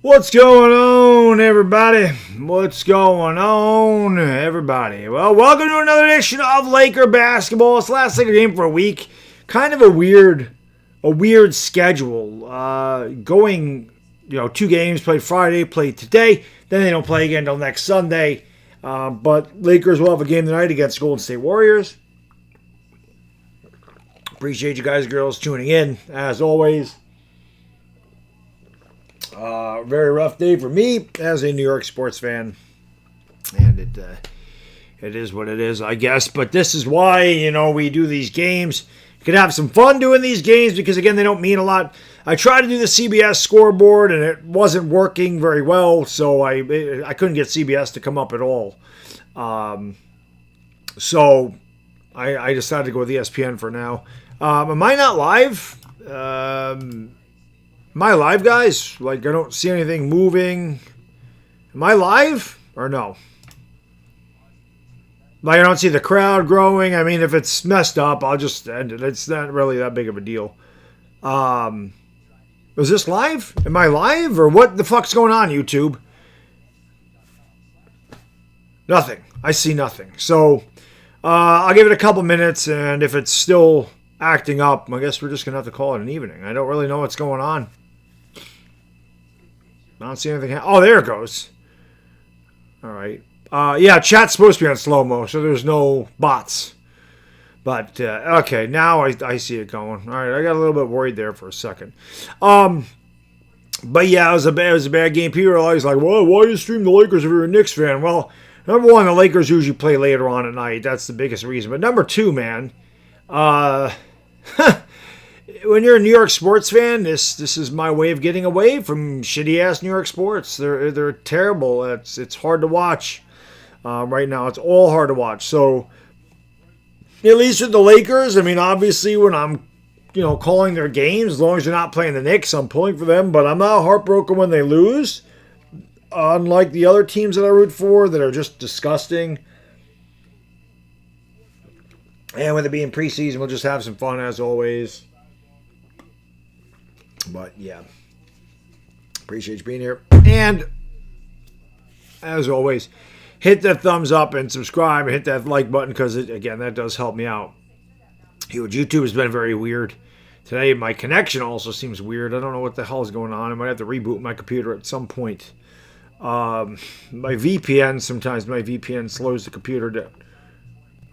What's going on, everybody? What's going on, everybody? Well, welcome to another edition of Laker basketball. It's the last Laker game for a week. Kind of a weird schedule. Going, 2 games, played Friday, played today. Then they don't play again until next Sunday. But Lakers will have a game tonight against Golden State Warriors. Appreciate you guys and girls tuning in, as always. Very rough day for me as a New York sports fan, and it is what it is, I guess. But this is why we do these games. You can have some fun doing these games because again they don't mean a lot. I tried to do the CBS scoreboard and it wasn't working very well, so I couldn't get CBS to come up at all. So I decided to go with ESPN for now. Am I not live? Am I live, guys? Like, I don't see anything moving. Am I live or no? Like, I don't see the crowd growing. I mean, if it's messed up, I'll just end it. It's not really that big of a deal. Is this live? Am I live? Or what the fuck's going on, YouTube? Nothing. I see nothing. So, I'll give it a couple minutes, and if it's still acting up, I guess we're just going to have to call it an evening. I don't really know what's going on. I don't see anything. Oh, there it goes. All right. Yeah, chat's supposed to be on slow-mo, so there's no bots. But, okay, now I see it going. All right, I got a little bit worried there for a second. But, yeah, it was a bad game. People are always like, well, why do you stream the Lakers if you're a Knicks fan? Well, number one, the Lakers usually play later on at night. That's the biggest reason. But number two, man, when you're a New York sports fan, this is my way of getting away from shitty-ass New York sports. They're terrible. It's hard to watch right now. It's all hard to watch. So, at least with the Lakers, I mean, obviously when I'm, calling their games, as long as they're not playing the Knicks, I'm pulling for them. But I'm not heartbroken when they lose, unlike the other teams that I root for that are just disgusting. And with it being preseason, we'll just have some fun as always. But, yeah. Appreciate you being here. And, as always, hit that thumbs up and subscribe and hit that like button because, again, that does help me out. YouTube has been very weird. Today, my connection also seems weird. I don't know what the hell is going on. I might have to reboot my computer at some point. My VPN, sometimes my VPN slows the computer down.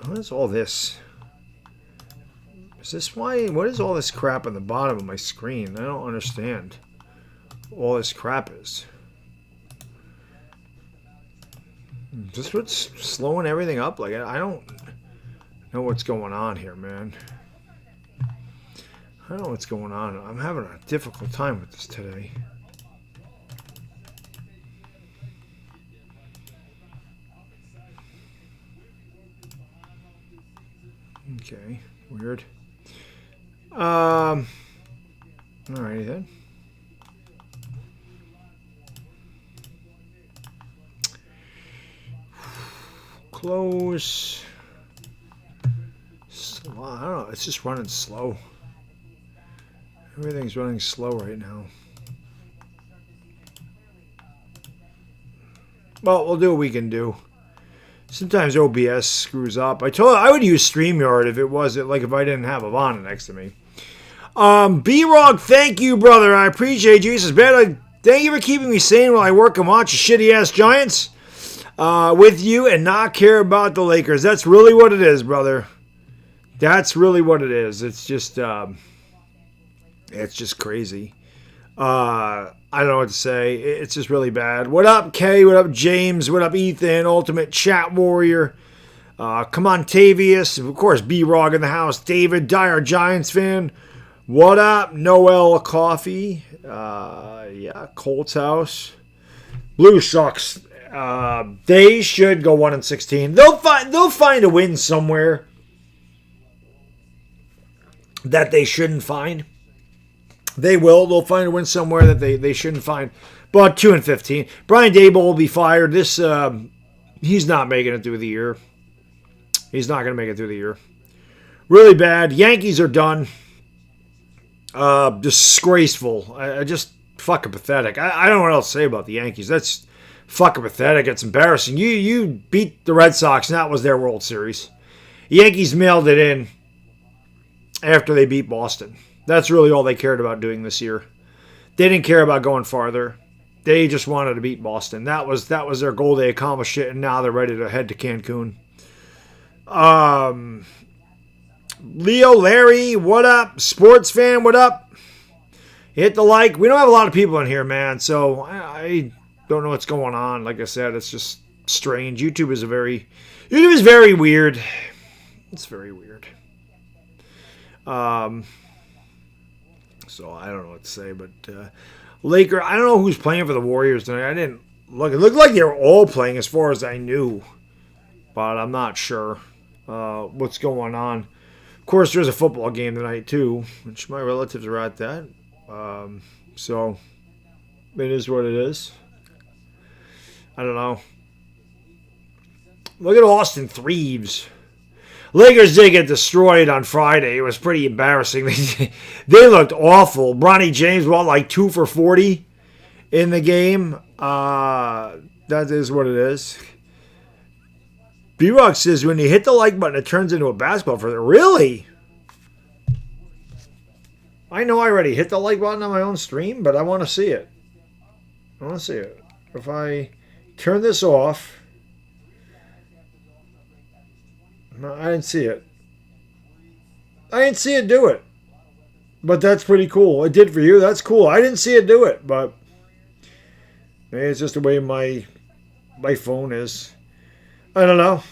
What is all this? Is this why? What is all this crap on the bottom of my screen? I don't understand. All this crap is. Is this what's slowing everything up? Like, I don't know what's going on here, man. I don't know what's going on. I'm having a difficult time with this today. Okay, weird. Alrighty then. Close. Slow. I don't know. It's just running slow. Everything's running slow right now. Well, we'll do what we can do. Sometimes OBS screws up. I would use StreamYard if it wasn't like if I didn't have Ivana next to me. B-Rog, thank you, brother. I appreciate you. He says, Baddog, thank you for keeping me sane while I work and watch the shitty-ass Giants with you and not care about the Lakers. That's really what it is, brother. That's really what it is. It's just crazy. I don't know what to say. It's just really bad. What up, Kay? What up, James? What up, Ethan? Ultimate Chat Warrior. Come on, Tavius. Of course, B-Rog in the house. David, Dyer Giants fan. What up, Noel Coffee? Yeah, Colts house. Blue Sox. They should go 1-16. They'll find a win somewhere that they shouldn't find. They will. They'll find a win somewhere that they shouldn't find. But 2-15. Brian Daboll will be fired. He's not making it through the year. He's not going to make it through the year. Really bad. Yankees are done. Disgraceful. I just fucking pathetic. I don't know what else to say about the Yankees. That's fucking pathetic. It's embarrassing. You beat the Red Sox, and that was their World Series. Yankees mailed it in after they beat Boston. That's really all they cared about doing this year. They didn't care about going farther. They just wanted to beat Boston. That was their goal. They accomplished it, and now they're ready to head to Cancun. Leo, Larry, what up? Sports fan, what up? Hit the like. We don't have a lot of people in here, man, so I don't know what's going on. Like I said, it's just strange. YouTube is very weird. It's very weird. So I don't know what to say, but Laker, I don't know who's playing for the Warriors tonight. I didn't look. It looked like they were all playing as far as I knew, but I'm not sure what's going on. Of course, there's a football game tonight too, which my relatives are at that. So it is what it is. I don't know. Look at Austin Threeves. Lakers did get destroyed on Friday. It was pretty embarrassing. They looked awful. Bronny James, like 2 for 40 in the game. That is what it is. B-Rock says, when you hit the like button, it turns into a basketball for them. Really? I know I already hit the like button on my own stream, but I want to see it. I want to see it. If I turn this off... No, I didn't see it. I didn't see it do it. But that's pretty cool. It did for you. That's cool. I didn't see it do it, but maybe it's just the way my phone is. I don't know.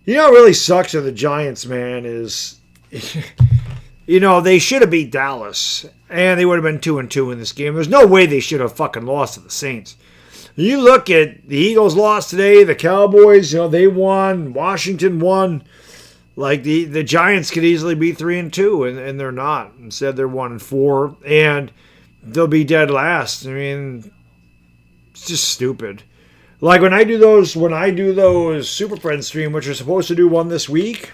You know what really sucks to the Giants, man, is they should have beat Dallas, and they would have been 2-2 in this game. There's no way they should have fucking lost to the Saints. You look at the Eagles lost today, the Cowboys, they won, Washington won. Like the Giants could easily be 3-2, and they're not. Instead, they're 1-4, and they'll be dead last. I mean, it's just stupid. Like when I do those Super Friends stream, which are supposed to do one this week,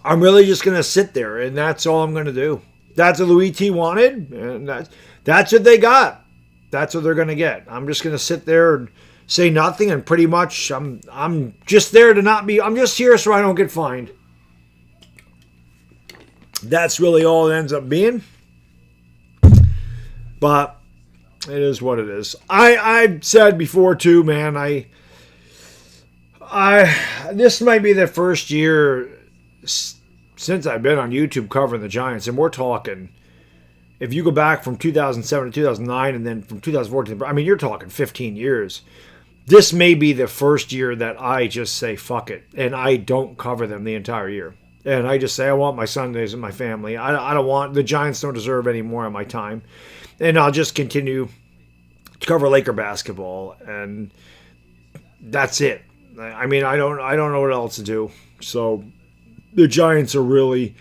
I'm really just gonna sit there, and that's all I'm gonna do. That's what Louis T wanted, and that's what they got. That's what they're gonna get. I'm just gonna sit there and say nothing, and pretty much I'm just there to not be. I'm just here so I don't get fined. That's really all it ends up being. But it is what it is. I've said before too, man. This might be the first year since I've been on YouTube covering the Giants, and we're talking, if you go back from 2007 to 2009 and then from 2014, I mean, you're talking 15 years. This may be the first year that I just say, fuck it, and I don't cover them the entire year. And I just say, I want my Sundays and my family. I don't want, the Giants don't deserve any more of my time. And I'll just continue to cover Laker basketball, and that's it. I mean, I don't know what else to do. So the Giants are really,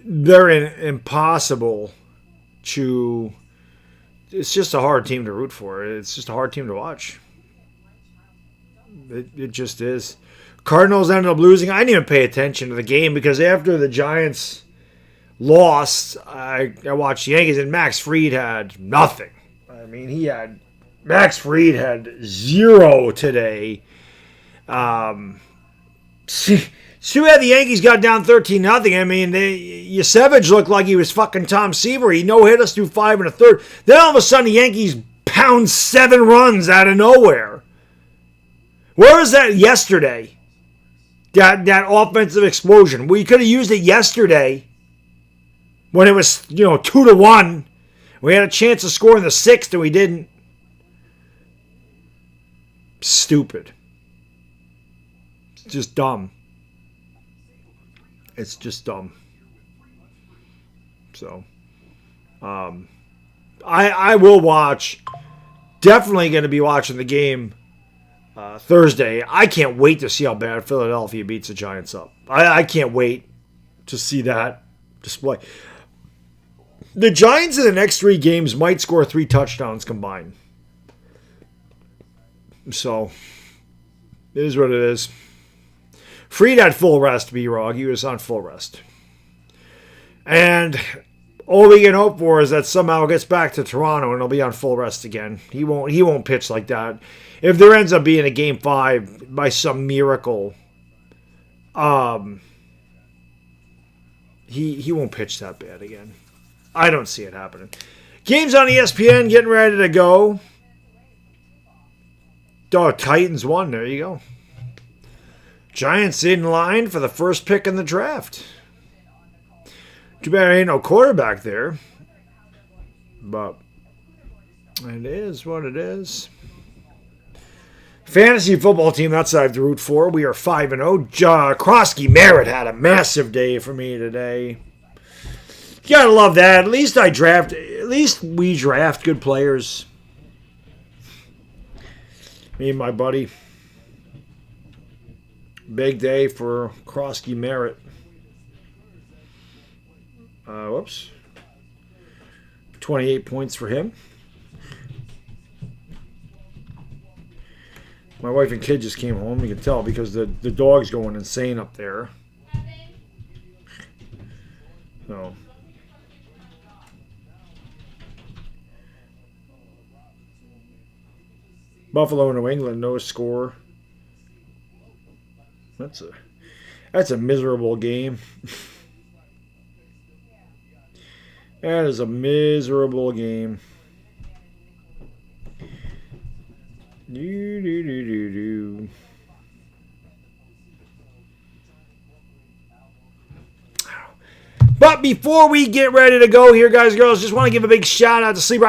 they're impossible to, it's just a hard team to root for. It's just a hard team to watch. It just is. Cardinals ended up losing. I didn't even pay attention to the game because after the Giants lost, I watched the Yankees, and Max Fried had nothing. I mean, Max Fried had 0 today. Too bad the Yankees got down 13-0. I mean, Yasevich looked like he was fucking Tom Seaver. He no-hit us through 5 1/3. Then all of a sudden, the Yankees pound 7 runs out of nowhere. Where was that yesterday? That offensive explosion. We could have used it yesterday when it was 2-1. We had a chance of scoring the 6th, and we didn't. Stupid. It's just dumb. It's just dumb. So, I will watch. Definitely going to be watching the game Thursday. I can't wait to see how bad Philadelphia beats the Giants up. I can't wait to see that display. The Giants in the next 3 games might score 3 touchdowns combined. So, it is what it is. Fried had full rest, B-Rog. He was on full rest. And All we can hope for is that somehow it gets back to Toronto and he'll be on full rest again. He won't pitch like that. If there ends up being a Game 5 by some miracle, he won't pitch that bad again. I don't see it happening. Games on ESPN getting ready to go. Oh, Titans won. There you go. Giants in line for the first pick in the draft. Too bad there ain't no quarterback there. But it is what it is. Fantasy football team, that's what I have to root for. We are 5-0. Krosky Merritt had a massive day for me today. You gotta love that. At least we draft good players. Me and my buddy. Big day for Krosky Merritt. Whoops. 28 points for him. My wife and kid just came home. You can tell because the dog's going insane up there. So. Buffalo, New England, no score. That's a miserable game. That is a miserable game. But before we get ready to go here, guys and girls, just want to give a big shout out to Sleeper.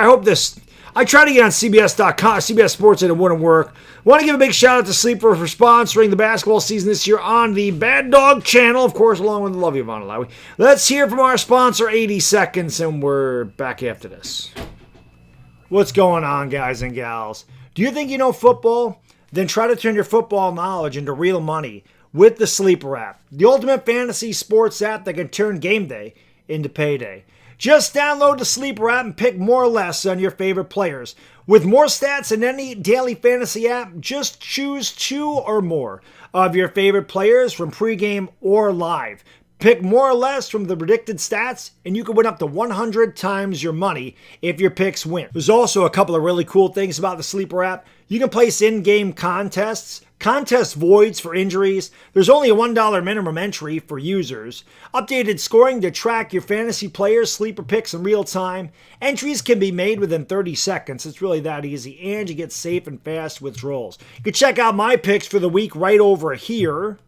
I tried to get on CBS.com, CBS Sports, and it wouldn't work. I want to give a big shout out to Sleeper for sponsoring the basketball season this year on the Baddog channel, of course, along with the Love Yvonne Alawi. Let's hear from our sponsor, 80 seconds, and we're back after this. What's going on, guys and gals? Do you think you know football? Then try to turn your football knowledge into real money with the Sleeper app, the ultimate fantasy sports app that can turn game day into payday. Just download the Sleeper app and pick more or less on your favorite players. With more stats than any daily fantasy app, just choose 2 or more of your favorite players from pregame or live. Pick more or less from the predicted stats, and you can win up to 100 times your money if your picks win. There's also a couple of really cool things about the Sleeper app. You can place in-game contests, contest voids for injuries. There's only a $1 minimum entry for users. Updated scoring to track your fantasy players' sleeper picks in real time. Entries can be made within 30 seconds. It's really that easy, and you get safe and fast withdrawals. You can check out my picks for the week right over here.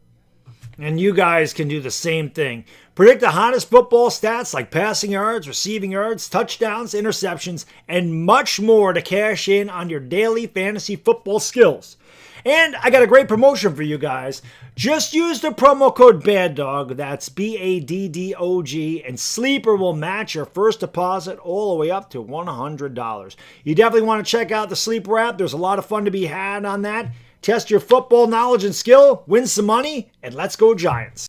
And you guys can do the same thing. Predict the hottest football stats like passing yards, receiving yards, touchdowns, interceptions, and much more to cash in on your daily fantasy football skills. And I got a great promotion for you guys. Just use the promo code BADDOG, that's BADDOG, and Sleeper will match your first deposit all the way up to $100. You definitely want to check out the Sleeper app. There's a lot of fun to be had on that. Test your football knowledge and skill, win some money, and let's go Giants.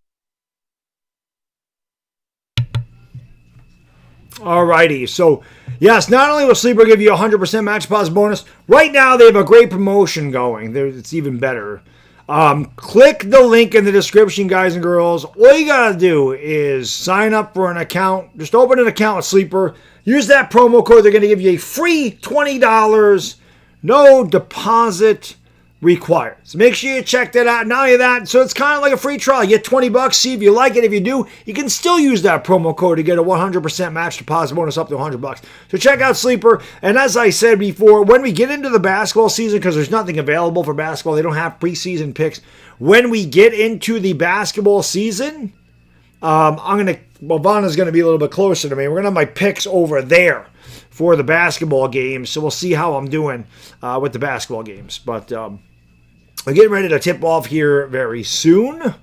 Alrighty, so yes, not only will Sleeper give you a 100% match deposit bonus, right now they have a great promotion going. It's even better. Click the link in the description, guys and girls. All you gotta do is sign up for an account. Just open an account with Sleeper. Use that promo code. They're gonna give you a free $20, no deposit required. So make sure you check that out. Not only that, so it's kind of like a free trial. You get $20, see if you like it. If you do, you can still use that promo code to get a 100% match deposit bonus up to $100. So check out Sleeper. And as I said before, when we get into the basketball season, because there's nothing available for basketball, they don't have preseason picks. When we get into the basketball season, Vanna's going to be a little bit closer to me. We're going to have my picks over there for the basketball games. So we'll see how I'm doing with the basketball games. But we're getting ready to tip off here very soon.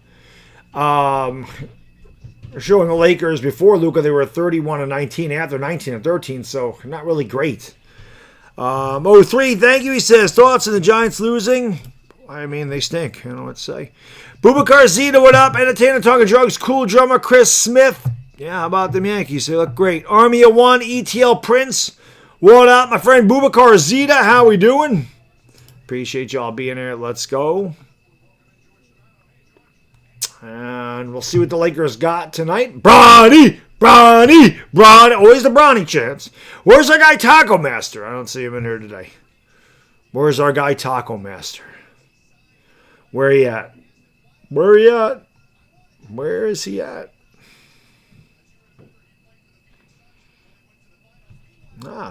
We're showing the Lakers before Luka. They were 31-19 after 19-13, so not really great. 03, thank you. He says, thoughts on the Giants losing? I mean, they stink. I don't know what to say. Bubakar Zeta, what up? Entertainer Talking Drugs, cool drummer Chris Smith. Yeah, how about them Yankees? They look great. Army of One, ETL Prince. What up, my friend Bubakar Zeta? How we doing? Appreciate y'all being here. Let's go. And we'll see what the Lakers got tonight. Bronny Bronny, always the Bronny chance. Where's our guy Taco Master? I don't see him in here today. Where's our guy Taco Master? Where he at? Where he at? Where is he at?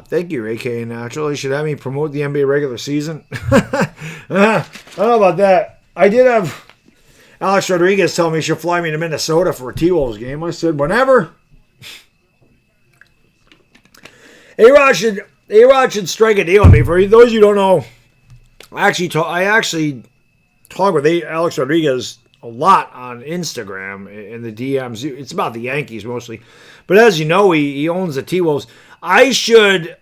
Thank you, AKA Natural. You should have me promote the NBA regular season. I don't know about that. I did have Alex Rodriguez tell me he should fly me to Minnesota for a T-Wolves game. I said, whenever. A-Rod should strike a deal with me. For those of you who don't know, I actually talk with Alex Rodriguez a lot on Instagram in the DMs. It's about the Yankees mostly. But as you know, he owns the T-Wolves. I should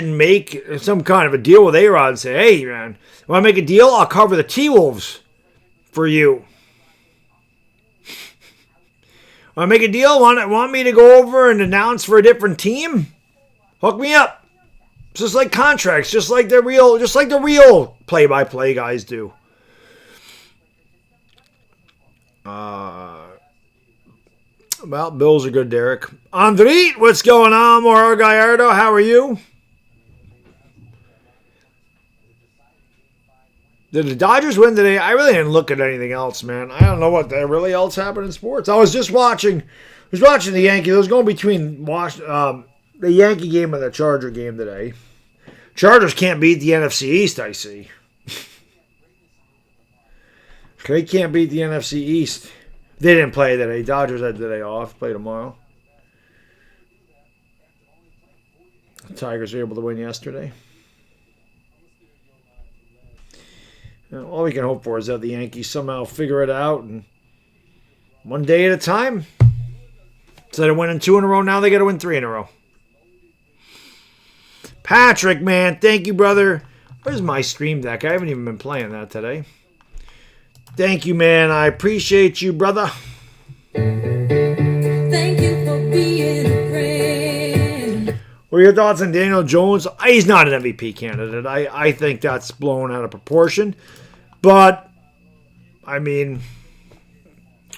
make some kind of a deal with A-Rod and say, hey, man, want to make a deal? I'll cover the T-Wolves for you. Want to make a deal? Want me to go over and announce for a different team? Hook me up. Just like contracts, just like the real play-by-play guys do. Well, Bills are good, Derek. Andrit, what's going on, Mauro Gallardo? How are you? Did the Dodgers win today? I really didn't look at anything else, man. I don't know what really else happened in sports. I was watching the Yankees. I was going between the Yankee game and the Charger game today. Chargers can't beat the NFC East, I see. They can't beat the NFC East. They didn't play today. Dodgers had the day off. Play tomorrow. The Tigers were able to win yesterday. All we can hope for is that the Yankees somehow figure it out, and one day at a time. Instead of winning 2 in a row, now they got to win 3 in a row. Patrick, man, thank you, brother. Where's my stream deck? I haven't even been playing that today. Thank you, man. I appreciate you, brother. Thank you for being a friend. What are your thoughts on Daniel Jones? He's not an MVP candidate. I think that's blown out of proportion. But, I mean,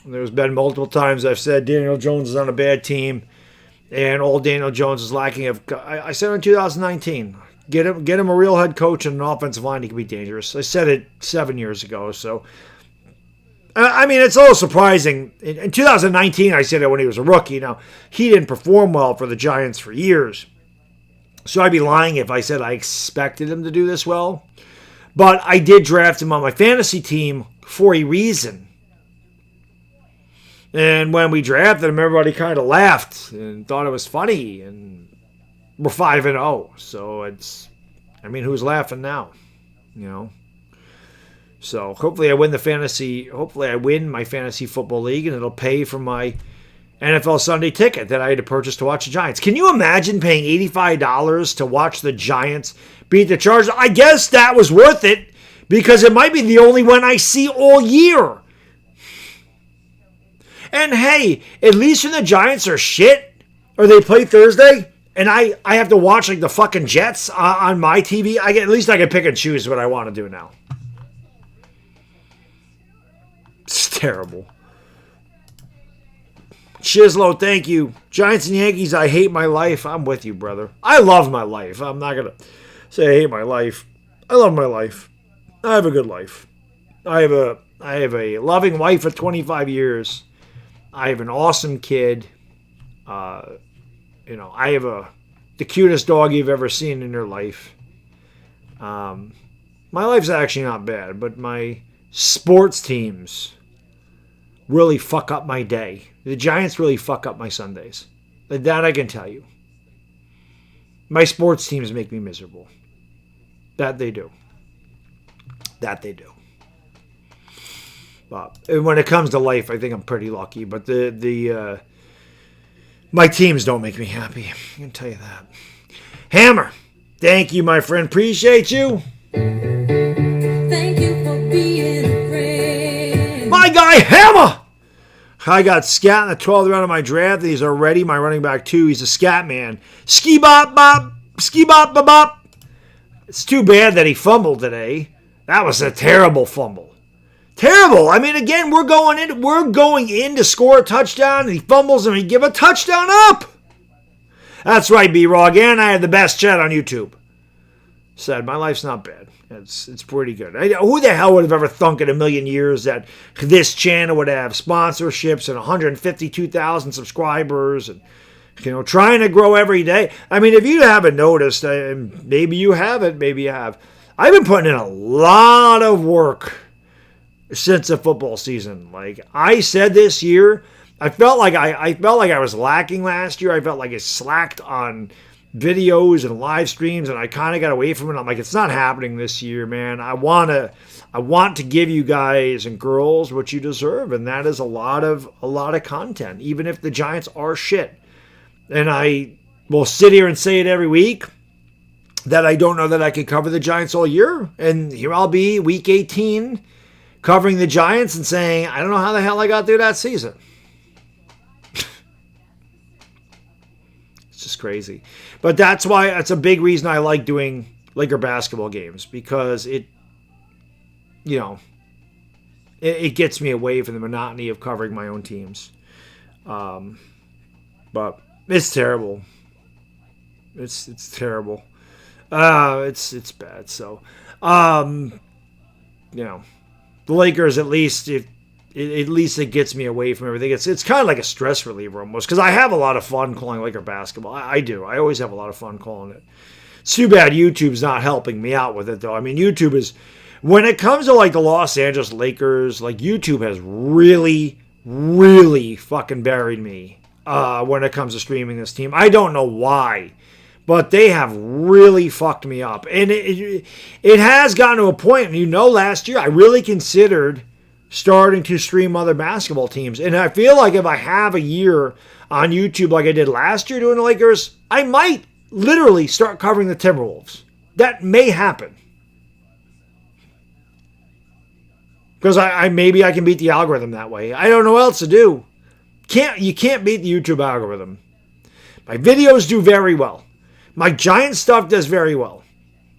there's been multiple times I've said Daniel Jones is on a bad team, and all Daniel Jones is lacking of. I said in 2019, get him a real head coach and an offensive line. He can be dangerous. I said it 7 years ago. So, I mean, it's a little surprising. In 2019, I said it when he was a rookie. Now, he didn't perform well for the Giants for years. So I'd be lying if I said I expected him to do this well. But I did draft him on my fantasy team for a reason. And when we drafted him, everybody kind of laughed and thought it was funny. And we're 5-0. So who's laughing now? You know? So hopefully I win my fantasy football league, and it'll pay for my NFL Sunday ticket that I had to purchase to watch the Giants. Can you imagine paying $85 to watch the Giants beat the Chargers? I guess that was worth it because it might be the only one I see all year. And hey, at least when the Giants are shit or they play Thursday and I have to watch like the fucking Jets on my TV, at least I can pick and choose what I want to do now. It's terrible. Shizlo, thank you. Giants and Yankees, I hate my life. I'm with you, brother. I love my life. I'm not going to say I hate my life. I love my life. I have a good life. I have a loving wife of 25 years. I have an awesome kid. I have the cutest dog you've ever seen in your life. My life's actually not bad, but my sports teams really fuck up my day. The Giants really fuck up my Sundays. That I can tell you. My sports teams make me miserable. That they do. But when it comes to life, I think I'm pretty lucky. But my teams don't make me happy. I can tell you that. Hammer, thank you, my friend. Appreciate you. Thank you for being a friend. My guy, Hammer. I got Scat in the 12th round of my draft. He's already my running back 2. He's a Scat man. Ski bop bop. Ski bop bop bop. It's too bad that he fumbled today. That was a terrible fumble. Terrible. I mean, again, we're going in to score a touchdown, and he fumbles, and we give a touchdown up. That's right, B-Raw. Again, I had the best chat on YouTube. Said, my life's not bad. It's pretty good. Who the hell would have ever thunk in a million years that this channel would have sponsorships and 152,000 subscribers and, trying to grow every day? I mean, if you haven't noticed, maybe you haven't, maybe you have. I've been putting in a lot of work since the football season. Like I said this year, I felt like I was lacking last year. I felt like I slacked on videos and live streams, and I kind of got away from it. I'm like, it's not happening this year, man. I want to give you guys and girls what you deserve, and that is a lot of content, even if the Giants are shit. And I will sit here and say it every week that I don't know that I could cover the Giants all year, and here I'll be week 18 covering the Giants and saying, I don't know how the hell I got through that season. It's just crazy. But that's a big reason I like doing Laker basketball games, because it gets me away from the monotony of covering my own teams. But it's terrible. It's terrible. It's bad. So, the Lakers, at least it gets me away from everything. It's kind of like a stress reliever almost, because I have a lot of fun calling Laker basketball. I do. I always have a lot of fun calling it. It's too bad YouTube's not helping me out with it, though. I mean, YouTube is, when it comes to like the Los Angeles Lakers, like YouTube has really, really fucking buried me when it comes to streaming this team. I don't know why, but they have really fucked me up. And it has gotten to a point, and last year I really considered starting to stream other basketball teams. And I feel like if I have a year on YouTube like I did last year doing the Lakers, I might literally start covering the Timberwolves. That may happen. Because maybe I can beat the algorithm that way. I don't know what else to do. You can't beat the YouTube algorithm. My videos do very well. My Giant stuff does very well.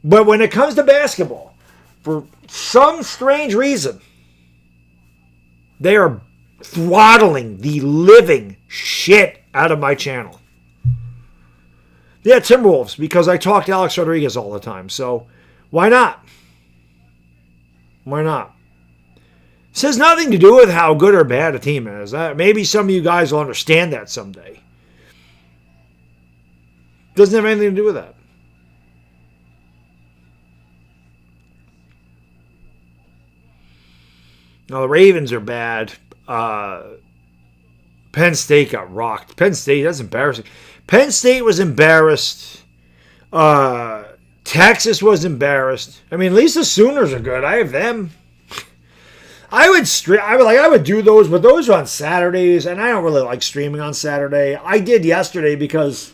But when it comes to basketball, for some strange reason, they are throttling the living shit out of my channel. Yeah, Timberwolves, because I talk to Alex Rodriguez all the time. So why not? Why not? This has nothing to do with how good or bad a team is. Maybe some of you guys will understand that someday. Doesn't have anything to do with that. Now, the Ravens are bad. Penn State got rocked. Penn State, that's embarrassing. Penn State was embarrassed. Texas was embarrassed. I mean, at least the Sooners are good. I have them. I would do those, but those are on Saturdays, and I don't really like streaming on Saturday. I did yesterday because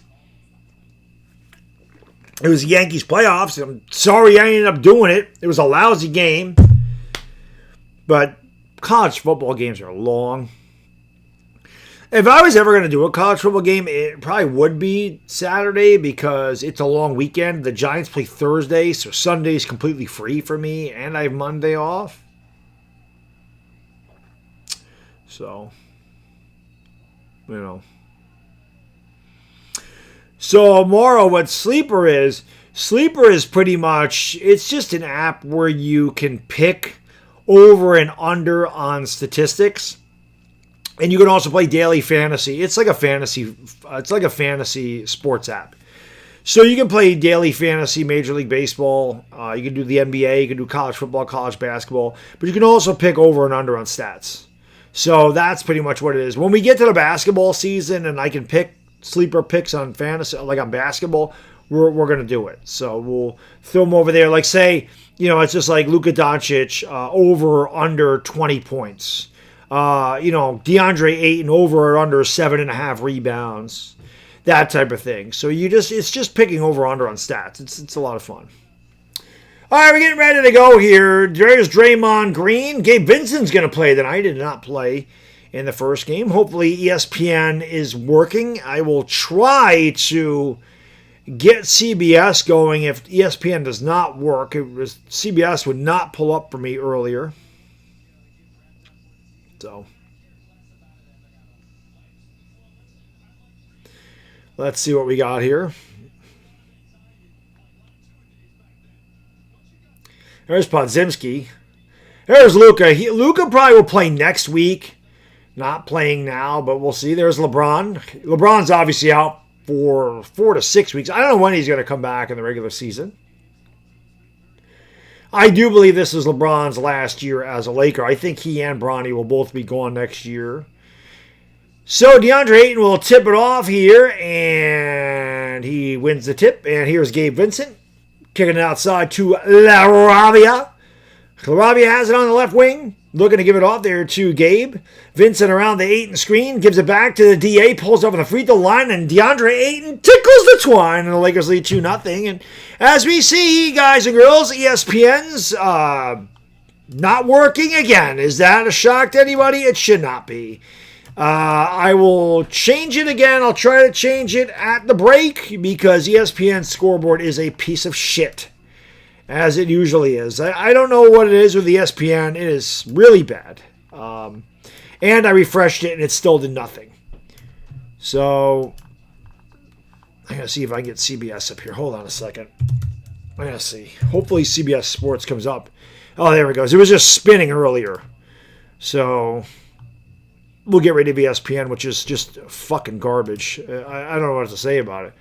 it was the Yankees playoffs. I'm sorry I ended up doing it. It was a lousy game. But college football games are long. If I was ever going to do a college football game, it probably would be Saturday because it's a long weekend. The Giants play Thursday, so Sunday's completely free for me, and I have Monday off. So, So tomorrow, what Sleeper is pretty much, it's just an app where you can pick over and under on statistics. And you can also play daily fantasy. It's like a fantasy sports app. So you can play daily fantasy, Major League Baseball. You can do the NBA. You can do college football, college basketball. But you can also pick over and under on stats. So that's pretty much what it is. When we get to the basketball season and I can pick sleeper picks on fantasy, like on basketball, we're going to do it. So we'll throw them over there. Like say, it's just like Luka Doncic over or under 20 points. DeAndre Ayton over or under 7.5 rebounds. That type of thing. So it's just picking over or under on stats. It's a lot of fun. All right, we're getting ready to go here. There's Draymond Green. Gabe Vincent's going to play tonight. He did not play in the first game. Hopefully ESPN is working. I will try to get CBS going. If ESPN does not work, CBS would not pull up for me earlier. So let's see what we got here. There's Podziemski. There's Luka. Luka probably will play next week. Not playing now, but we'll see. There's LeBron. LeBron's obviously out for 4 to 6 weeks. I don't know when he's going to come back in the regular season. I do believe this is LeBron's last year as a Laker. I think he and Bronny will both be gone next year. So DeAndre Ayton will tip it off here, and he wins the tip. And here's Gabe Vincent kicking it outside to LaRavia. LaRavia has it on the left wing. Looking to give it off there to Gabe. Vincent around the Ayton screen. Gives it back to the DA. Pulls up on the free throw line. And DeAndre Ayton tickles the twine. And the Lakers lead 2-0. And as we see, guys and girls, ESPN's not working again. Is that a shock to anybody? It should not be. I will change it again. I'll try to change it at the break. Because ESPN's scoreboard is a piece of shit. As it usually is. I don't know what it is with ESPN. It is really bad. And I refreshed it and it still did nothing. So, I'm going to see if I can get CBS up here. Hold on a second. I'm going to see. Hopefully CBS Sports comes up. Oh, there it goes. It was just spinning earlier. So, we'll get rid of ESPN, which is just fucking garbage. I don't know what to say about it.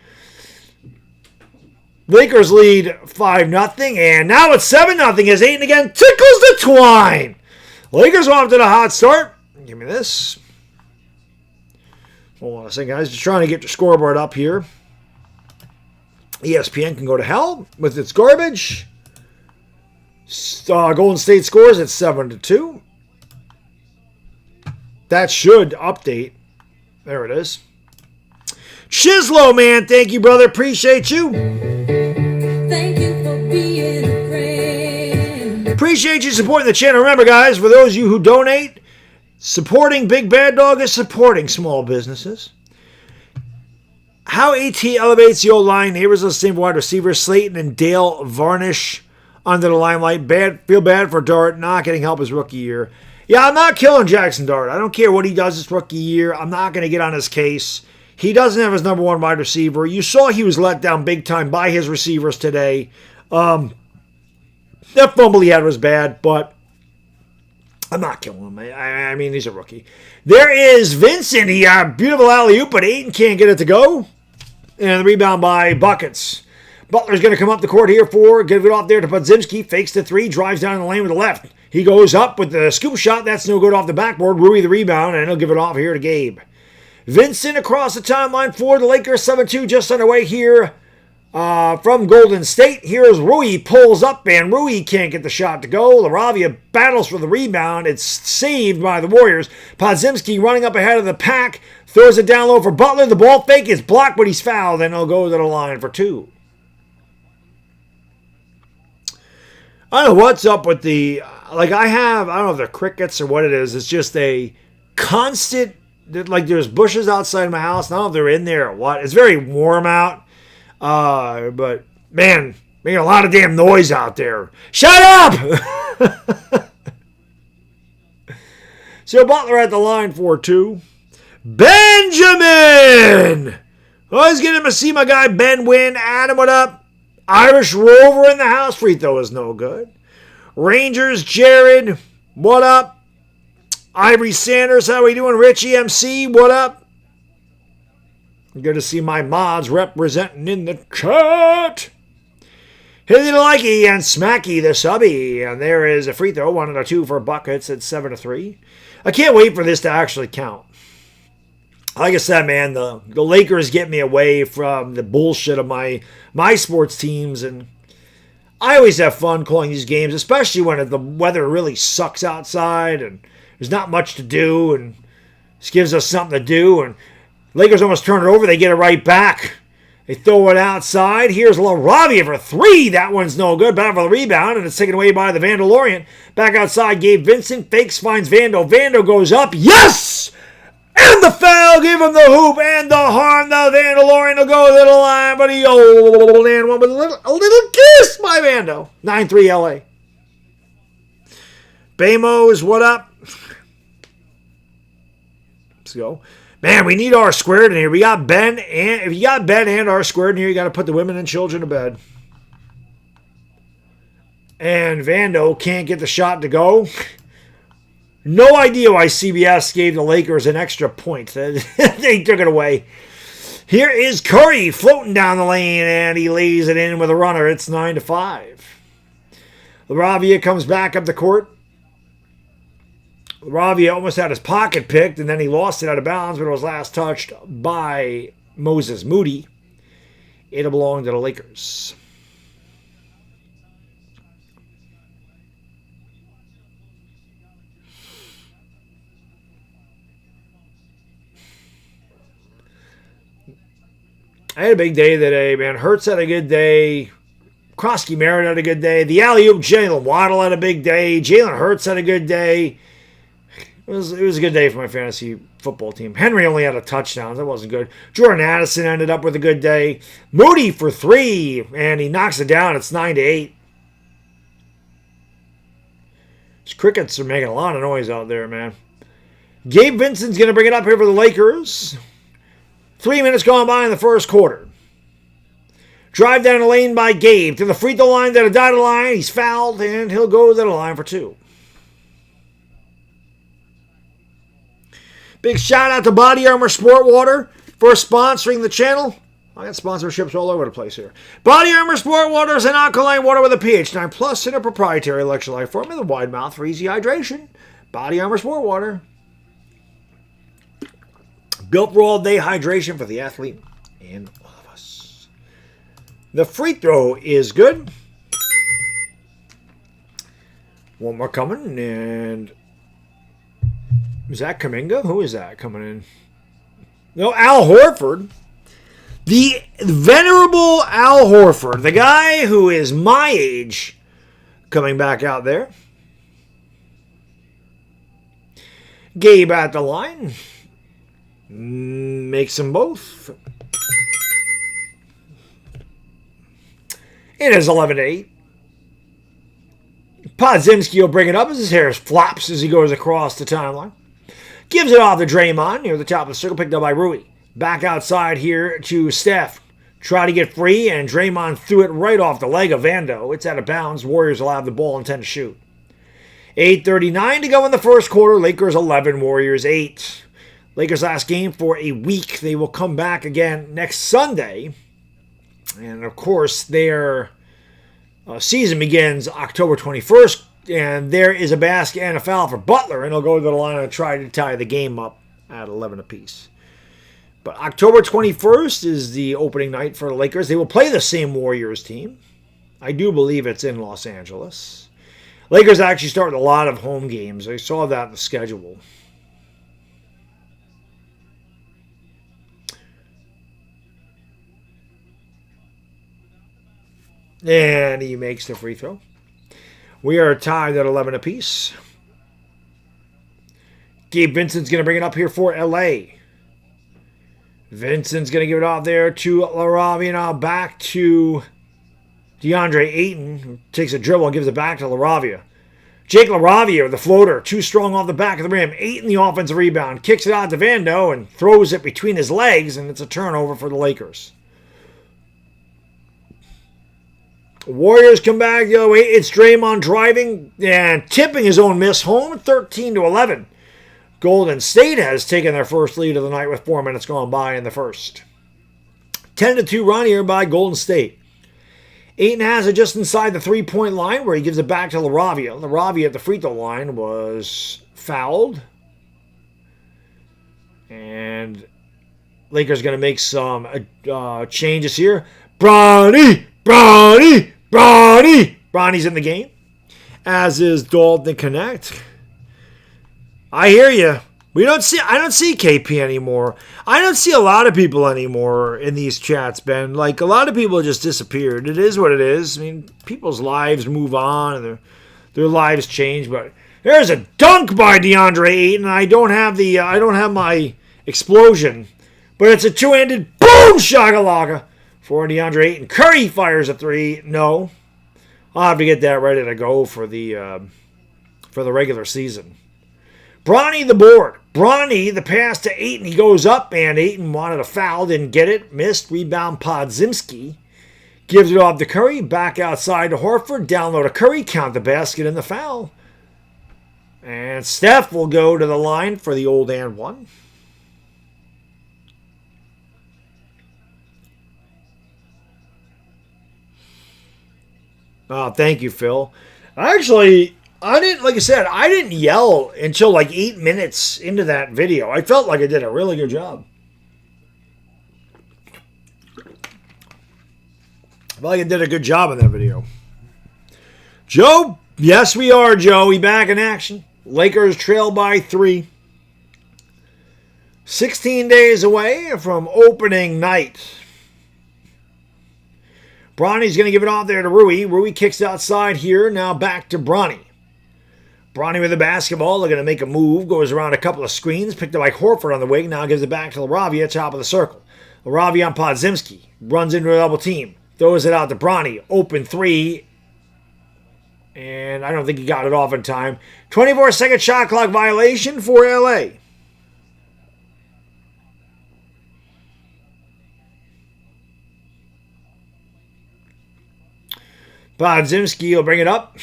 Lakers lead 5-0, and now it's 7-0 as Ayton again tickles the twine. Lakers off to the hot start. Give me this. Hold on a second, guys. Just trying to get your scoreboard up here. ESPN can go to hell with its garbage. Golden State scores at 7-2. That should update. There it is. Chislo, man. Thank you, brother. Appreciate you. Thank you for being a friend. Appreciate you supporting the channel. Remember, guys, for those of you who donate, supporting Big Bad Dog is supporting small businesses. How AT elevates the old line. Neighbors of the same wide receivers, Slayton and Dale Varnish under the limelight. Feel bad for Dart not getting help his rookie year. Yeah, I'm not killing Jackson Dart. I don't care what he does his rookie year. I'm not going to get on his case. He doesn't have his number one wide receiver. You saw he was let down big time by his receivers today. That fumble he had was bad, but I'm not killing him. I mean, he's a rookie. There is Vincent. He beautiful alley-oop, but Ayton can't get it to go. And the rebound by Buckets. Butler's going to come up the court here give it off there to Podziemski. Fakes the three, drives down the lane with the left. He goes up with the scoop shot. That's no good off the backboard. Rui the rebound, and he'll give it off here to Gabe. Vincent across the timeline for the Lakers. 7-2 just underway here from Golden State. Here's Rui. Pulls up, and Rui can't get the shot to go. LaRavia battles for the rebound. It's saved by the Warriors. Podziemski running up ahead of the pack. Throws it down low for Butler. The ball fake is blocked, but he's fouled, and he'll go to the line for two. I don't know what's up with the... I don't know if they're crickets or what it is. It's just a constant... there's bushes outside my house. I don't know if they're in there or what. It's very warm out. But, man, making a lot of damn noise out there. Shut up! So Butler at the line for two. Benjamin! Always getting to see my guy Ben win. Adam, what up? Irish Rover in the house. Free throw is no good. Rangers, Jared, what up? Ivory Sanders, how we doing? Richie MC, what up? Good to see my mods representing in the chat. Hilly Likey and Smacky the subby. And there is a free throw, 1 and a 2 for Buckets at 7-3. I can't wait for this to actually count. Like I said, man, the Lakers get me away from the bullshit of my sports teams, and I always have fun calling these games, especially when the weather really sucks outside and there's not much to do, and this gives us something to do. And Lakers almost turn it over. They get it right back. They throw it outside. Here's LaRavia for three. That one's no good. Battle for the rebound, and it's taken away by the Vandalorian. Back outside, Gabe Vincent. Fakes, finds Vando. Vando goes up. Yes! And the foul, give him the hoop and the harm. The Vandalorian will go to the line, but he old and one with a little kiss by Vando. 9-3 LA. Bamos, what up? Let's go. Man, we need R squared in here. We got Ben, and if you got Ben and R squared in here, you got to put the women and children to bed. And Vando can't get the shot to go. No idea why CBS gave the Lakers an extra point. They took it away. Here is Curry floating down the lane, and he lays it in with a runner. It's 9-5. LaRavia comes back up the court. LaRavia almost had his pocket picked, and then he lost it out of bounds, but it was last touched by Moses Moody. It'll belong to the Lakers. I had a big day today, man. Hurts had a good day. Krosky Merritt had a good day. The alley-oop Jalen Waddle had a big day. Jalen Hurts had a good day. It was a good day for my fantasy football team. Henry only had a touchdown. That wasn't good. Jordan Addison ended up with a good day. Moody for 3, and he knocks it down. It's 9-8. These crickets are making a lot of noise out there, man. Gabe Vincent's going to bring it up here for the Lakers. 3 minutes gone by in the first quarter. Drive down the lane by Gabe. To the free throw line, to the dotted line. He's fouled, and he'll go to the line for 2. Big shout out to Body Armor Sport Water for sponsoring the channel. I got sponsorships all over the place here. Body Armor Sport Water is an alkaline water with a pH 9 plus in a proprietary electrolyte formula, wide mouth for easy hydration. Body Armor Sport Water. Built for all-day hydration for the athlete and all of us. The free throw is good. One more coming, and is that Kuminga? Who is that coming in? No, Al Horford. The venerable Al Horford, the guy who is my age, coming back out there. Gabe at the line. Makes them both. It is 11-8. Podziemski will bring it up as his hair flops as he goes across the timeline. Gives it off to Draymond near the top of the circle, picked up by Rui. Back outside here to Steph. Try to get free, and Draymond threw it right off the leg of Vando. It's out of bounds. Warriors will have the ball and intend to shoot. 8:39 to go in the first quarter. Lakers 11, Warriors 8. Lakers last game for a week. They will come back again next Sunday. And, of course, their season begins October 21st. And there is a basket and a foul for Butler. And he'll go to the line and try to tie the game up at 11 apiece. But October 21st is the opening night for the Lakers. They will play the same Warriors team. I do believe it's in Los Angeles. Lakers actually start a lot of home games. I saw that in the schedule. And he makes the free throw. We are tied at 11 apiece. Gabe Vincent's going to bring it up here for LA. Vincent's going to give it off there to LaRavia. Now back to DeAndre Ayton, who takes a dribble and gives it back to LaRavia. Jake LaRavia with the floater, too strong off the back of the rim. Ayton the offensive rebound, kicks it out to Vando and throws it between his legs, and it's a turnover for the Lakers. Warriors come back the other way. It's Draymond driving and tipping his own miss home, 13-11. Golden State has taken their first lead of the night with 4 minutes gone by in the first. 10-2 run here by Golden State. Ayton has it just inside the three-point line where he gives it back to LaRavia. LaRavia at the free throw line was fouled. And Lakers going to make some changes here. Bronny's in the game, as is Dalton Connect. I hear you. I don't see KP anymore. I don't see a lot of people anymore in these chats, Ben. Like, a lot of people just disappeared. It is what it is. I mean, people's lives move on and their lives change. But there's a dunk by DeAndre Ayton. I don't have my explosion, but it's a two-handed boom shakalaka for DeAndre Ayton. Curry fires a three. No, I'll have to get that ready to go for the regular season. Bronny the board. Bronny, the pass to Ayton. He goes up, and Ayton wanted a foul. Didn't get it. Missed. Rebound Podzimski. Gives it off to Curry. Back outside to Horford. Down low to Curry. Count the basket and the foul. And Steph will go to the line for the old and one. Oh, thank you, Phil. Actually, I didn't yell until like 8 minutes into that video. I felt like I did a really good job. I felt like I did a good job in that video. Joe? Yes, we are, Joe. We back in action. Lakers trail by 3. 16 days away from opening night. Bronny's going to give it off there to Rui. Rui kicks outside here. Now back to Bronny. Bronny with the basketball. They're going to make a move. Goes around a couple of screens. Picked up by Horford on the wing. Now gives it back to LaRavia, top of the circle. LaRavia on Podzimski. Runs into a double team. Throws it out to Bronny. Open 3. And I don't think he got it off in time. 24-second shot clock violation for LA. Podzimski will bring it up.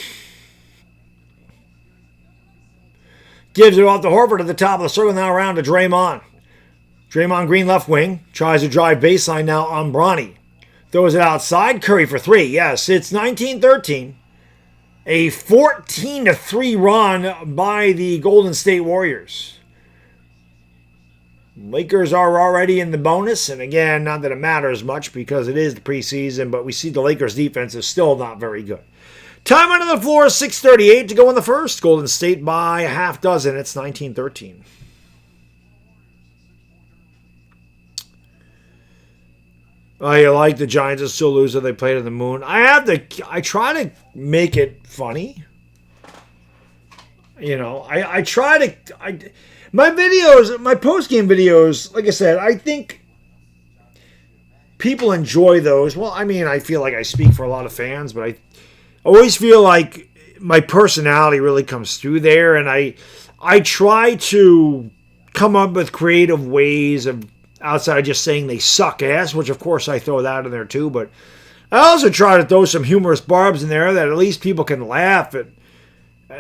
Gives it off to Horford at the top of the circle. Now around to Draymond. Draymond Green left wing. Tries to drive baseline now on Bronny. Throws it outside. Curry for 3. Yes, it's 19-13. A 14-3 run by the Golden State Warriors. Lakers are already in the bonus, and again, not that it matters much because it is the preseason, but we see the Lakers defense is still not very good. Time on the floor, 6:38 to go in the first. Golden State by a half dozen. It's 19-13. Oh, you like the Giants are still loser. They played on the moon. I try to make it funny. You know, my videos, my post-game videos, like I said, I think people enjoy those. Well, I mean, I feel like I speak for a lot of fans, but I always feel like my personality really comes through there, and I try to come up with creative ways of outside of just saying they suck ass, which of course I throw that in there too, but I also try to throw some humorous barbs in there that at least people can laugh at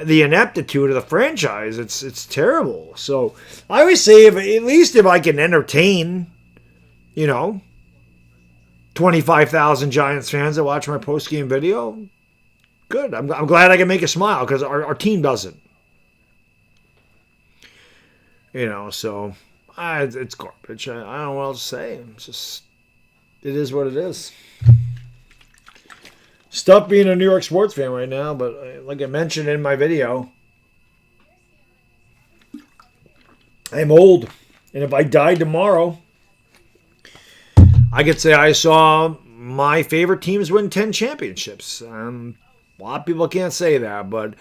the ineptitude of the franchise. It's terrible. So I always say, if I can entertain, 25,000 Giants fans that watch my post-game video, good. I'm glad I can make a smile because our team doesn't. So it's garbage. I don't know what else to say. It is what it is. Stuff being a New York sports fan right now, but like I mentioned in my video, I'm old. And if I died tomorrow, I could say I saw my favorite teams win 10 championships. A lot of people can't say that, but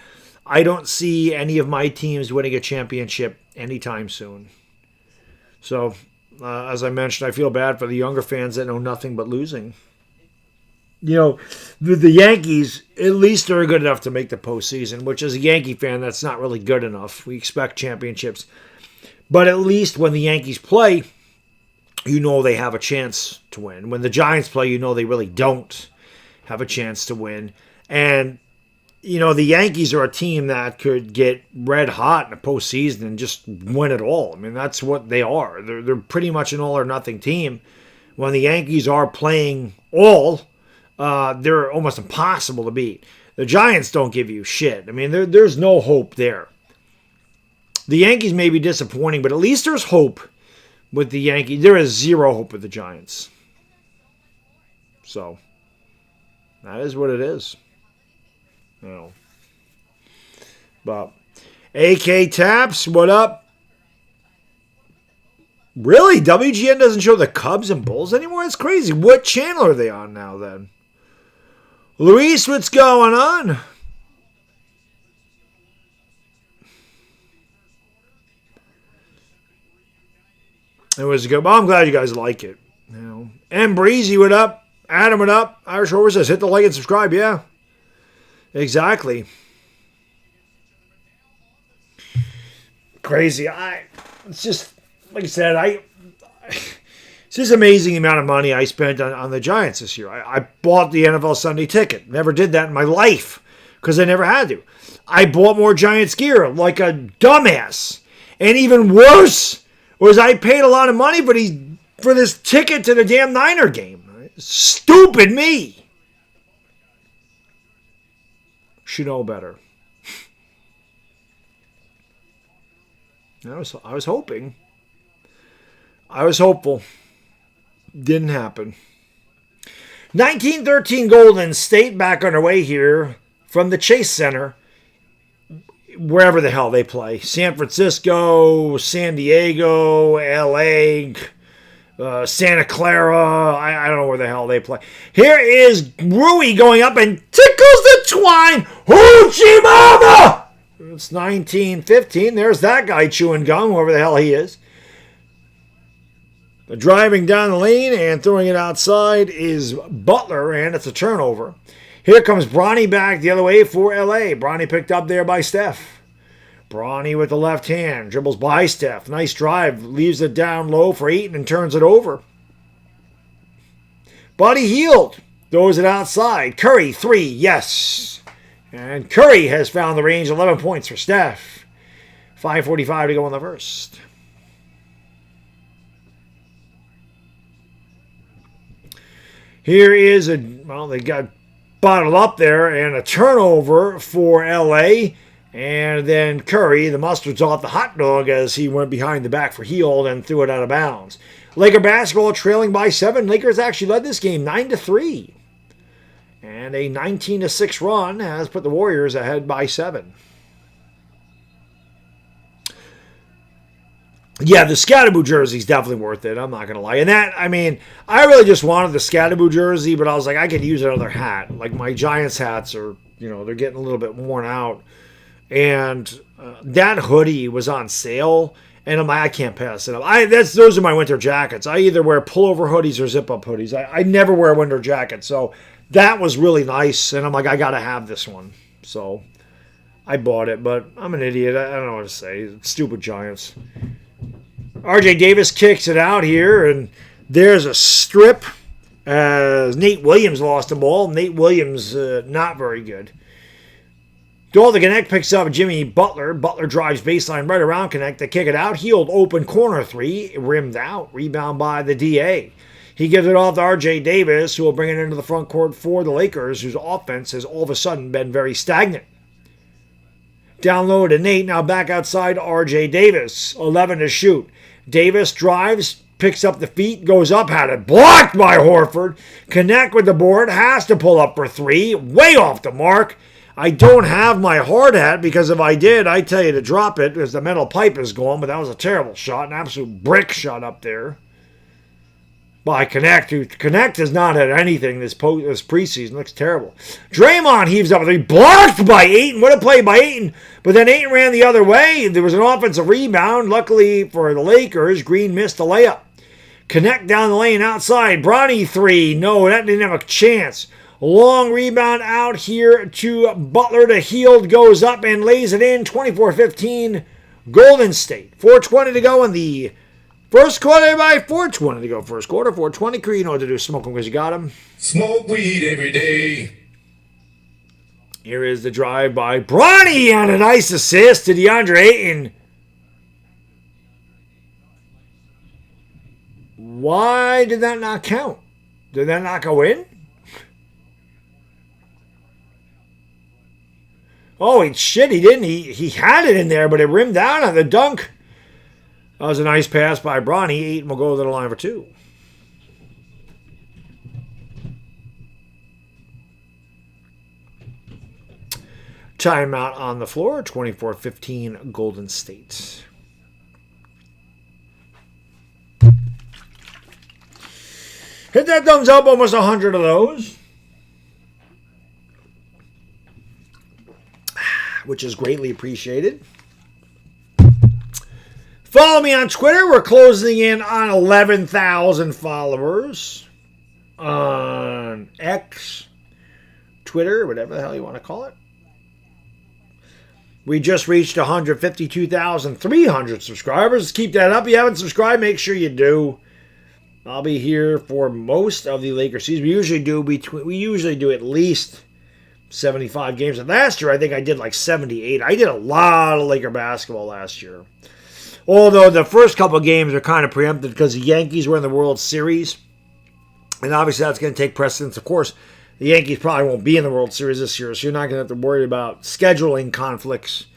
I don't see any of my teams winning a championship anytime soon. So, as I mentioned, I feel bad for the younger fans that know nothing but losing. The Yankees, at least are good enough to make the postseason, which as a Yankee fan, that's not really good enough. We expect championships. But at least when the Yankees play, they have a chance to win. When the Giants play, they really don't have a chance to win. And, the Yankees are a team that could get red hot in the postseason and just win it all. I mean, that's what they are. They're pretty much an all-or-nothing team. When the Yankees are playing all, they're almost impossible to beat. The Giants don't give you shit. I mean, there's no hope there. The Yankees may be disappointing, but at least there's hope with the Yankees. There is zero hope with the Giants. So, that is what it is. But, AK Taps, what up? Really? WGN doesn't show the Cubs and Bulls anymore? That's crazy. What channel are they on now, then? Luis, what's going on? It was good. Well, I'm glad you guys like it. And Breezy, what up? Adam, what up? Irish Rover says, hit the like and subscribe. Yeah. Exactly. crazy. It's just, like I said, it's just amazing the amount of money I spent on the Giants this year. I bought the NFL Sunday ticket. Never did that in my life because I never had to. I bought more Giants gear like a dumbass. And even worse was I paid a lot of money for this ticket to the damn Niner game. Stupid me. Should know better. I was hoping. I was hopeful. Didn't happen. 1913 Golden State back underway here from the Chase Center. Wherever the hell they play. San Francisco, San Diego, LA, Santa Clara. I don't know where the hell they play. Here is Rui going up and tickles the twine. Hoochie mama! It's 1915. There's that guy chewing gum, whoever the hell he is. Driving down the lane and throwing it outside is Butler, and it's a turnover. Here comes Bronny back the other way for LA. Bronny picked up there by Steph. Bronny with the left hand. Dribbles by Steph. Nice drive. Leaves it down low for Ayton and turns it over. Buddy Hield throws it outside. Curry, 3. Yes. And Curry has found the range. 11 points for Steph. 5:45 to go in the first. Here is they got bottled up there, and a turnover for LA. And then Curry, the mustard's off the hot dog as he went behind the back for Hield and threw it out of bounds. Laker basketball trailing by 7. Lakers actually led this game 9-3. And a 19-6 run has put the Warriors ahead by 7. Yeah, the Scatterboo jersey is definitely worth it. I'm not going to lie. And I really just wanted the Scatterboo jersey, but I was like, I could use another hat. Like my Giants hats are, they're getting a little bit worn out. And that hoodie was on sale. And I'm like, I can't pass it up. Those are my winter jackets. I either wear pullover hoodies or zip-up hoodies. I never wear winter jackets. So that was really nice. And I'm like, I got to have this one. So I bought it, but I'm an idiot. I don't know what to say. Stupid Giants. RJ Davis kicks it out here, and there's a strip as Nate Williams lost the ball. Nate Williams, not very good. Dalton Connect picks up Jimmy Butler. Butler drives baseline right around Connect to kick it out. Hield open corner 3, rimmed out. Rebound by the DA. He gives it off to RJ Davis, who will bring it into the front court for the Lakers, whose offense has all of a sudden been very stagnant. Down low to Nate, now back outside RJ Davis. 11 to shoot. Davis drives, picks up the feet, goes up, had it blocked by Horford. Connect with the board, has to pull up for 3, way off the mark. I don't have my hard hat because if I did, I'd tell you to drop it because the metal pipe is gone, but that was a terrible shot, an absolute brick shot up there by Connect, who Connect has not had anything this preseason. Looks terrible. Draymond heaves up with 3, blocked by Ayton. What a play by Ayton. But then Ayton ran the other way. There was an offensive rebound. Luckily for the Lakers, Green missed the layup. Connect down the lane outside. Bronny 3. No, that didn't have a chance. Long rebound out here to Butler. To Hield, goes up and lays it in. 24-15 Golden State. 4:20 to go in the first quarter, everybody. 4:20 to go first quarter. 4:20. Crew, you know what to do. Smoke them because you got them. Smoke weed every day. Here is the drive by Bronny on a nice assist to DeAndre Ayton. Why did that not count? Did that not go in? Oh, shit, he didn't. He had it in there, but it rimmed down on the dunk. That was a nice pass by Bronny. Ayton will go to the line for 2. Timeout on the floor, 24-15 Golden State. Hit that thumbs up, almost 100 of those. Which is greatly appreciated. Follow me on Twitter. We're closing in on 11,000 followers. On X, Twitter, whatever the hell you want to call it. We just reached 152,300 subscribers. Let's keep that up. If you haven't subscribed, make sure you do. I'll be here for most of the Lakers season. We usually do at least 75 games. And last year, I think I did like 78. I did a lot of Laker basketball last year. Although the first couple of games are kind of preempted because the Yankees were in the World Series. And obviously that's going to take precedence. Of course, the Yankees probably won't be in the World Series this year, so you're not going to have to worry about scheduling conflicts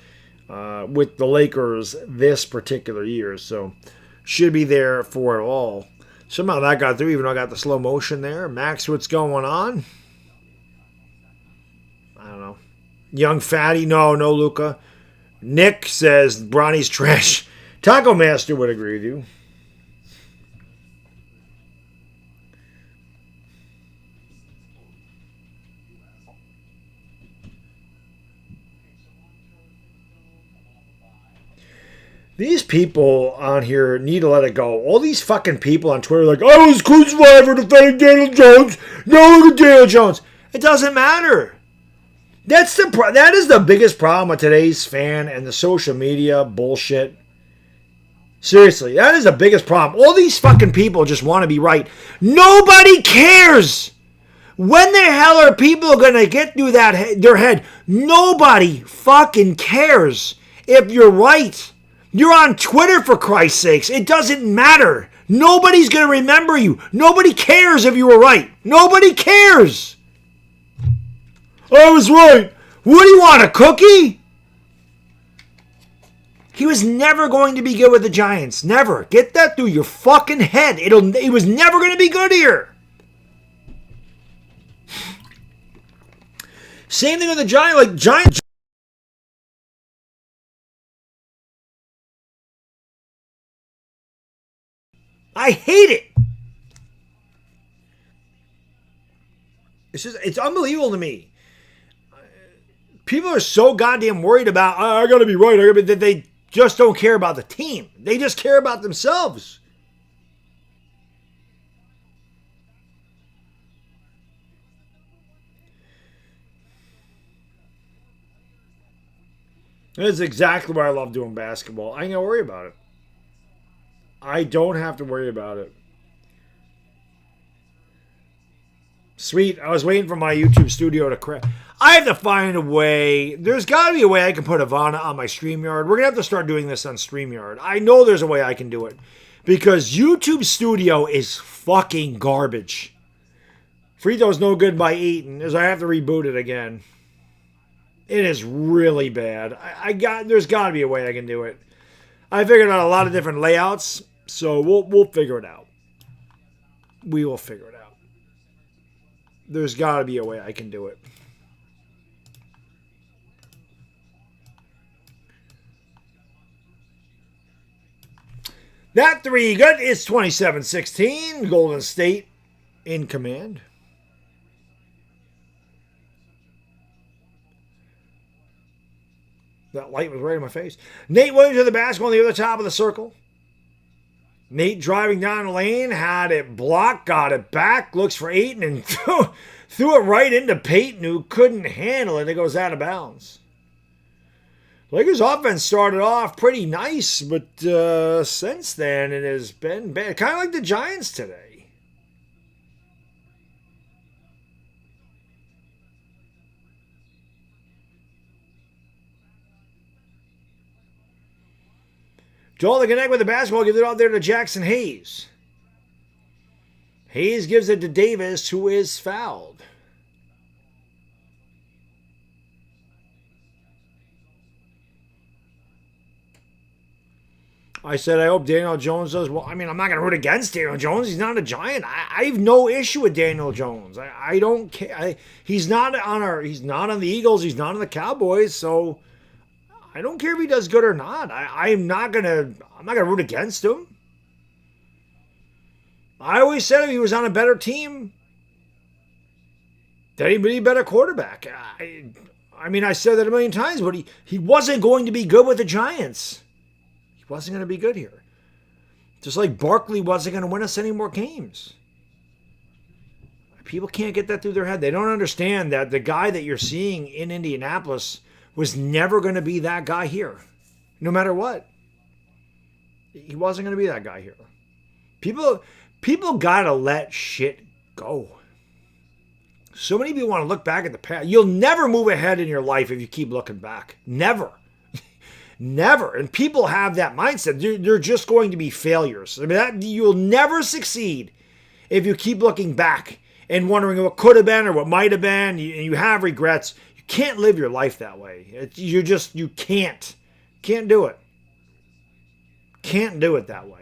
with the Lakers this particular year. So should be there for it all. Somehow that got through, even though I got the slow motion there. Max, what's going on? I don't know. Young Fatty, no Luca. Nick says Bronny's trash. Taco Master would agree with you. These people on here need to let it go. All these fucking people on Twitter are like, I was crucified for defending Daniel Jones. No, look at Daniel Jones. It doesn't matter. That is the biggest problem with today's fan and the social media bullshit. Seriously, that is the biggest problem. All these fucking people just want to be right. Nobody cares. When the hell are people going to get through their head? Nobody fucking cares if you're right. You're on Twitter, for Christ's sakes. It doesn't matter. Nobody's going to remember you. Nobody cares if you were right. Nobody cares. I was right. What do you want, a cookie? He was never going to be good with the Giants. Never. Get that through your fucking head. He was never going to be good here. Same thing with the Giants. Like, Giants. I hate it. It's unbelievable to me. People are so goddamn worried about, I gotta be right, that they just don't care about the team. They just care about themselves. That's exactly why I love doing basketball. I ain't gonna worry about it. I don't have to worry about it. Sweet. I was waiting for my YouTube studio to crash. I have to find a way. There's got to be a way I can put Ivana on my StreamYard. We're going to have to start doing this on StreamYard. I know there's a way I can do it. Because YouTube Studio is fucking garbage. Frito's no good by eating, as I have to reboot it again. It is really bad. There's got to be a way I can do it. I figured out a lot of different layouts, so we'll figure it out. We will figure it out. There's got to be a way I can do it. That three good. It's 27-16. Golden State in command. That light was right in my face. Nate Williams to the basketball on the other top of the circle. Nate driving down the lane, had it blocked, got it back, looks for Ayton, and threw it right into Peyton, who couldn't handle it. It goes out of bounds. Lakers offense started off pretty nice, but since then it has been bad. Kind of like the Giants today. Joel to connect with the basketball, gives it out there to Jackson Hayes. Hayes gives it to Davis, who is fouled. I said, I hope Daniel Jones does well. I mean, I'm not going to root against Daniel Jones. He's not a Giant. I have no issue with Daniel Jones. I don't care. He's not on the Eagles. He's not on the Cowboys. So I don't care if he does good or not. I'm not gonna root against him. I always said if he was on a better team, that he'd be a better quarterback. I mean, I said that a million times, but he wasn't going to be good with the Giants. He wasn't going to be good here. Just like Barkley wasn't going to win us any more games. People can't get that through their head. They don't understand that the guy that you're seeing in Indianapolis was never going to be that guy here, no matter what. He wasn't going to be that guy here. People got to let shit go. So many people want to look back at the past. You'll never move ahead in your life if you keep looking back. Never. Never. And people have that mindset. They're just going to be failures. I mean, you'll never succeed if you keep looking back and wondering what could have been or what might have been. You have regrets. You can't live your life that way. You can't. Can't do it. Can't do it that way.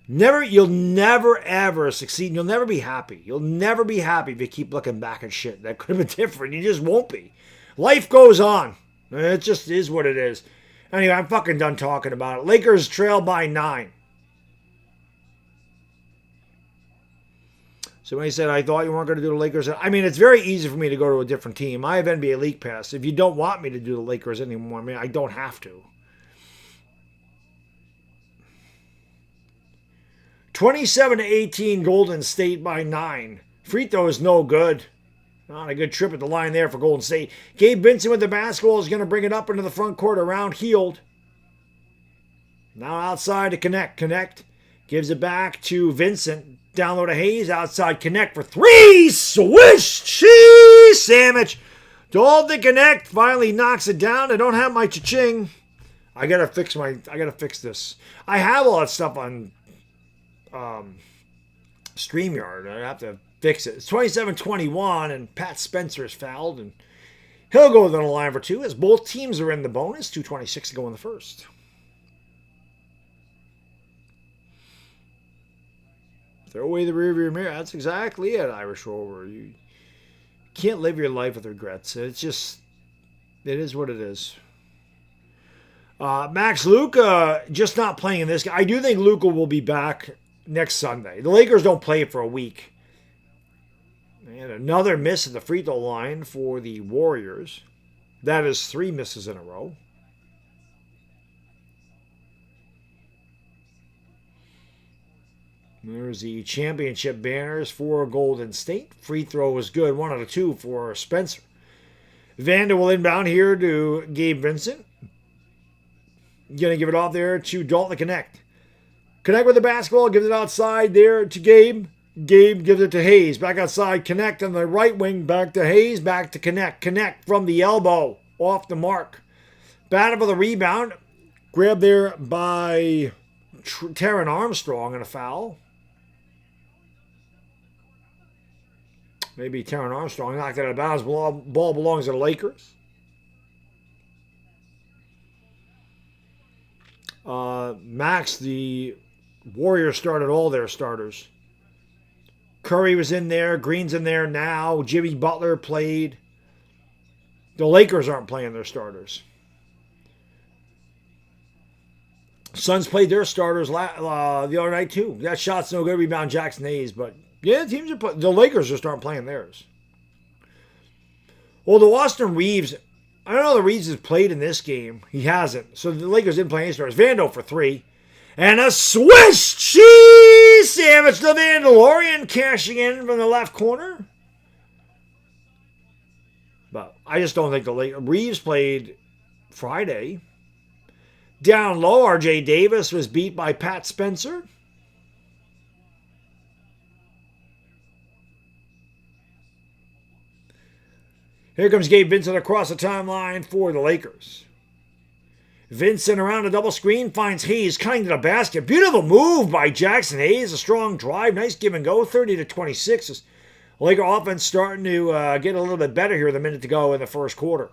You'll never ever succeed. You'll never be happy. You'll never be happy if you keep looking back at shit that could have been different. You just won't be. Life goes on. It just is what it is. Anyway, I'm fucking done talking about it. Lakers trail by 9. Somebody said, I thought you weren't going to do the Lakers. I mean, it's very easy for me to go to a different team. I have NBA League Pass. If you don't want me to do the Lakers anymore, I mean, I don't have to. 27-18 Golden State by 9. Free throw is no good. Not a good trip at the line there for Golden State. Gabe Vincent with the basketball is going to bring it up into the front court around Heald. Now outside to Connect. Gives it back to Vincent. Down low to Hayes. Outside Connect for 3. Swish! Cheese sandwich. Dalton Connect finally knocks it down. I don't have my cha-ching. I gotta fix this. I have all that stuff on StreamYard. I have to fix it. It's 27-21, and Pat Spencer is fouled, and he'll go to the line for 2 as both teams are in the bonus. 2:26 to go in the first. Throw away the rearview mirror. That's exactly it, Irish Rover. You can't live your life with regrets. It is what it is. Max Luka just not playing in this game. I do think Luka will be back next Sunday. The Lakers don't play for a week. And another miss at the free throw line for the Warriors. That is 3 misses in a row. There's the championship banners for Golden State. Free throw was good. 1 out of 2 for Spencer. Vanda will inbound here to Gabe Vincent. Going to give it off there to Dalton Connect. Connect with the basketball. Gives it outside there to Gabe. Gabe gives it to Hayes. Back outside. Connect on the right wing. Back to Hayes. Back to Connect. Connect from the elbow. Off the mark. Battle for the rebound. Grabbed there by Taron Armstrong and a foul. Maybe Taron Armstrong knocked it out of bounds. Ball belongs to the Lakers. Max, the Warriors started all their starters. Curry was in there. Green's in there now. Jimmy Butler played. The Lakers aren't playing their starters. Suns played their starters the other night too. That shot's no good. Rebound Jackson Hayes, but yeah, teams are the Lakers just aren't playing theirs. Well, the Austin Reeves, I don't know the Reeves has played in this game. He hasn't. So the Lakers didn't play any starters. Vando for 3. And a Swiss cheese sandwich. The Vandalorian cashing in from the left corner. But I just don't think the Reeves played Friday. Down low, R.J. Davis was beat by Pat Spencer. Here comes Gabe Vincent across the timeline for the Lakers. Vincent around a double screen finds Hayes cutting to the basket. Beautiful move by Jackson Hayes. A strong drive. Nice give and go. 30-26. Laker offense starting to get a little bit better here with a minute to go in the first quarter.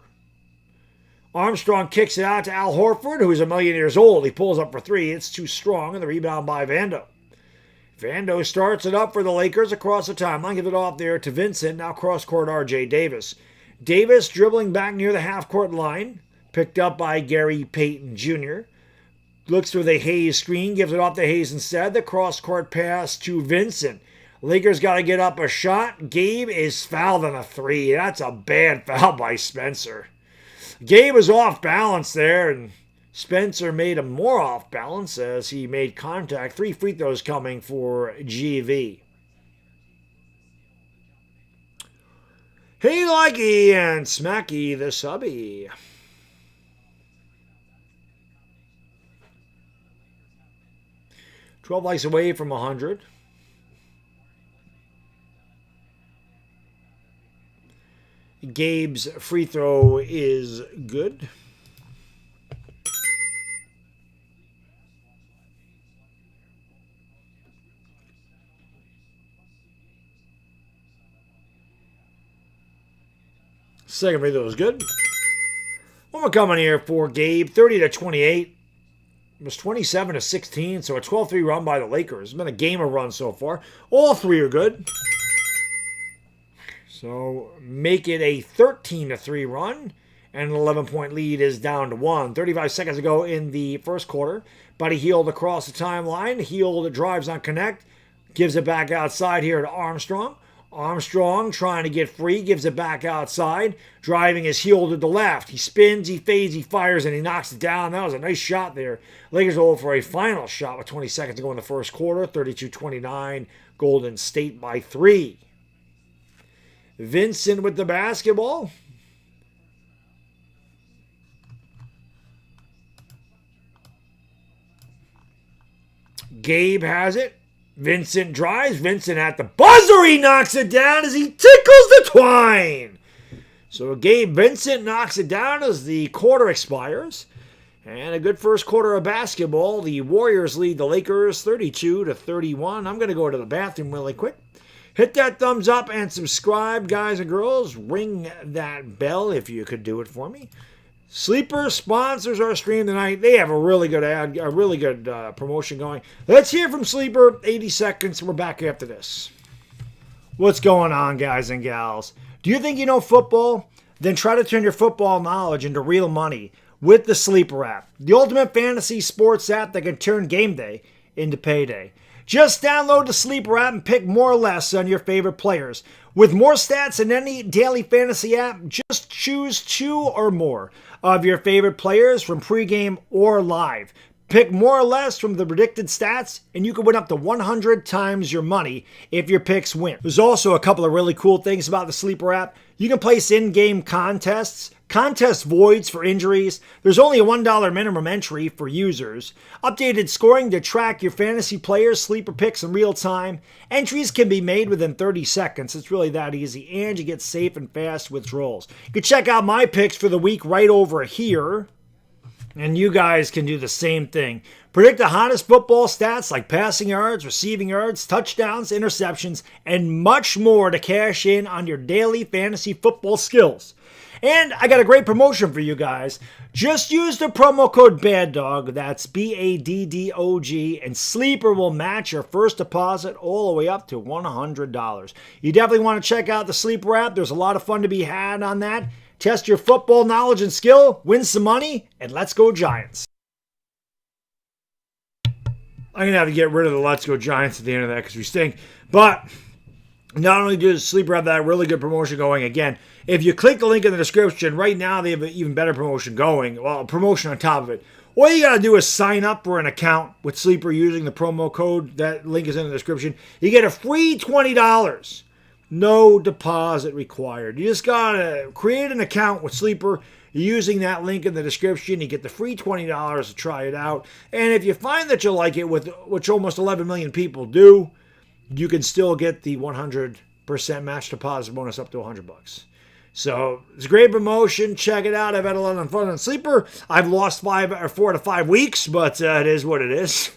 Armstrong kicks it out to Al Horford, who is a million years old. He pulls up for 3. It's too strong, and the rebound by Vando. Vando starts it up for the Lakers across the timeline. Give it off there to Vincent. Now cross-court R.J. Davis. Davis dribbling back near the half-court line. Picked up by Gary Payton Jr. Looks through the Hayes screen. Gives it off to Hayes instead. The cross-court pass to Vincent. Lakers got to get up a shot. Gabe is fouled on a 3. That's a bad foul by Spencer. Gabe was off balance there, and Spencer made him more off balance as he made contact. 3 free throws coming for GV. Hey, likey and smacky the subby. $12 likes away from 100. Gabe's free throw is good. Second free throw is good. One more coming here for Gabe. 30-28. It was 27-16, so a 12-3 run by the Lakers. It's been a game of runs so far. All three are good. So make it a 13-3 run. And an 11-point lead is down to 1. 35 seconds ago in the first quarter. Buddy Hield across the timeline. Hield drives on connect. Gives it back outside here to Armstrong. Armstrong trying to get free. Gives it back outside. Driving his heel to the left. He spins, he fades, he fires, and he knocks it down. That was a nice shot there. Lakers go for a final shot with 20 seconds to go in the first quarter. 32-29. Golden State by 3. Vincent with the basketball. Gabe has it. Vincent drives. Vincent at the buzzer. He knocks it down as he tickles the twine. So Gabe Vincent knocks it down as the quarter expires. And a good first quarter of basketball. The Warriors lead the Lakers 32-31. I'm going to go to the bathroom really quick. Hit that thumbs up and subscribe, guys and girls. Ring that bell if you could do it for me. Sleeper sponsors our stream tonight. They have a really good promotion going. Let's hear from Sleeper. 80 seconds. We're back after this. What's going on, guys and gals? Do you think you know football? Then try to turn your football knowledge into real money with the Sleeper app, the ultimate fantasy sports app that can turn game day into payday. Just download the Sleeper app and pick more or less on your favorite players. With more stats than any daily fantasy app, just choose 2 or more of your favorite players from pregame or live. Pick more or less from the predicted stats, and you can win up to 100 times your money if your picks win. There's also a couple of really cool things about the Sleeper app. You can place in-game contests, contest voids for injuries. There's only a $1 minimum entry for users. Updated scoring to track your fantasy players' sleeper picks in real time. Entries can be made within 30 seconds. It's really that easy. And you get safe and fast withdrawals. You can check out my picks for the week right over here. And you guys can do the same thing. Predict the hottest football stats like passing yards, receiving yards, touchdowns, interceptions, and much more to cash in on your daily fantasy football skills. And I got a great promotion for you guys. Just use the promo code BADDOG, that's BADDOG, and Sleeper will match your first deposit all the way up to $100. You definitely want to check out the Sleeper app. There's a lot of fun to be had on that. Test your football knowledge and skill, win some money, and let's go Giants. I'm going to have to get rid of the Let's Go Giants at the end of that because we stink. But not only does Sleeper have that really good promotion going, again, if you click the link in the description, right now they have an even better promotion going. Well, a promotion on top of it. All you got to do is sign up for an account with Sleeper using the promo code. That link is in the description. You get a free $20. No deposit required. You just got to create an account with Sleeper using that link in the description. You get the free $20 to try it out. And if you find that you like it, which almost 11 million people do, you can still get the 100% match deposit bonus up to $100. So it's a great promotion. Check it out. I've had a lot of fun on Sleeper. I've lost 4 to 5 weeks, but it is what it is.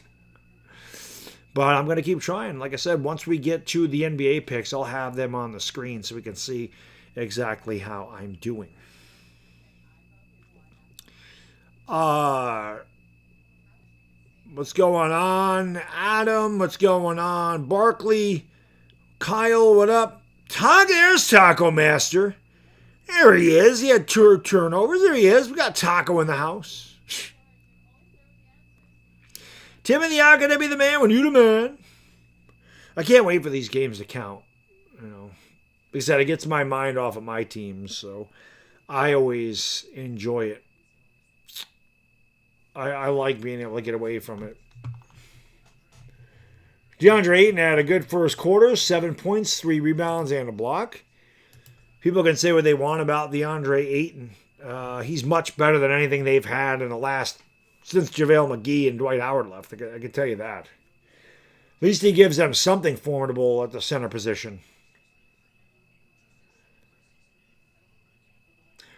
But I'm going to keep trying. Like I said, once we get to the NBA picks, I'll have them on the screen so we can see exactly how I'm doing. What's going on? Adam, what's going on? Barkley, Kyle, what up? There's Taco Master. There he is. He had 2 turnovers. There he is. We got Taco in the house. Timothy, how can I be the man when you the man? I can't wait for these games to count. You know, like I said, it gets my mind off of my teams, so I always enjoy it. I like being able to get away from it. DeAndre Ayton had a good first quarter, 7 points, 3 rebounds, and a block. People can say what they want about DeAndre Ayton. He's much better than anything they've had in the last, since JaVale McGee and Dwight Howard left. I can tell you that. At least he gives them something formidable at the center position.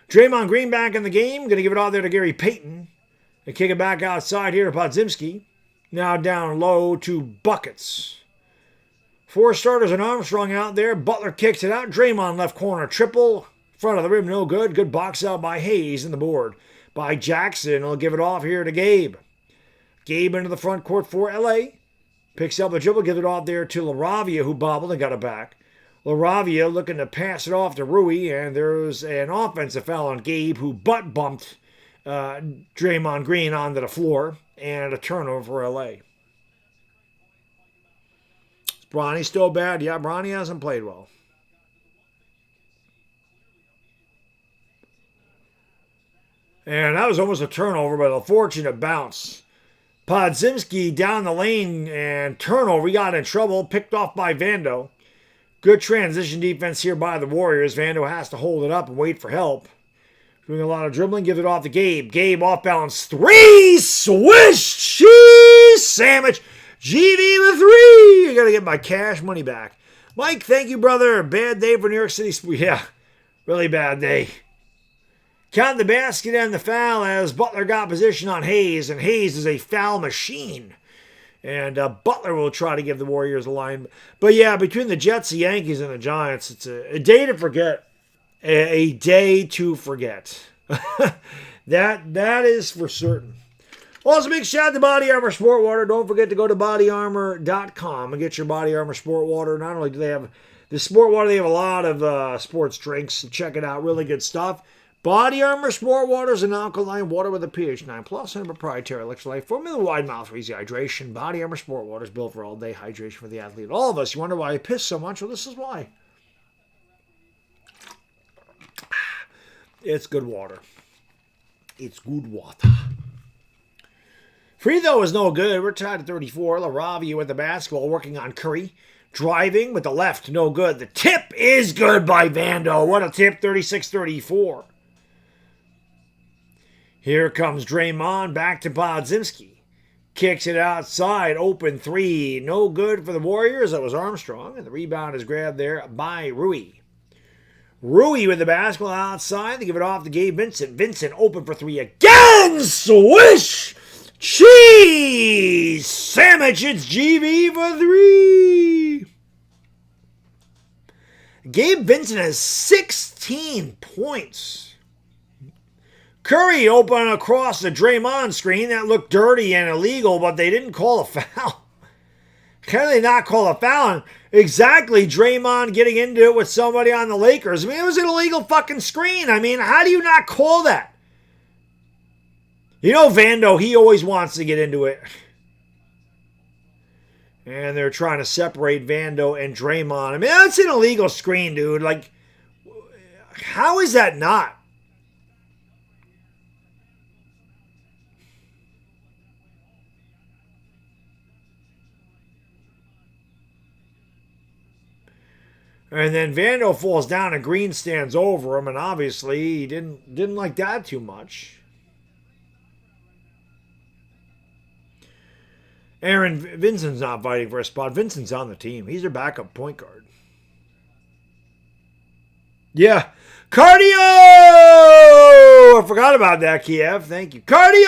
Draymond Green back in the game. Going to give it all there to Gary Payton. They kick it back outside here to Podziemski. Now down low to Buckets. 4 starters and Armstrong out there. Butler kicks it out. Draymond left corner triple. Front of the rim, no good. Good box out by Hayes in the board. By Jackson. He'll give it off here to Gabe. Gabe into the front court for LA. Picks up the dribble, gives it off there to LaRavia, who bobbled and got it back. LaRavia looking to pass it off to Rui, and there's an offensive foul on Gabe, who butt bumped Draymond Green onto the floor, and a turnover for LA. Is Bronny still bad? Yeah, Bronny hasn't played well. And that was almost a turnover, but a fortunate bounce. Podziemski down the lane and turnover. He got in trouble, picked off by Vando. Good transition defense here by the Warriors. Vando has to hold it up and wait for help. Doing a lot of dribbling, gives it off to Gabe. Gabe off balance. 3! Swish! Cheese! Sandwich! GV with 3! I got to get my cash money back. Mike, thank you, brother. Bad day for New York City. Yeah, really bad day. Count the basket and the foul as Butler got position on Hayes, and Hayes is a foul machine. And Butler will try to give the Warriors a line. But yeah, between the Jets, the Yankees, and the Giants, it's a day to forget. A day to forget. That is for certain. Also, big shout out to Body Armor Sport Water. Don't forget to go to bodyarmor.com and get your Body Armor Sport Water. Not only do they have the sport water, they have a lot of sports drinks. So check it out. Really good stuff. Body Armor Sport Water is an alkaline water with a pH 9+ and a proprietary electrolyte formula, wide mouth for easy hydration. Body Armor Sport Water is built for all-day hydration for the athlete. All of us, you wonder why I piss so much? Well, this is why. It's good water. It's good water. Free throw is no good. We're tied at 34. LaRavia with the basketball, working on Curry. Driving with the left, no good. The tip is good by Vando. What a tip, 36-34. Here comes Draymond back to Podziemski. Kicks it outside, open 3. No good for the Warriors. That was Armstrong. And the rebound is grabbed there by Rui. Rui with the basketball outside. They give it off to Gabe Vincent. Vincent open for 3 again. Swish! Cheese! Sandwich, it's GV for 3. Gabe Vincent has 16 points. Curry open across the Draymond screen. That looked dirty and illegal, but they didn't call a foul. Can they not call a foul? And exactly, Draymond getting into it with somebody on the Lakers. I mean, it was an illegal fucking screen. I mean, how do you not call that? You know, Vando, he always wants to get into it. And they're trying to separate Vando and Draymond. I mean, that's an illegal screen, dude. Like, how is that not? And then Vando falls down and Green stands over him, and obviously he didn't like that too much. Aaron Vincent's not fighting for a spot. Vincent's on the team. He's their backup point guard. Yeah. Cardio! I forgot about that, Kiev. Thank you. Cardio!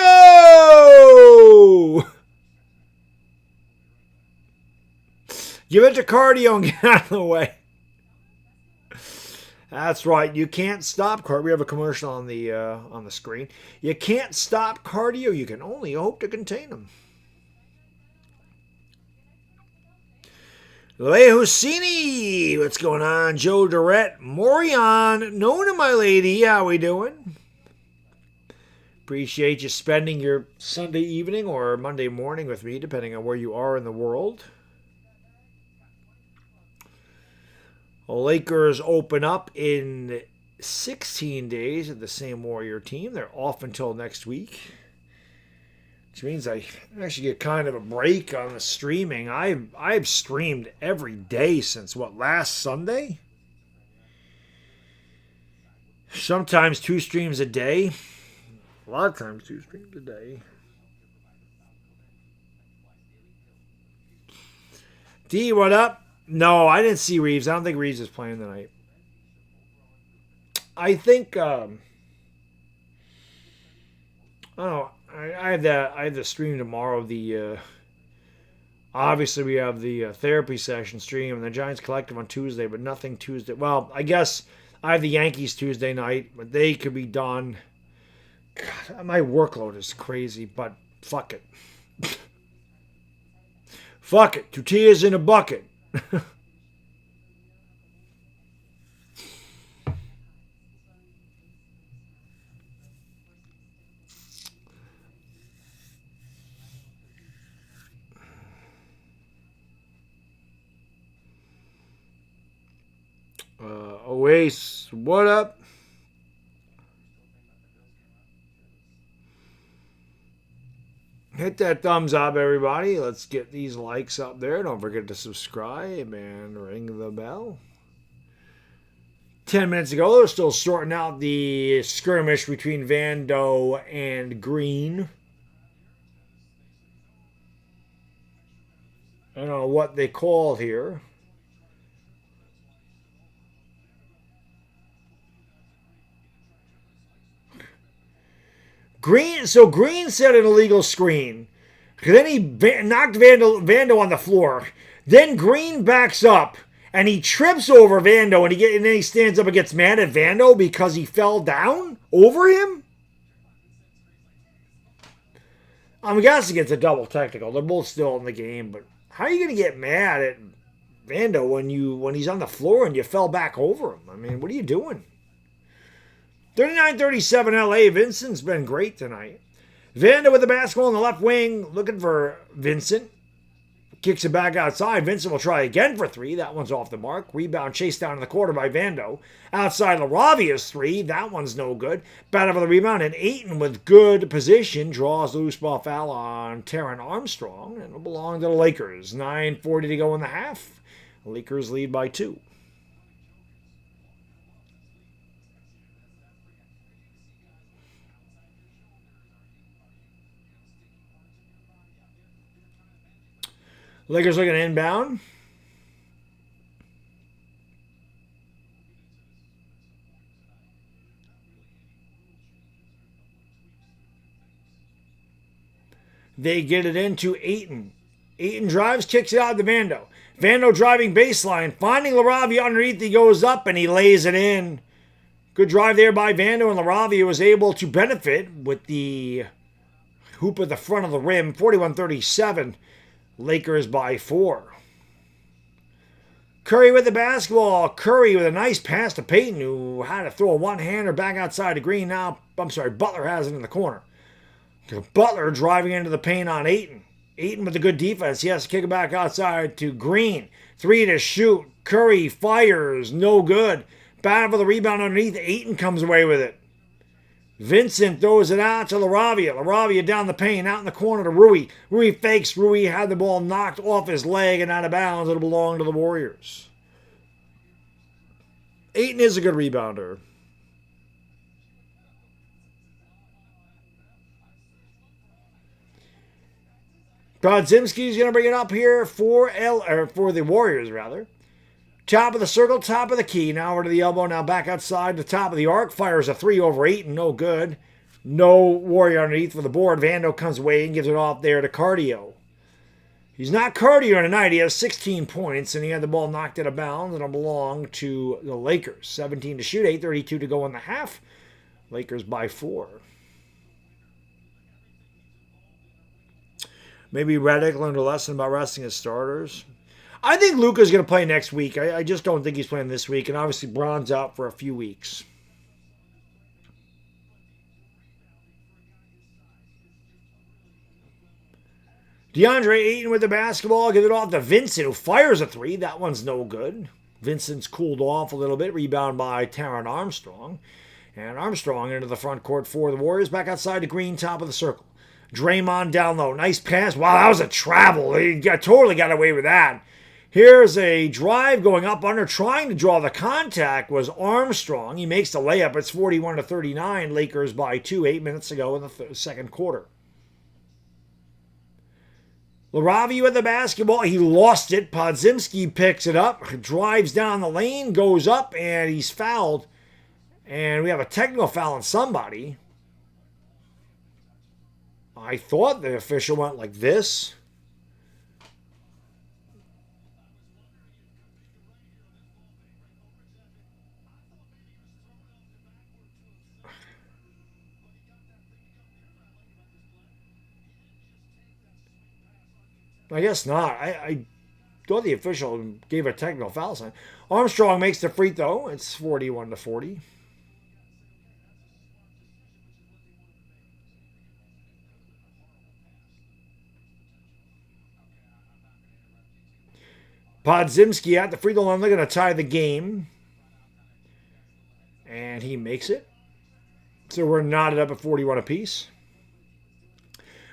Give it to cardio and get out of the way. That's right. You can't stop cardio. We have a commercial on the screen. You can't stop cardio. You can only hope to contain them. Lea Husseini, what's going on? Joe Durrett, Morion, Nona, my lady, how we doing? Appreciate you spending your Sunday evening or Monday morning with me, depending on where you are in the world. The Lakers open up in 16 days at the same Warrior team. They're off until next week. Which means I actually get kind of a break on the streaming. I've streamed every day since, last Sunday? Sometimes 2 streams a day. A lot of times 2 streams a day. D, what up? No, I didn't see Reeves. I don't think Reeves is playing tonight. I think I don't know. I have the stream tomorrow. The obviously we have the therapy session stream and the Giants Collective on Tuesday, but nothing Tuesday. Well, I guess I have the Yankees Tuesday night, but they could be done. God, my workload is crazy, but fuck it. Fuck it. Tortillas in a bucket. Oasis, what up? Hit that thumbs up, everybody. Let's get these likes up there. Don't forget to subscribe and ring the bell. 10 minutes ago, they're still sorting out the skirmish between Vando and Green. I don't know what they call here. Green set an illegal screen. Then he knocked Vando on the floor. Then Green backs up and he trips over Vando and then he stands up and gets mad at Vando because he fell down over him. I'm guessing it's a double technical. They're both still in the game, but how are you going to get mad at Vando when he's on the floor and you fell back over him? I mean, what are you doing? 39-37 LA. Vincent's been great tonight. Vando with the basketball in the left wing, looking for Vincent. Kicks it back outside. Vincent will try again for 3. That one's off the mark. Rebound chased down in the quarter by Vando. Outside LaRavia's 3. That one's no good. Battle for the rebound. And Ayton with good position draws the loose ball foul on Taron Armstrong. And it'll belong to the Lakers. 9:40 to go in the half. The Lakers lead by 2. Lakers looking inbound. They get it into Ayton. Ayton drives, kicks it out to Vando. Vando driving baseline, finding LaRavia underneath. He goes up and he lays it in. Good drive there by Vando, and LaRavia was able to benefit with the hoop at the front of the rim. 41-37. Lakers by 4. Curry with the basketball. Curry with a nice pass to Payton, who had to throw a one-hander back outside to Green. Now, Butler has it in the corner. Butler driving into the paint on Ayton. Ayton with a good defense. He has to kick it back outside to Green. 3 to shoot. Curry fires. No good. Battle for the rebound underneath. Ayton comes away with it. Vincent throws it out to LaRavia. LaRavia down the paint, out in the corner to Rui. Rui fakes. Rui had the ball knocked off his leg and out of bounds. It'll belong to the Warriors. Ayton is a good rebounder. Podziemski's going to bring it up here for the Warriors, rather. Top of the circle, top of the key. Now over to the elbow. Now back outside the top of the arc. Fires a 3 over Ayton. No good. No Warrior underneath for the board. Vando comes away and gives it off there to Cardio. He's not Cardio tonight. He has 16 points, and he had the ball knocked out of bounds, and it'll belong to the Lakers. 17 to shoot, 8:32 to go in the half. Lakers by 4. Maybe Redick learned a lesson about resting his starters. I think Luka's going to play next week. I just don't think he's playing this week. And obviously, Braun's out for a few weeks. DeAndre Ayton with the basketball. Gives it off to Vincent, who fires a 3. That one's no good. Vincent's cooled off a little bit. Rebound by Taron Armstrong. And Armstrong into the front court for the Warriors. Back outside to Green, top of the circle. Draymond down low. Nice pass. Wow, that was a travel. He totally got away with that. Here's a drive going up under, trying to draw the contact was Armstrong. He makes the layup. It's 41-39. Lakers by 2, 8 minutes ago in the second quarter. LaRavia with the basketball. He lost it. Podziemski picks it up, drives down the lane, goes up, and he's fouled. And we have a technical foul on somebody. I thought the official went like this. I guess not. I thought the official gave a technical foul sign. Armstrong makes the free throw. It's 41-40. Podziemski at the free throw line. They're going to tie the game. And he makes it. So we're knotted up at 41 apiece.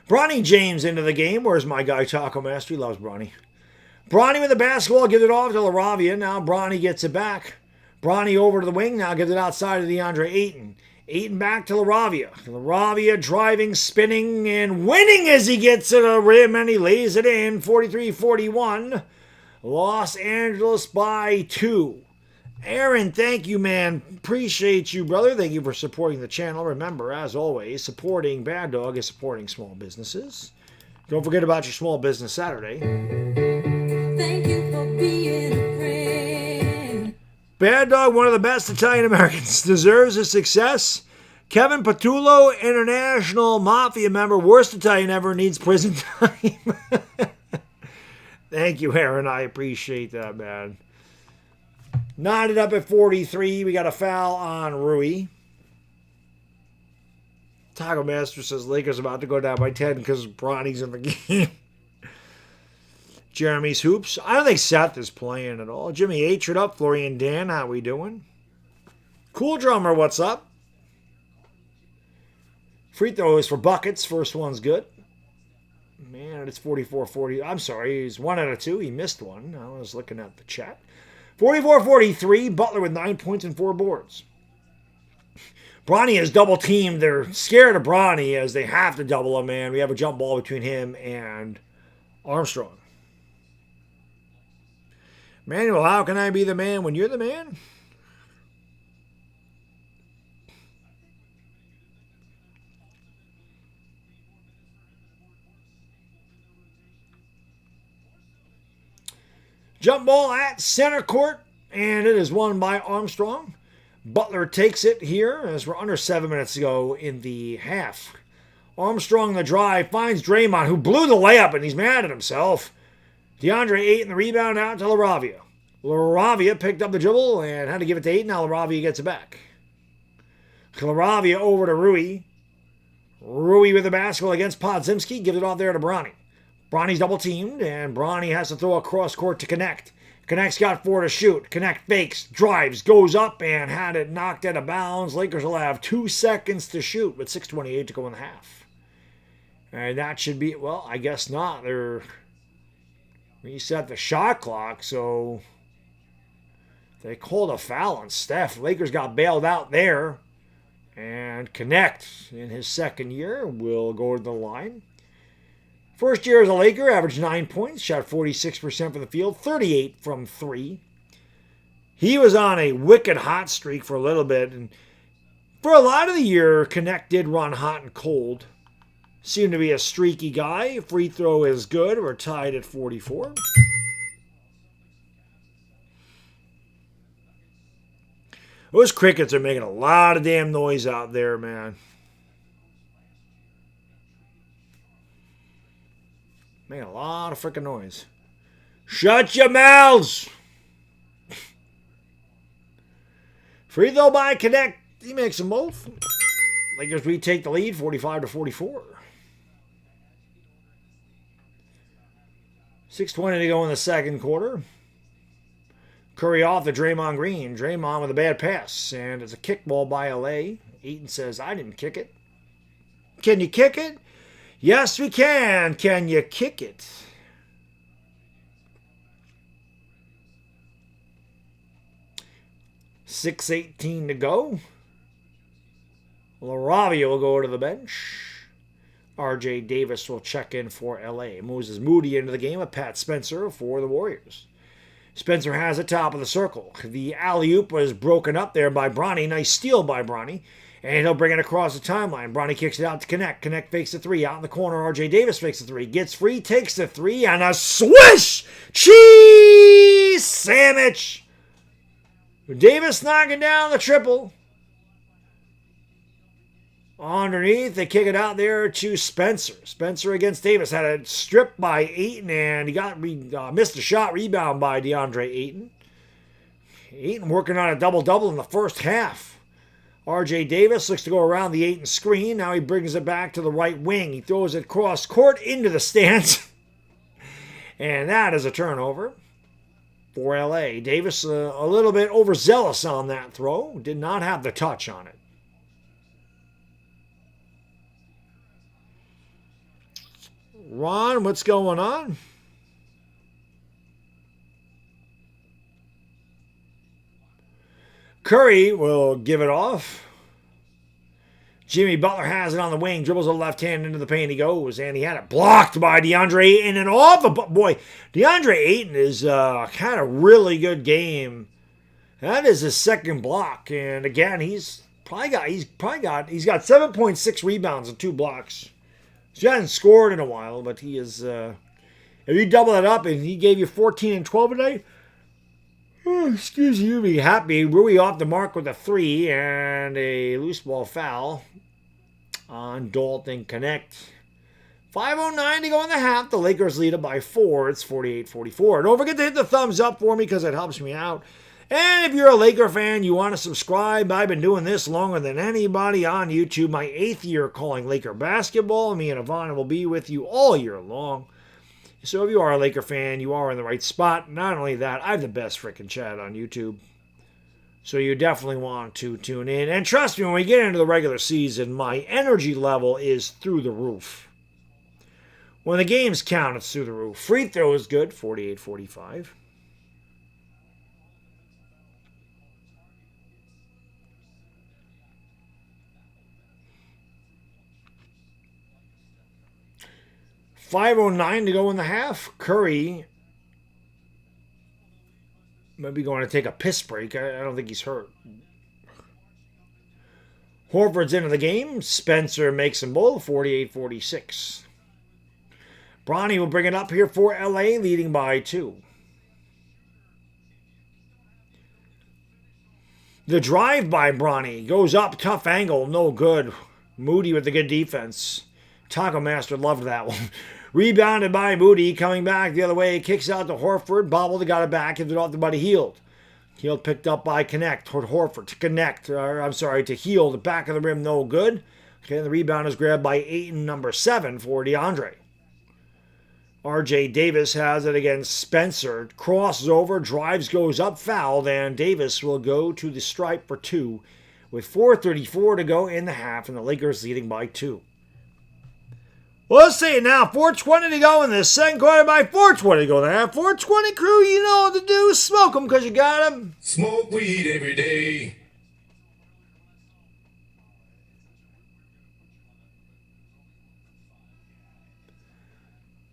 Bronny James into the game. Where's my guy, Taco Master? He loves Bronny. Bronny with the basketball. Gives it off to LaRavia. Now Bronny gets it back. Bronny over to the wing. Now gives it outside to DeAndre Ayton. Ayton back to LaRavia. LaRavia driving, spinning, and winning as he gets to the rim. And he lays it in. 43-41. Los Angeles by 2. Aaron, thank you, man. Appreciate you, brother. Thank you for supporting the channel. Remember, as always, supporting Bad Dog is supporting small businesses. Don't forget about your Small Business Saturday. Thank you for being a friend. Bad Dog, one of the best Italian Americans, deserves his success. Kevin Patullo, international mafia member, worst Italian ever, needs prison time. Thank you, Aaron. I appreciate that, man. Knotted up at 43. We got a foul on Rui. Taco Master says Lakers about to go down by 10 because Bronny's in the game. Jeremy's Hoops. I don't think Seth is playing at all. Jimmy H. up. Florian Dan, how we doing? Cool Drummer, what's up? Free throws for buckets. First one's good. Man, it's 44-40. I'm sorry, he's 1 out of 2. He missed one. I was looking at the chat. 44-43. Butler with 9 points and 4 boards. Bronny is double teamed. They're scared of Bronny as they have to double him, man. We have a jump ball between him and Armstrong. Manuel, how can I be the man when you're the man? Jump ball at center court, and it is won by Armstrong. Butler takes it here as we're under 7 minutes to go in the half. Armstrong the drive finds Draymond, who blew the layup, and he's mad at himself. DeAndre Ayton the rebound out to LaRavia. LaRavia picked up the dribble and had to give it to Ayton. Now LaRavia gets it back. LaRavia over to Rui. Rui with the basketball against Podziemski. Gives it off there to Bronny. Bronny's double teamed, and Bronny has to throw a cross court to Connect. Connect's got 4 to shoot. Connect fakes, drives, goes up, and had it knocked out of bounds. Lakers will have 2 seconds to shoot with 6:28 to go in the half. And that should be, well, I guess not. They're reset the shot clock, so they called a foul on Steph. Lakers got bailed out there. And Connect, in his second year, will go to the line. First year as a Laker, averaged 9 points, shot 46% from the field, 38 from 3. He was on a wicked hot streak for a little bit, and for a lot of the year, Connect did run hot and cold. Seemed to be a streaky guy. Free throw is good. We're tied at 44. Those crickets are making a lot of damn noise out there, man. Making a lot of freaking noise. Shut your mouths! Free throw by Connect. He makes them both. Lakers retake the lead, 45-44. 6:20 to go in the second quarter. Curry off the Draymond Green. Draymond with a bad pass. And it's a kickball by LA. Ayton says, I didn't kick it. Can you kick it? Yes, we can. Can you kick it? 6:18 to go. LaRavia will go to the bench. R.J. Davis will check in for L.A. Moses Moody into the game with Pat Spencer for the Warriors. Spencer has the top of the circle. The alley-oop was broken up there by Bronny. Nice steal by Bronny. And he'll bring it across the timeline. Bronny kicks it out to Connect. Connect fakes the three. Out in the corner, R.J. Davis fakes the three. Gets free, takes the three, and a swish! Cheese sandwich! Davis knocking down the triple. Underneath, they kick it out there to Spencer. Spencer against Davis. Had a strip by Ayton, and he missed a shot. Rebound by DeAndre Ayton. Ayton working on a double-double in the first half. R.J. Davis looks to go around the Ayton screen. Now he brings it back to the right wing. He throws it cross court into the stands. And that is a turnover for L.A. Davis a little bit overzealous on that throw. Did not have the touch on it. Ron, what's going on? Curry will give it off. Jimmy Butler has it on the wing, dribbles the left hand into the paint. He goes, and he had it blocked by DeAndre Ayton. And off the boy, DeAndre Ayton is had a really good game. That is his second block, and again, he's got 7.6 rebounds and 2 blocks. He hasn't scored in a while, but he is. If you double that up, and he gave you 14 and 12 today, excuse you, be happy. Rui off the mark with a 3 and a loose ball foul on Dalton Connect. 5:09 to go in the half. The Lakers lead it by 4. It's 48-44. Don't forget to hit the thumbs up for me because it helps me out. And if you're a Laker fan, you want to subscribe. I've been doing this longer than anybody on YouTube. My 8th year calling Laker basketball. Me and Yvonne will be with you all year long. So if you are a Laker fan, you are in the right spot. Not only that, I have the best freaking chat on YouTube. So you definitely want to tune in. And trust me, when we get into the regular season, my energy level is through the roof. When the games count, it's through the roof. Free throw is good, 48-45. $5:09 to go in the half. Curry maybe going to take a piss break. I don't think he's hurt. Horford's into the game. Spencer makes them both 48-46. Bronny will bring it up here for LA, leading by 2. The drive by Bronny goes up, tough angle, no good. Moody with the good defense. Taco Master loved that one. Rebounded by Moody, coming back the other way, kicks out to Horford, bobbled, got it back, gives it off to Buddy Hield. Hield picked up by Connect, toward Horford to Connect, to Hield, the back of the rim, no good. Okay, the rebound is grabbed by Ayton, number 7 for DeAndre. R.J. Davis has it against Spencer, crosses over, drives, goes up, fouled, and Davis will go to the stripe for 2 with 4:34 to go in the half, and the Lakers leading by 2. Well, let's see it now. 4:20 to go in the second quarter by 4:20 to go in the half. 4:20 crew, you know what to do. Smoke them because you got them. Smoke weed every day.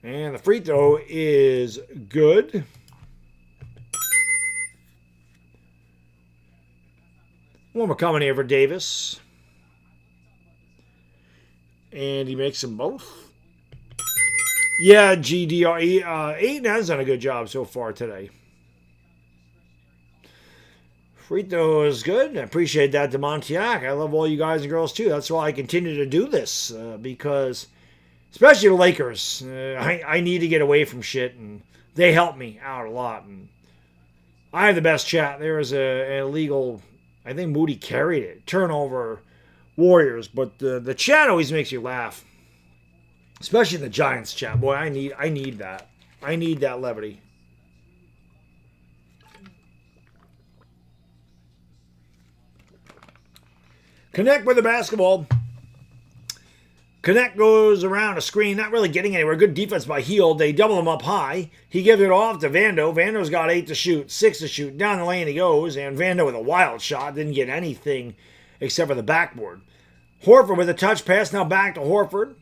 And the free throw is good. One more coming here for Davis. And he makes them both. Yeah, GDRE. Ayton has done a good job so far today. Free throw is good. I appreciate that, DeMontiac. I love all you guys and girls, too. That's why I continue to do this. Because, especially the Lakers, I need to get away from shit. And they help me out a lot. And I have the best chat. There was an illegal, I think Moody carried it, turnover Warriors. But the chat always makes you laugh. Especially the Giants chat. Boy, I need that. I need that levity. Connect with the basketball. Connect goes around a screen, not really getting anywhere. Good defense by Heald. They double him up high. He gives it off to Vando. Vando's got 8 to shoot, 6 to shoot. Down the lane he goes, and Vando with a wild shot. Didn't get anything except for the backboard. Horford with a touch pass. Now back to Horford.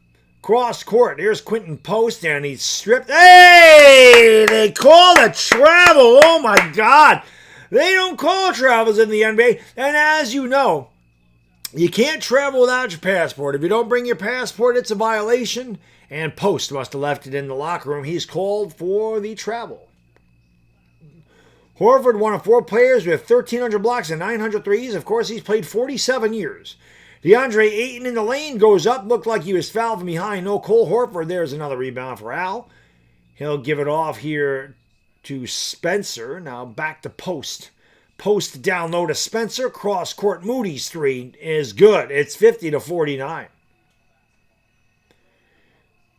Cross court. Here's Quentin Post, and he's stripped. Hey! They call a travel. Oh, my God. They don't call travels in the NBA. And as you know, you can't travel without your passport. If you don't bring your passport, it's a violation. And Post must have left it in the locker room. He's called for the travel. Horford, one of 4 players with 1,300 blocks and 900 threes. Of course, he's played 47 years. DeAndre Ayton in the lane goes up. Looked like he was fouled from behind. No Cole Horford. There's another rebound for Al. He'll give it off here to Spencer. Now back to Post. Post down low to Spencer. Cross court. Moody's 3 is good. It's 50-49.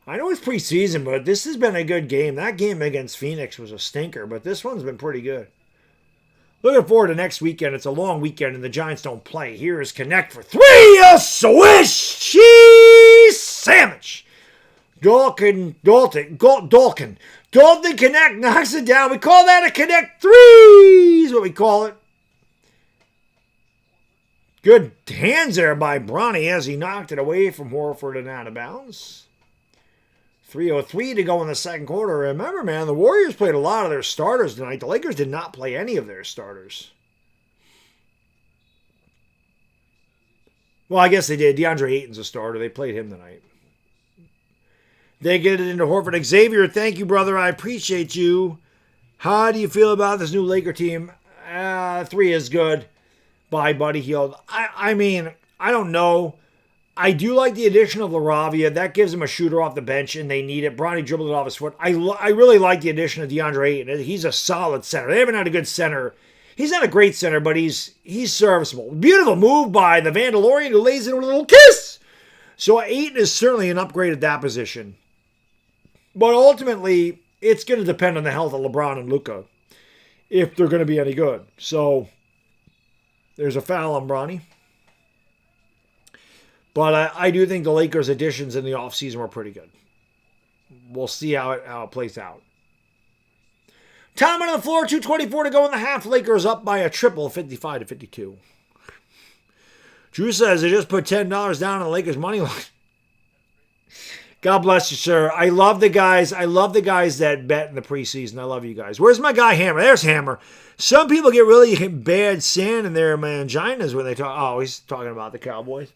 I know it's preseason, but this has been a good game. That game against Phoenix was a stinker, but this one's been pretty good. Looking forward to next weekend. It's a long weekend, and the Giants don't play. Here is Connect for 3. A swish cheese sandwich. Dalton Connect knocks it down. We call that a Connect 3 is what we call it. Good hands there by Bronny as he knocked it away from Horford and out of bounds. 3:03 to go in the second quarter. Remember, man, the Warriors played a lot of their starters tonight. The Lakers did not play any of their starters. Well, I guess they did. DeAndre Ayton's a starter. They played him tonight. They get it into Horford. Xavier, thank you, brother. I appreciate you. How do you feel about this new Laker team? 3 is good. Bye, Buddy Hield. I mean, I don't know. I do like the addition of LaRavia. That gives him a shooter off the bench, and they need it. Bronny dribbled it off his foot. I really like the addition of DeAndre Ayton. He's a solid center. They haven't had a good center. He's not a great center, but he's serviceable. Beautiful move by the Vandalorian who lays it with a little kiss. So Ayton is certainly an upgrade at that position. But ultimately, it's going to depend on the health of LeBron and Luka if they're going to be any good. So there's a foul on Bronny. But I do think the Lakers' additions in the offseason were pretty good. We'll see how it plays out. Time on the floor, 2:24 to go in the half. Lakers up by a triple, 55-52. Drew says they just put $10 down on the Lakers' money line. God bless you, sir. I love the guys. I love the guys that bet in the preseason. I love you guys. Where's my guy Hammer? There's Hammer. Some people get really bad sand in their manginas when they talk. Oh, he's talking about the Cowboys.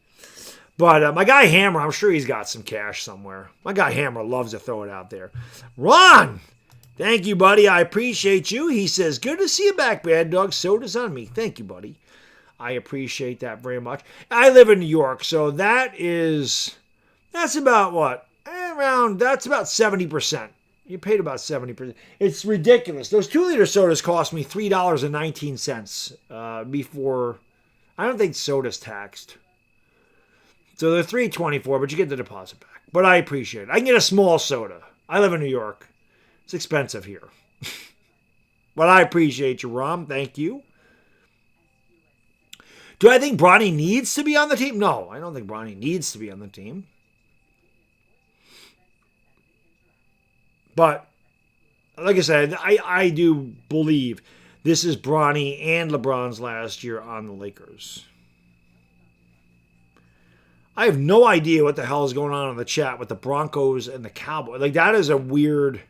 But my guy Hammer, I'm sure he's got some cash somewhere. My guy Hammer loves to throw it out there. Ron, thank you, buddy. I appreciate you. He says, good to see you back, Bad Dog. So does on me. Thank you, buddy. I appreciate that very much. I live in New York, so that's about what? That's about 70%. You paid about 70%. It's ridiculous. Those 2-liter sodas cost me $3.19 before. I don't think soda's taxed. So they're $3.24, but you get the deposit back. But I appreciate it. I can get a small soda. I live in New York. It's expensive here. But I appreciate you, Rom. Thank you. Do I think Bronny needs to be on the team? No, I don't think Bronny needs to be on the team. But, like I said, I do believe this is Bronny and LeBron's last year on the Lakers. I have no idea what the hell is going on in the chat with the Broncos and the Cowboys. Like, that is a weird...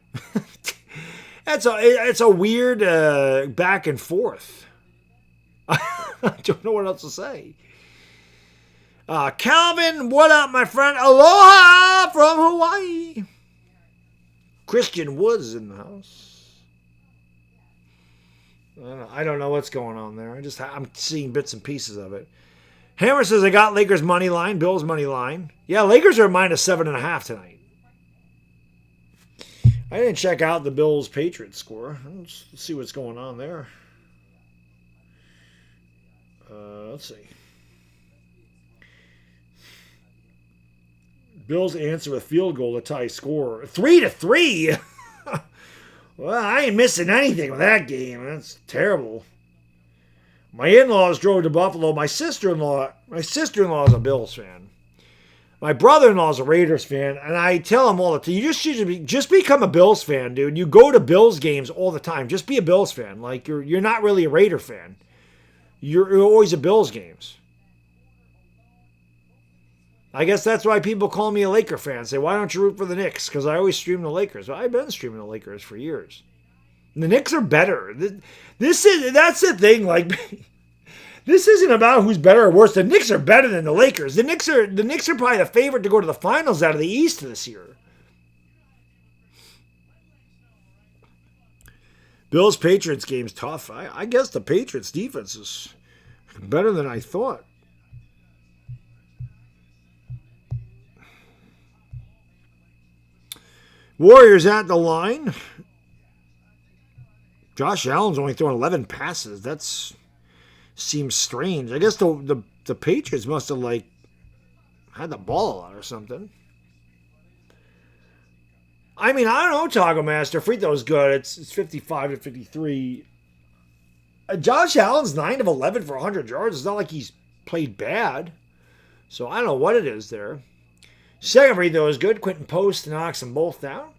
it's a weird back and forth. I don't know what else to say. Calvin, what up, my friend? Aloha from Hawaii. Christian Woods in the house. I don't know what's going on there. I'm seeing bits and pieces of it. Hammer says, I got Lakers money line, Bills money line. Yeah, Lakers are minus 7.5 tonight. I didn't check out the Bills-Patriots score. Let's see what's going on there. Let's see. Bills answer with field goal to tie score. 3-3. Well, I ain't missing anything with that game. That's terrible. My in-laws drove to Buffalo. My sister-in-law is a Bills fan. My brother-in-law is a Raiders fan, and I tell him all the time, you just become a Bills fan, dude. You go to Bills games all the time. Just be a Bills fan. Like you're not really a Raider fan. You're always at Bills games. I guess that's why people call me a Laker fan. Say, why don't you root for the Knicks? Because I always stream the Lakers. Well, I've been streaming the Lakers for years. And the Knicks are better. That's the thing. Like, this isn't about who's better or worse. The Knicks are better than the Lakers. The Knicks are probably the favorite to go to the finals out of the East this year. Bills Patriots game's tough. I guess the Patriots defense is better than I thought. Warriors at the line. Josh Allen's only thrown 11 passes. That seems strange. I guess the Patriots must have had the ball a lot or something. I mean, I don't know, Toggle Master. Free throw's good. It's 55-53. Josh Allen's 9 of 11 for 100 yards. It's not like he's played bad. So I don't know what it is there. Second free throw is good. Quentin Post knocks them both down.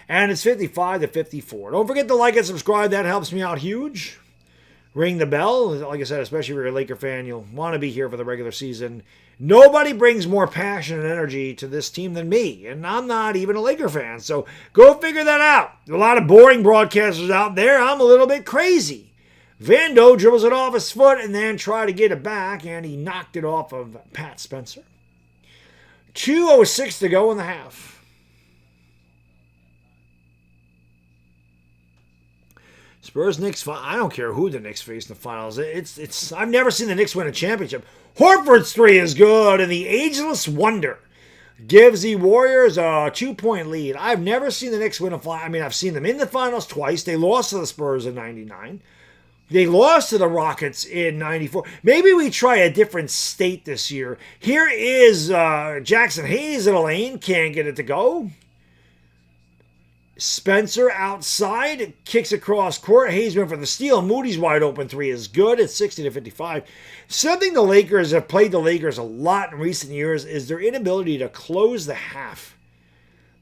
And it's 55-54. Don't forget to like and subscribe. That helps me out huge. Ring the bell. Like I said, especially if you're a Laker fan, you'll want to be here for the regular season. Nobody brings more passion and energy to this team than me. And I'm not even a Laker fan. So go figure that out. A lot of boring broadcasters out there. I'm a little bit crazy. Vando dribbles it off his foot and then tried to get it back. And he knocked it off of Pat Spencer. 2:06 to go in the half. Spurs Knicks. I don't care who the Knicks face in the finals. I've never seen the Knicks win a championship. Horford's three is good, and the ageless wonder gives the Warriors a 2-point lead. I've never seen the Knicks win a final. I mean, I've seen them in the finals twice. They lost to the Spurs in '99. They lost to the Rockets in '94. Maybe we try a different state this year. Here is Jackson Hayes in a lane. Can't get it to go. Spencer outside. Kicks across court. Hayes went for the steal. Moody's wide open three is good. It's 60-55. Something the Lakers have played the Lakers a lot in recent years is their inability to close the half.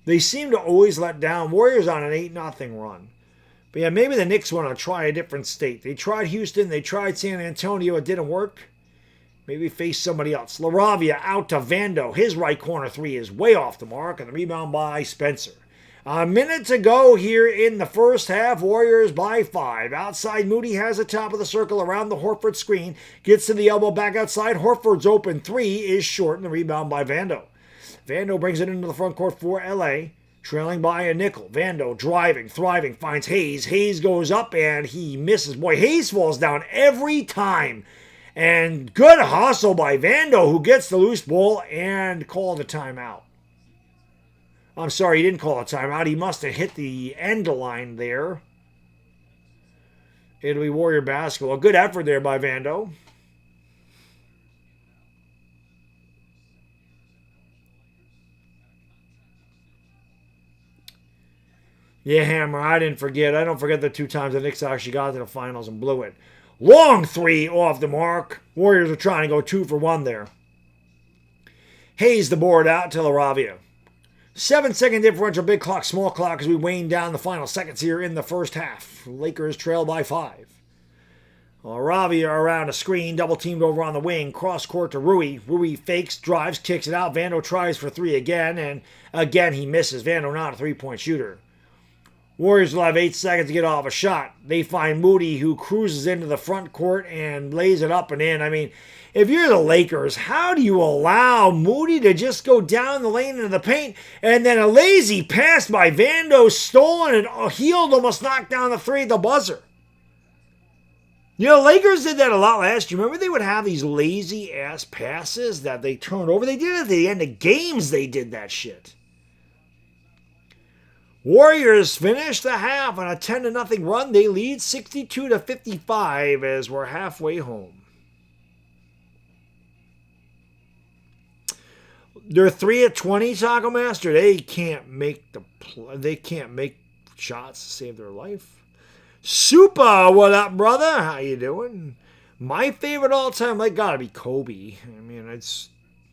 They seem to always let down. Warriors on an 8-0 run. But yeah, maybe the Knicks want to try a different state. They tried Houston. They tried San Antonio. It didn't work. Maybe face somebody else. LaRavia out to Vando. His right corner three is way off the mark. And the rebound by Spencer. A minute to go here in the first half. Warriors by 5. Outside, Moody has the top of the circle around the Horford screen. Gets to the elbow back outside. Horford's open three is short. And the rebound by Vando. Vando brings it into the front court for L.A., trailing by a nickel. Vando driving, thriving, finds Hayes. Hayes goes up and he misses. Boy, Hayes falls down every time. And good hustle by Vando, who gets the loose ball and called a timeout. I'm sorry, he didn't call a timeout. He must have hit the end line there. It'll be Warrior basketball. A good effort there by Vando. Yeah, Hammer, I didn't forget. I don't forget the 2 times the Knicks actually got to the finals and blew it. Long three off the mark. Warriors are trying to go 2 for 1 there. Hayes the board out to LaRavia. 7-second differential, big clock, small clock as we wane down the final seconds here in the first half. Lakers trail by 5. LaRavia around a screen, double teamed over on the wing, cross court to Rui. Rui fakes, drives, kicks it out. Vando tries for 3 again, and again he misses. Vando not a 3-point shooter. Warriors will have 8 seconds to get off a shot. They find Moody, who cruises into the front court and lays it up and in. I mean, if you're the Lakers, how do you allow Moody to just go down the lane into the paint and then a lazy pass by Vando stolen and Healed almost knocked down the 3 at the buzzer? You know, Lakers did that a lot last year. Remember they would have these lazy-ass passes that they turned over? They did it at the end of games. They did that shit. Warriors finish the half on a 10-0 run. They lead 62-55 as we're halfway home. They're 3 of 20, Taco Master. They can't make shots to save their life. Super, what up, brother? How you doing? My favorite all-time, like, gotta be Kobe. I mean,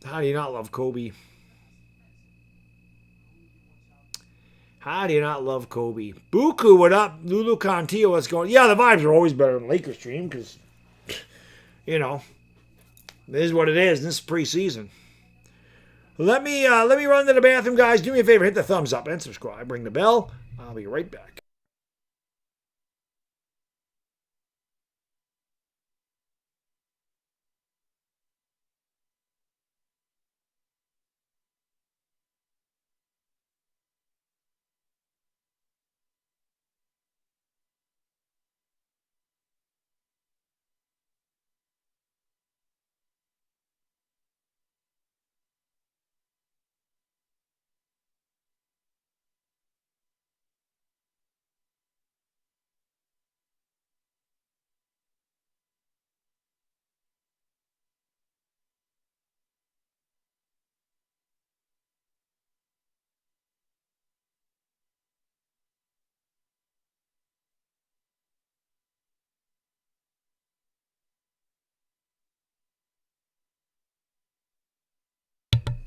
how do you not love Kobe? How do you not love Kobe? Buku, what up? Lulu Contillo, what's going on? Yeah, the vibes are always better than Lakers stream because, you know, it is what it is. This is preseason. Let me run to the bathroom, guys. Do me a favor, hit the thumbs up and subscribe. Ring the bell. I'll be right back.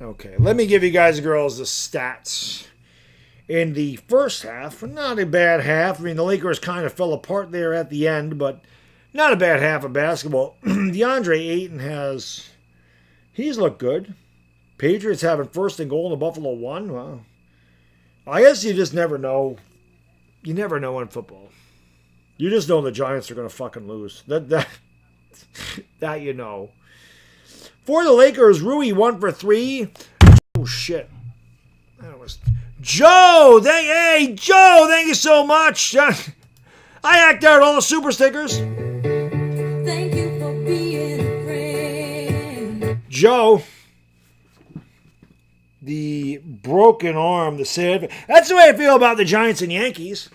Okay, let me give you guys and girls the stats. In the first half, not a bad half. I mean, the Lakers kind of fell apart there at the end, but not a bad half of basketball. DeAndre Ayton he's looked good. Patriots having first and goal in the Buffalo 1. Wow. I guess you just never know. You never know in football. You just know the Giants are going to fucking lose. That you know. For the Lakers, Rui 1 for 3. Oh, shit. That was... Joe! Joe, thank you so much. I act out all the super stickers. Thank you for being a friend. Joe, the broken arm, the sad. That's the way I feel about the Giants and Yankees.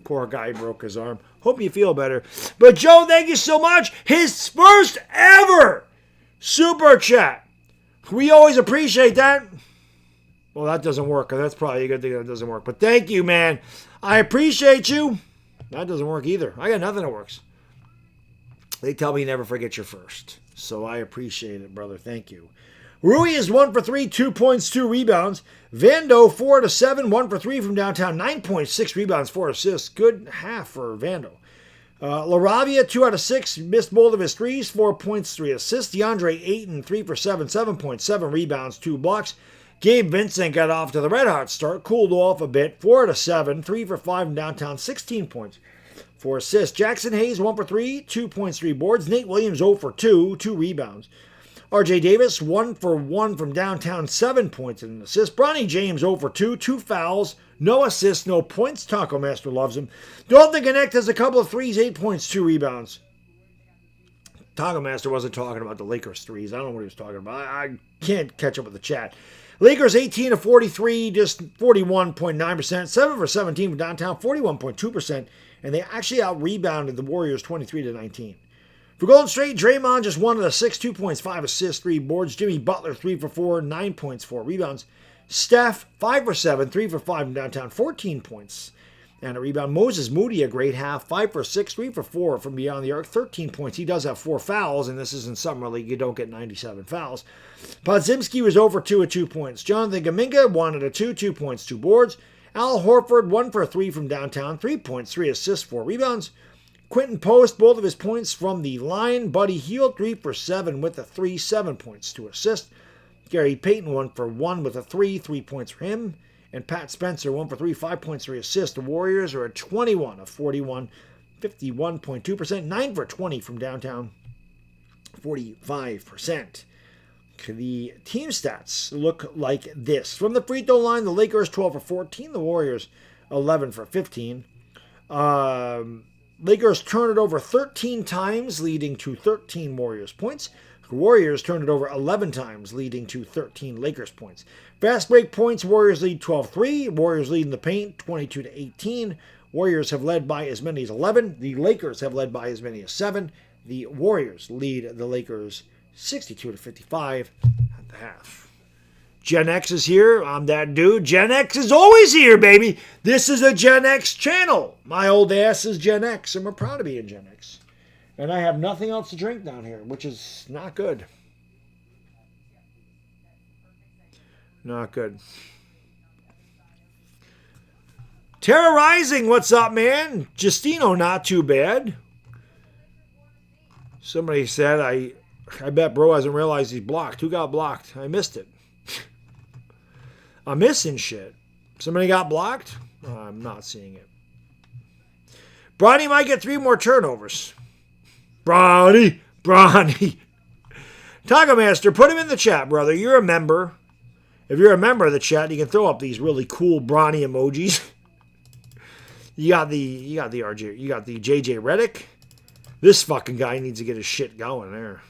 Poor guy broke his arm. Hope you feel better. But Joe, thank you so much. His first ever super chat. We always appreciate that. Well, that doesn't work. That's probably a good thing that doesn't work. But thank you, man. I appreciate you. That doesn't work either. I got nothing that works. They tell me never forget your first. So I appreciate it, brother. Thank you. Rui is 1 for 3, 2 points, 2 rebounds. Vando, 4 out of 7, 1 for 3 from downtown, 9.6 rebounds, 4 assists. Good half for Vando. LaRavia, 2 out of 6, missed both of his threes, 4 points, 3 assists. DeAndre Ayton, 3 for 7, 7.7 rebounds, 2 blocks. Gabe Vincent got off to the red hot start, cooled off a bit, 4 out of 7, 3 for 5 from downtown, 16 points, 4 assists. Jackson Hayes, 1 for 3, 2 points, 3 boards. Nate Williams, 0 for 2, 2 rebounds. RJ Davis, 1 for 1 from downtown, 7 points and an assist. Bronny James, 0 for 2, 2 fouls, no assists, no points. Taco Master loves him. Dalton Connect has a couple of threes, 8 points, 2 rebounds. Taco Master wasn't talking about the Lakers threes. I don't know what he was talking about. I can't catch up with the chat. Lakers 18 of 43, just 41.9%. 7 for 17 from downtown, 41.2%. And they actually out-rebounded the Warriors 23 to 19. For Golden State, Draymond just 1 out of 6, 2 points, 5 assists, 3 boards. Jimmy Butler 3 for 4, 9 points, 4 rebounds. Steph 5 for 7, 3 for 5 from downtown, 14 points and a rebound. Moses Moody, a great half, 5 for 6, 3 for 4 from beyond the arc, 13 points. He does have 4 fouls, and this is in Summer League. You don't get 97 fouls. Podzimski was over 2 at 2 points. Jonathan Kuminga, 1 out of 2, 2 points, 2 boards. Al Horford, 1 for 3 from downtown, 3 points, 3 assists, 4 rebounds. Quentin Post, both of his points from the line. Buddy Hield, 3 for 7 with a 3, 7 points, 2 assists. Gary Payton, 1 for 1 with a 3, 3 points for him. And Pat Spencer, 1 for 3, 5 points, 3 assists. The Warriors are at 21 of 41, 51.2%, 9 for 20 from downtown, 45%. The team stats look like this. From the free throw line, the Lakers 12 for 14, the Warriors 11 for 15. Lakers turn it over 13 times, leading to 13 Warriors points. Warriors turned it over 11 times, leading to 13 Lakers points. Fast break points, Warriors lead 12-3. Warriors lead in the paint 22-18. Warriors have led by as many as 11. The Lakers have led by as many as 7. The Warriors lead the Lakers 62-55 at the half. Gen X is here. I'm that dude. Gen X is always here, baby. This is a Gen X channel. My old ass is Gen X, and we're proud to be in Gen X. And I have nothing else to drink down here, which is not good. Not good. Terrorizing, what's up, man? Justino, not too bad. Somebody said, I bet bro hasn't realized he's blocked. Who got blocked? I missed it. I'm missing shit. Somebody got blocked? I'm not seeing it. Bronny might get 3 more turnovers. Bronny. Taco Master, put him in the chat, brother. You're a member. If you're a member of the chat, you can throw up these really cool Bronny emojis. You got the RJ, you got the JJ Redick. This fucking guy needs to get his shit going there.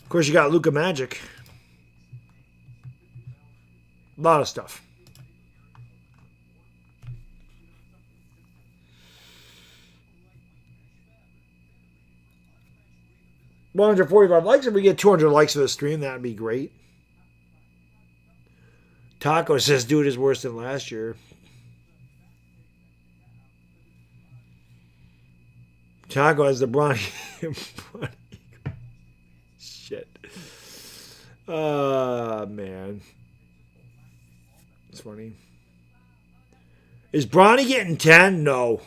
Of course, you got Luka Magic. A lot of stuff. $145 likes. If we get 200 likes for the stream, that'd be great. Taco says, dude is worse than last year. Taco has the Bronny. Shit. Man. It's funny. Is Bronny getting 10? No.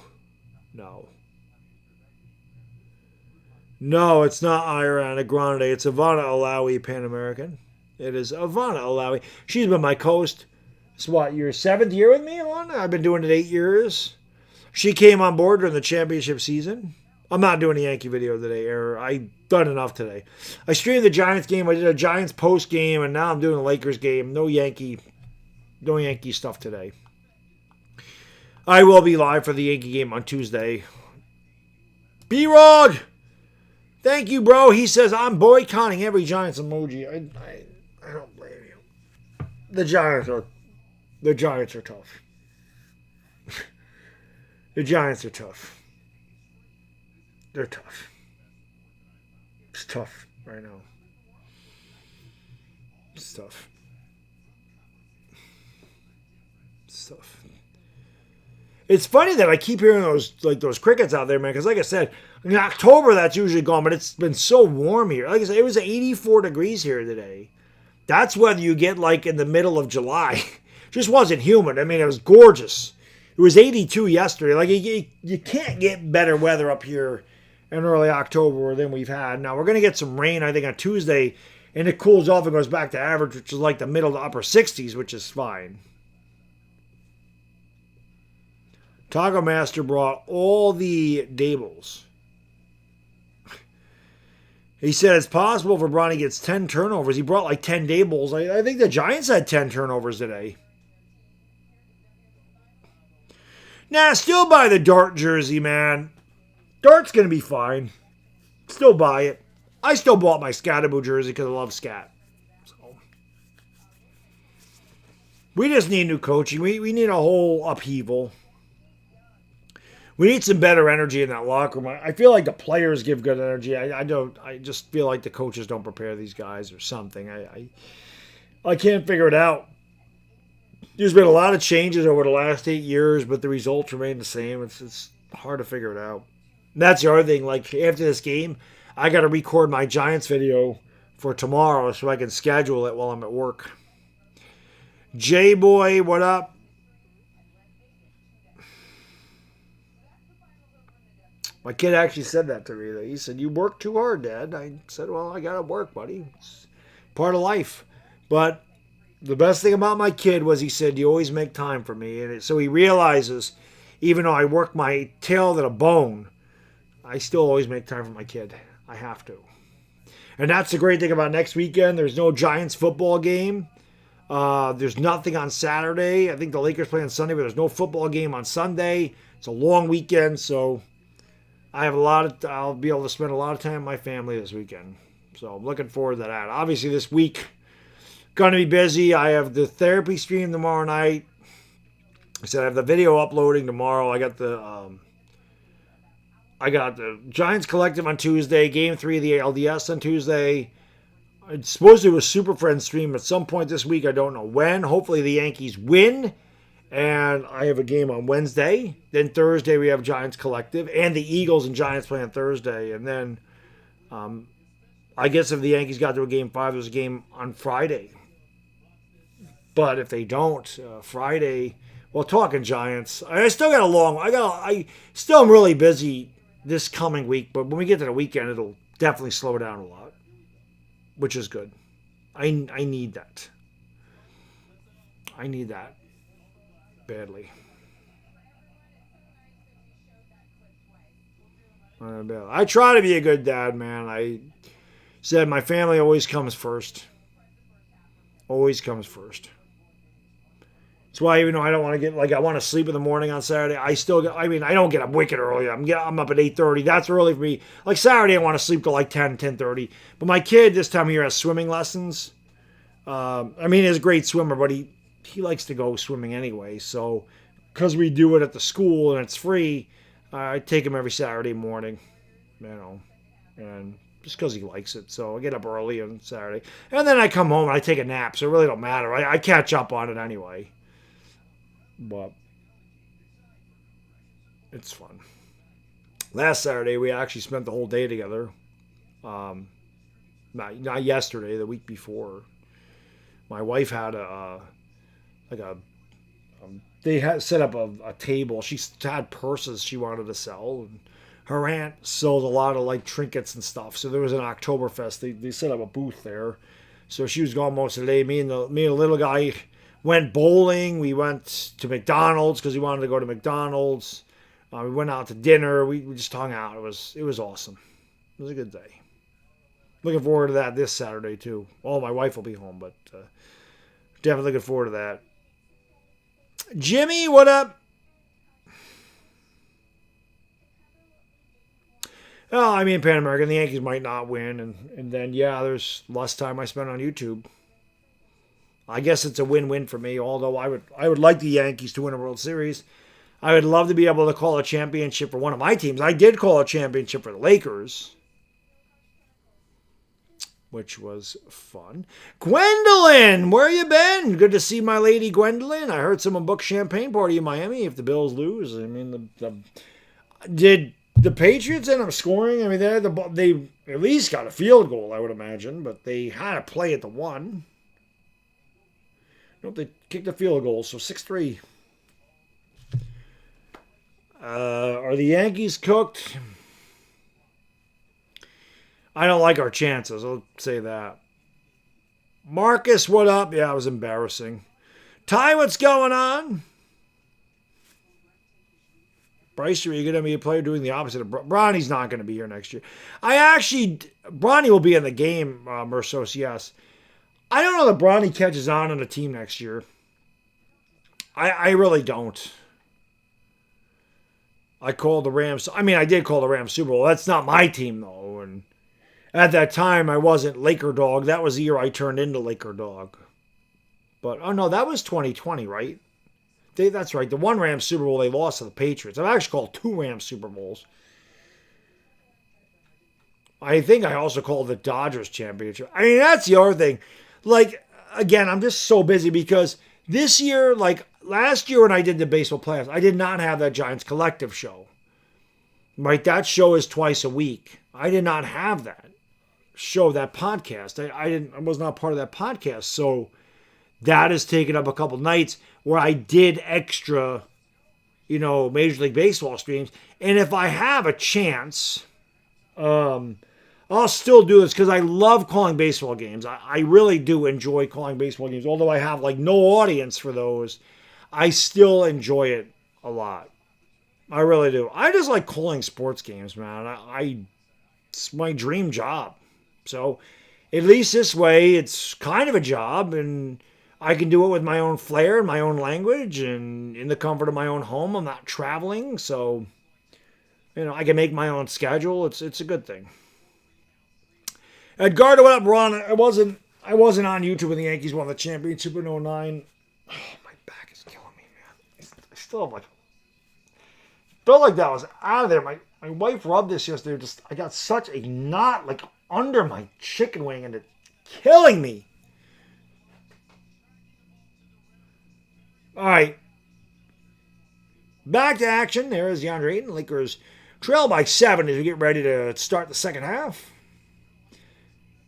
No, it's not Ariana Grande. It's Ivana Alawi, Pan American. It is Ivana Alawi. She's been my host. It's what, your 7th year with me, Ivana? I've been doing it 8 years. She came on board during the championship season. I'm not doing a Yankee video today, Error. I've done enough today. I streamed the Giants game. I did a Giants post game, and now I'm doing a Lakers game. No Yankee stuff today. I will be live for the Yankee game on Tuesday. B-Rog! Thank you, bro. He says, I'm boycotting every Giants emoji. I don't blame you. The Giants are tough. The Giants are tough. They're tough. It's tough right now. It's tough. It's funny that I keep hearing those crickets out there, man, because like I said, in October that's usually gone, but it's been so warm here. Like I said, it was 84 degrees here today. That's whether you get like in the middle of July. Just wasn't humid. I mean, it was gorgeous. It was 82 yesterday. Like you can't get better weather up here in early October than we've had. Now we're going to get some rain, I think, on Tuesday, and it cools off and goes back to average, which is like the middle to upper 60s, which is fine. Taco Master brought all the Dables. He said it's possible for Bronny gets 10 turnovers. He brought like 10 Dables. I think the Giants had 10 turnovers today. Nah, still buy the Dart jersey, man. Dart's going to be fine. Still buy it. I still bought my Scattaboo jersey because I love Scat. So. We just need new coaching. We need a whole upheaval. We need some better energy in that locker room. I feel like the players give good energy. I just feel like the coaches don't prepare these guys or something. I can't figure it out. There's been a lot of changes over the last 8 years, but the results remain the same. It's hard to figure it out. And that's the other thing. Like after this game, I got to record my Giants video for tomorrow so I can schedule it while I'm at work. J-Boy, what up? My kid actually said that to me. He said, you work too hard, Dad. I said, well, I got to work, buddy. It's part of life. But the best thing about my kid was he said, you always make time for me. And so he realizes, even though I work my tail to the bone, I still always make time for my kid. I have to. And that's the great thing about next weekend. There's no Giants football game. There's nothing on Saturday. I think the Lakers play on Sunday, but there's no football game on Sunday. It's a long weekend, so I'll be able to spend a lot of time with my family this weekend. So I'm looking forward to that. Obviously this week, going to be busy. I have the therapy stream tomorrow night. I said I have the video uploading tomorrow. I got the Giants Collective on Tuesday, Game 3 of the LDS on Tuesday. I'm supposed to do a Super Friends stream at some point this week. I don't know when. Hopefully the Yankees win. And I have a game on Wednesday. Then Thursday we have Giants Collective. And the Eagles and Giants play on Thursday. And then I guess if the Yankees got to a Game 5, there's a game on Friday. But if they don't, Friday, well, talking Giants, I still am really busy this coming week, but when we get to the weekend, it'll definitely slow down a lot, which is good. I need that. I need that badly. I try to be a good dad, man. I said my family always comes first. Always comes first. That's why even though I don't want to I want to sleep in the morning on Saturday, I don't get up wicked early. I'm up at 8:30. That's early for me. Like Saturday, I want to sleep till like 10:30. But my kid this time of year has swimming lessons. He's a great swimmer, but he likes to go swimming anyway. So because we do it at the school and it's free, I take him every Saturday morning, and just because he likes it. So I get up early on Saturday. And then I come home and I take a nap, so it really don't matter. I catch up on it anyway. But it's fun. Last Saturday, we actually spent the whole day together. Not yesterday, the week before. My wife had they had set up a table. She had purses she wanted to sell. And her aunt sold a lot of like trinkets and stuff. So there was an Oktoberfest. They set up a booth there. So she was gone most of the day. Me and the little guy went bowling. We went to McDonald's because we wanted to go to McDonald's. We went out to dinner. We just hung out. It was awesome. It was a good day. Looking forward to that this Saturday too. Well, my wife will be home, but definitely looking forward to that. Jimmy, what up? Oh, Pan American, the Yankees might not win, and then there's less time I spend on YouTube. I guess it's a win-win for me. Although I would like the Yankees to win a World Series. I would love to be able to call a championship for one of my teams. I did call a championship for the Lakers, which was fun. Gwendolyn, where you been? Good to see my lady Gwendolyn. I heard someone book champagne party in Miami if the Bills lose. Did the Patriots end up scoring? They at least got a field goal, I would imagine, but they had to play at the one. Nope, they kicked a field goal, so 6-3. Are the Yankees cooked? I don't like our chances, I'll say that. Marcus, what up? Yeah, it was embarrassing. Ty, what's going on? Bryce, are you going to be a player doing the opposite of Bronny's not going to be here next year. Bronny will be in the game, Mersos, yes. I don't know that Bronny catches on a team next year. I really don't. I called the Rams. I did call the Rams Super Bowl. That's not my team, though. And at that time, I wasn't LakerDog. That was the year I turned into LakerDog. But, oh no, that was 2020, right? That's right. The one Rams Super Bowl they lost to the Patriots. I've actually called 2 Rams Super Bowls. I think I also called the Dodgers championship. That's the other thing. Again, I'm just so busy because this year, last year when I did the baseball playoffs, I did not have that Giants Collective show. Right? That show is twice a week. I did not have that show, that podcast. I was not part of that podcast. So that has taken up a couple nights where I did extra, Major League Baseball streams. And if I have a chance, I'll still do this because I love calling baseball games. I really do enjoy calling baseball games. Although I have no audience for those, I still enjoy it a lot. I really do. I just like calling sports games, man. It's my dream job. So at least this way, it's kind of a job, and I can do it with my own flair and my own language and in the comfort of my own home. I'm not traveling, so I can make my own schedule. It's a good thing. Edgardo, what up, Ron? I wasn't on YouTube when the Yankees won the championship in 2009. Oh, my back is killing me, man. I still have felt like that was out of there. My wife rubbed this yesterday. I got such a knot under my chicken wing, and it's killing me. All right. Back to action. There is DeAndre Ayton. Lakers trail by 7 as we get ready to start the second half.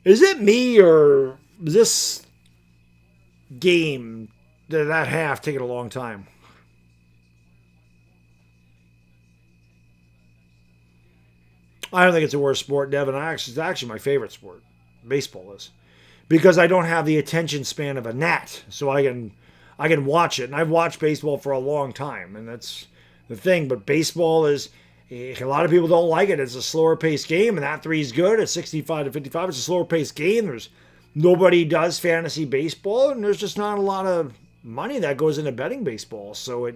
Is it me, or is this game that half taking a long time. I don't think it's a worse sport, Devin. It's actually my favorite sport. Baseball is. Because I don't have the attention span of a gnat. So I can watch it. And I've watched baseball for a long time. And that's the thing. But baseball is, a lot of people don't like it. It's a slower paced game. And that three is good. It's 65-55. It's a slower paced game. Nobody does fantasy baseball. And there's just not a lot of money that goes into betting baseball. So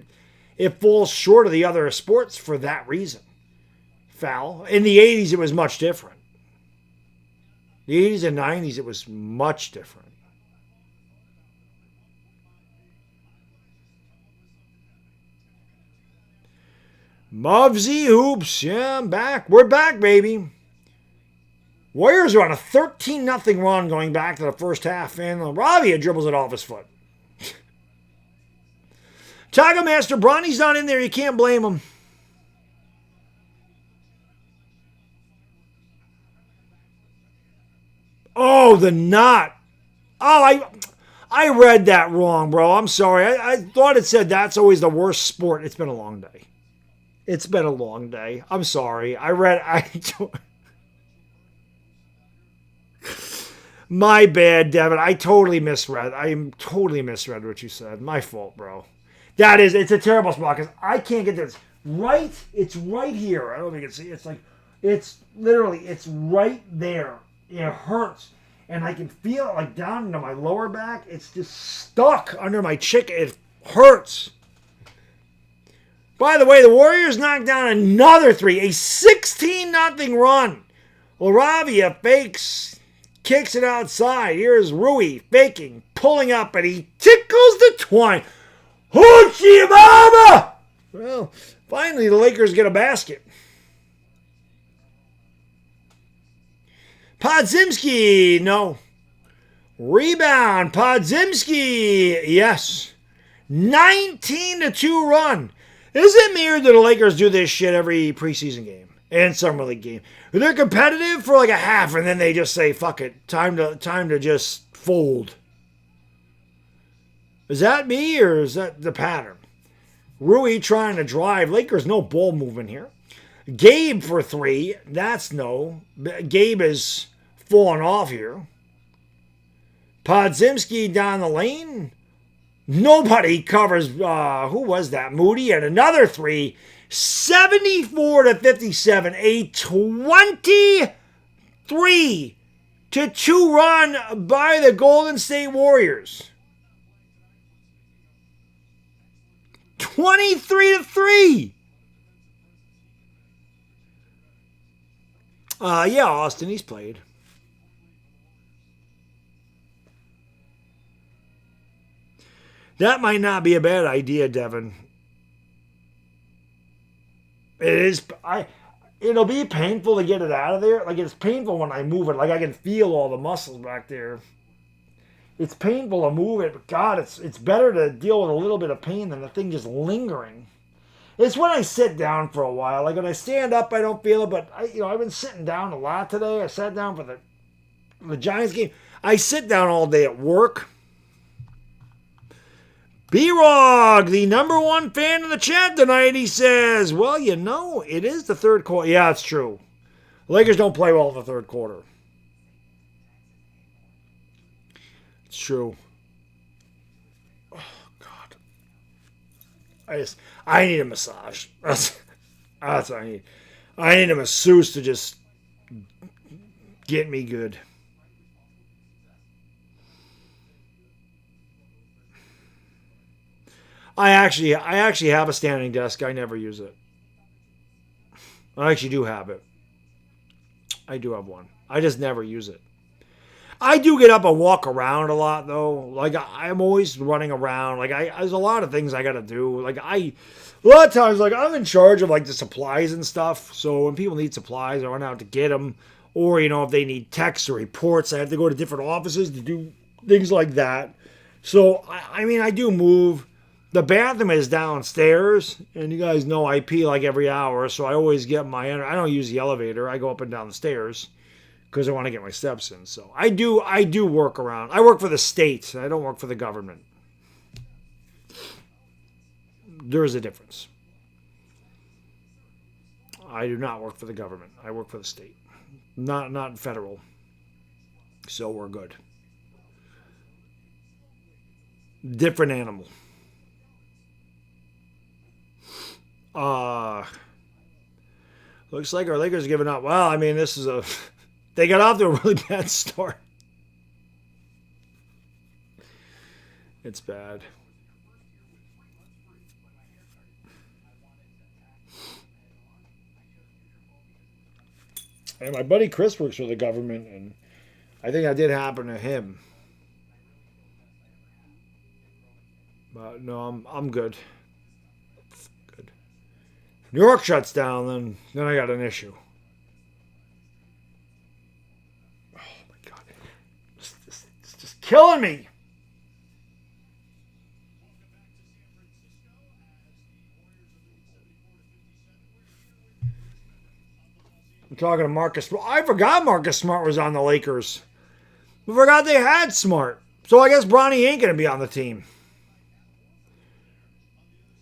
it falls short of the other sports for that reason. Foul. In the 80s, it was much different. The 80s and 90s, it was much different. Muvsy Hoops. Yeah, I'm back. We're back, baby. Warriors are on a 13-0 run going back to the first half, and Ravia dribbles it off his foot. Tiger Master Bronny's not in there. You can't blame him. Oh, the knot. Oh, I read that wrong, bro. I'm sorry. I thought it said that's always the worst sport. It's been a long day. It's been a long day. I'm sorry. My bad, Devin. I totally misread what you said. My fault, bro. It's a terrible spot because I can't get this. It's right here. I don't think it's right there. It hurts. And I can feel it like down into my lower back. It's just stuck under my chicken. It hurts. By the way, the Warriors knocked down another three. A 16-0 run. Laravia fakes. Kicks it outside. Here's Rui faking. Pulling up. And he tickles the twine. Hoochie Mama! Well, finally the Lakers get a basket. Podzimski, no. Rebound, Podzimski, yes. 19-2 run. Is it me or do the Lakers do this shit every preseason game and summer league game? They're competitive for like a half and then they just say, fuck it, time to just fold. Is that me or is that the pattern? Rui trying to drive. Lakers, no ball movement here. Gabe for three. That's no. Gabe is falling off here. Podzimski down the lane. Nobody covers. Who was that? Moody and another three. 74-57. A 23-2 run by the Golden State Warriors. 23-3. Yeah, Austin, he's played. That might not be a bad idea, Devin. It is. It'll be painful to get it out of there. Like, it's painful when I move it. Like, I can feel all the muscles back there. It's painful to move it, but God, it's better to deal with a little bit of pain than the thing just lingering. It's when I sit down for a while. Like when I stand up, I don't feel it. But I've been sitting down a lot today. I sat down for the Giants game. I sit down all day at work. B-Rog, the number one fan of the chat tonight, he says, well, it is the third quarter. Yeah, it's true. Lakers don't play well in the third quarter. It's true. Oh, God. I need a massage. That's what I need. I need a masseuse to just get me good. I actually have a standing desk. I never use it. I actually do have it. I do have one. I just never use it. I do get up and walk around a lot, though. Like, I'm always running around. Like, there's a lot of things I got to do. Like, a lot of times, like, I'm in charge of, like, the supplies and stuff. So when people need supplies, I run out to get them. Or, if they need texts or reports, I have to go to different offices to do things like that. So, I do move. The bathroom is downstairs. And you guys know I pee, like, every hour. So I always get I don't use the elevator. I go up and down the stairs. Because I want to get my steps in. So I do work around. I work for the state. I don't work for the government. there is a difference. I do not work for the government. I work for the state. Not federal. So we're good. Different animal. Looks like our Lakers are giving up. Well, I mean, this is they got off to a really bad start. It's bad. And my buddy Chris works for the government, and I think that did happen to him. But no, I'm good. Good. If New York shuts down, then I got an issue. Oh my God, it's just killing me. I'm talking to Marcus. I forgot Marcus Smart was on the Lakers. I forgot they had Smart. So I guess Bronny ain't going to be on the team.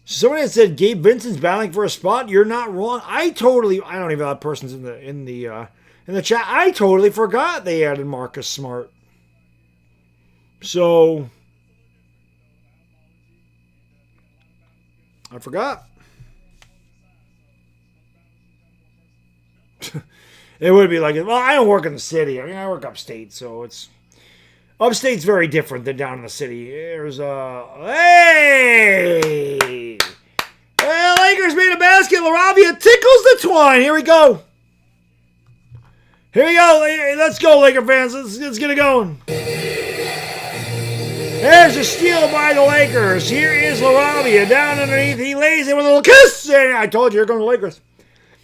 Somebody had said Gabe Vincent's battling for a spot. You're not wrong. I don't even have persons in the chat. I totally forgot they added Marcus Smart. So I forgot. It would be like, well, I don't work in the city. I mean, I work upstate, so upstate's very different than down in the city. There's hey, Lakers made a basket. LaRavia tickles the twine. Here we go. Let's go, Laker fans. Let's get it going. There's a steal by the Lakers. Here is LaRavia down underneath. He lays it with a little kiss. And I told you, here come the Lakers.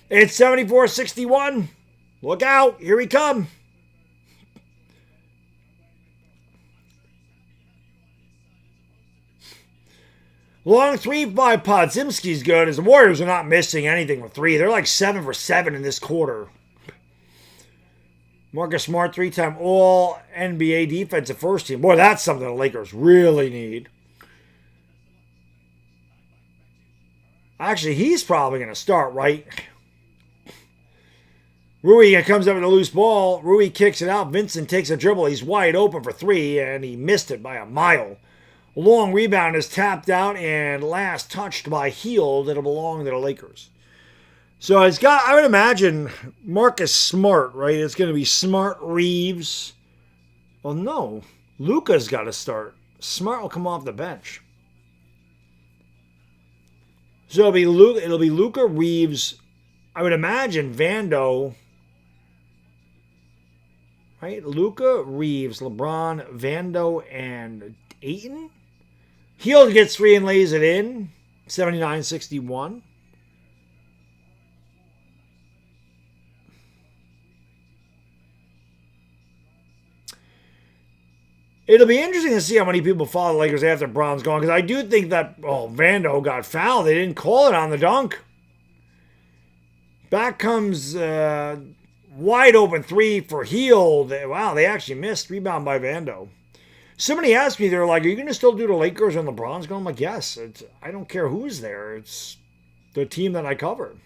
It's 74-61. Look out. Here we come. Long three by Podzimski's good, as the Warriors are not missing anything with three. They're like 7 for 7 in this quarter. Marcus Smart, 3-time All-NBA defensive first team. Boy, that's something the Lakers really need. Actually, he's probably going to start, right? Rui comes up with a loose ball. Rui kicks it out. Vincent takes a dribble. He's wide open for three, and he missed it by a mile. A long rebound is tapped out and last touched by Hield. It'll belong to the Lakers. So it's got, I would imagine, Marcus Smart, right? It's going to be Smart, Reeves. Well, no. Luka's got to start. Smart will come off the bench. So it'll be Luka, Reeves. I would imagine Vando. Right? Luka, Reeves, LeBron, Vando, and Ayton. Hield gets three and lays it in. 79-61. It'll be interesting to see how many people follow the Lakers after Brown's gone, because I do think that, Vando got fouled. They didn't call it on the dunk. Back comes wide open three for Hield. Wow, they actually missed. Rebound by Vando. Somebody asked me, they're like, are you going to still do the Lakers when LeBron's gone? I'm like, yes. I don't care who's there. It's the team that I cover.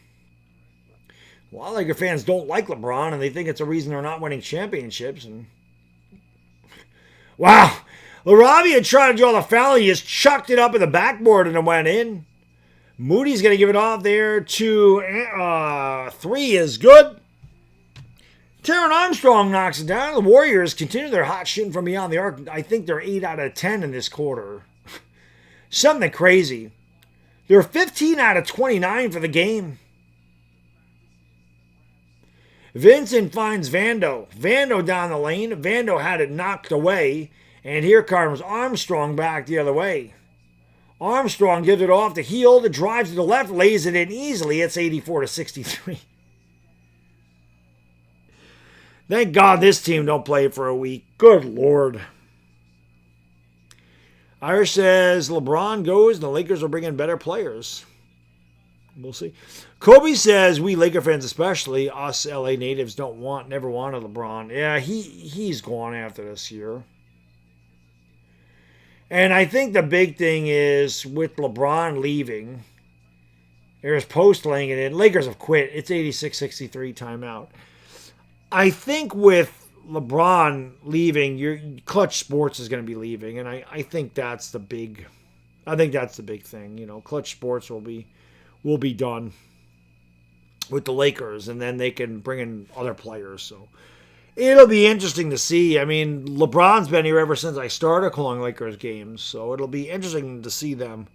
A lot of Laker fans don't like LeBron, and they think it's a reason they're not winning championships. And wow. LaRavia tried to draw the foul. He just chucked it up in the backboard and it went in. Moody's going to give it off there to three is good. Taron Armstrong knocks it down. The Warriors continue their hot shooting from beyond the arc. I think they're 8 out of 10 in this quarter. Something crazy. They're 15 out of 29 for the game. Vincent finds Vando. Vando down the lane. Vando had it knocked away. And here comes Armstrong back the other way. Armstrong gives it off to Hield. Drives to the left. Lays it in easily. It's 84-63. Thank God this team don't play for a week. Good Lord. Irish says LeBron goes and the Lakers will bring in better players. We'll see. Kobe says we Laker fans, especially us LA natives, never wanted LeBron. Yeah, he's gone after this year. And I think the big thing is with LeBron leaving, there's Post laying it in. Lakers have quit. It's 86-63 timeout. I think with LeBron leaving, your Clutch Sports is going to be leaving, and I think that's the big. I think that's the big thing. You know, Clutch Sports will be done with the Lakers, and then they can bring in other players. So it'll be interesting to see. I mean, LeBron's been here ever since I started calling Lakers games, so it'll be interesting to see them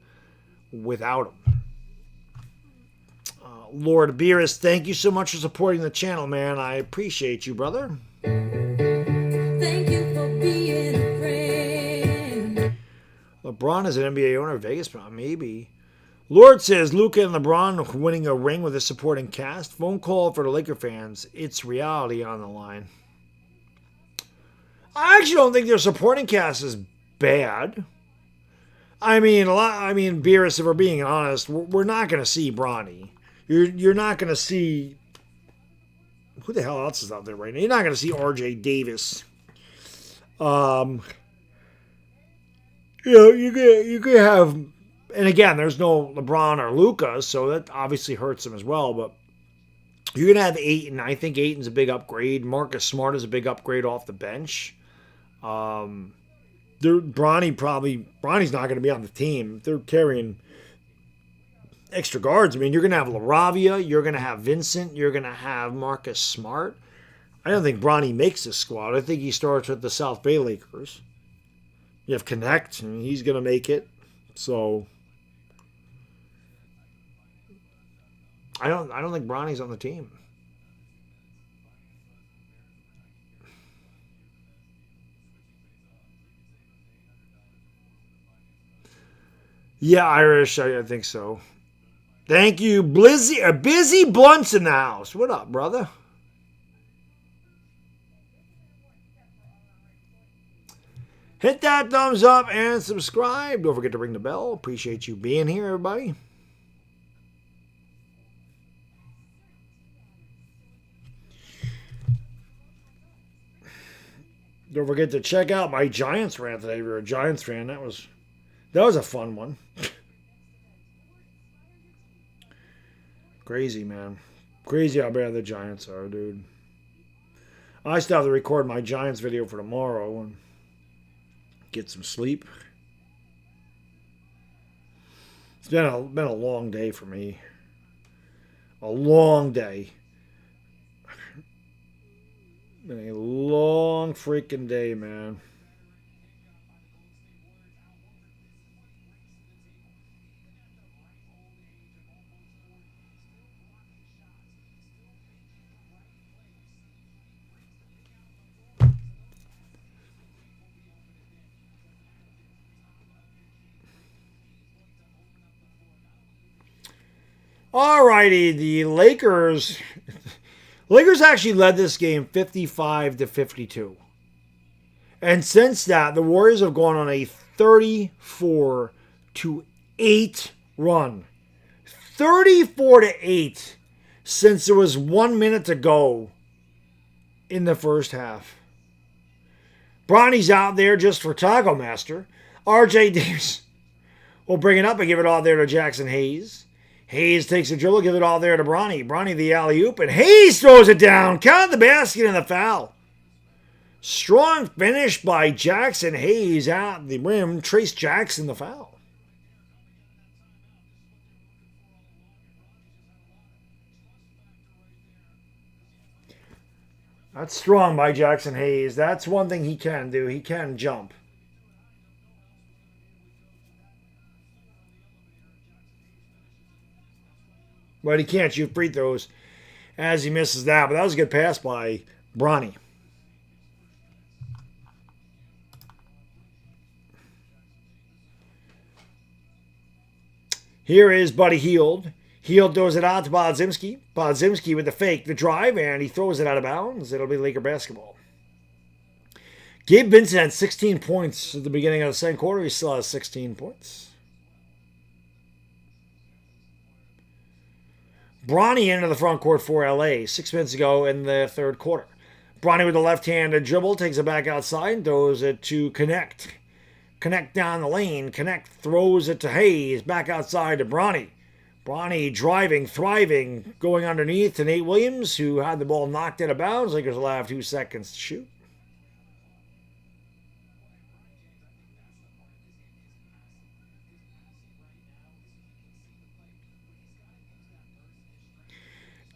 without him. Lord Beerus, thank you so much for supporting the channel, man. I appreciate you, brother. Thank you for being a friend. LeBron is an NBA owner, Vegas, maybe. Lord says Luka and LeBron winning a ring with a supporting cast. Phone call for the Laker fans. It's reality on the line. I actually don't think their supporting cast is bad. I mean, Beerus, if we're being honest, we're not going to see Bronny. You're not going to see, who the hell else is out there right now? You're not going to see R.J. Davis. You could have, and again, there's no LeBron or Luka, so that obviously hurts them as well. But you're going to have Ayton. I think Ayton's a big upgrade. Marcus Smart is a big upgrade off the bench. Bronny's not going to be on the team. They're carrying extra guards. I mean, you're going to have LaRavia, you're going to have Vincent, you're going to have Marcus Smart. I don't think Bronny makes this squad. I think he starts with the South Bay Lakers. You have Connect, and he's going to make it. So I don't think Bronny's on the team. Yeah, Irish, I think so. Thank you, Blizzy. Busy Blunts in the house. What up, brother? Hit that thumbs up and subscribe. Don't forget to ring the bell. Appreciate you being here, everybody. Don't forget to check out my Giants rant today. If you're a Giants fan, that was a fun one. Crazy, man. Crazy how bad the Giants are, dude. I still have to record my Giants video for tomorrow and get some sleep. It's been a long day for me. A long day. Been a long freaking day, man. Alrighty, the Lakers actually led this game 55-52. And since that, the Warriors have gone on a 34-8 run. 34-8 since there was 1 minute to go in the first half. Bronny's out there just for Taco Master. R.J. Davis will bring it up and give it all there to Jackson Hayes. Hayes takes a dribble, give it all there to Bronny. Bronny the alley-oop, and Hayes throws it down. Count the basket and the foul. Strong finish by Jackson Hayes at the rim. Trace Jackson the foul. That's strong by Jackson Hayes. That's one thing he can do. He can jump. But he can't shoot free throws as he misses that. But that was a good pass by Bronny. Here is Buddy Hield. Hield throws it out to Podziemski. Podziemski with the fake, the drive, and he throws it out of bounds. It'll be Laker basketball. Gabe Vincent had 16 points at the beginning of the second quarter. He still has 16 points. Bronny into the front court for LA 6 minutes ago in the third quarter. Bronny with the left-handed dribble takes it back outside and throws it to Connect. Connect down the lane. Connect throws it to Hayes. Back outside to Bronny. Bronny driving, thriving, going underneath to Nate Williams, who had the ball knocked out of bounds. Lakers will have 2 seconds to shoot.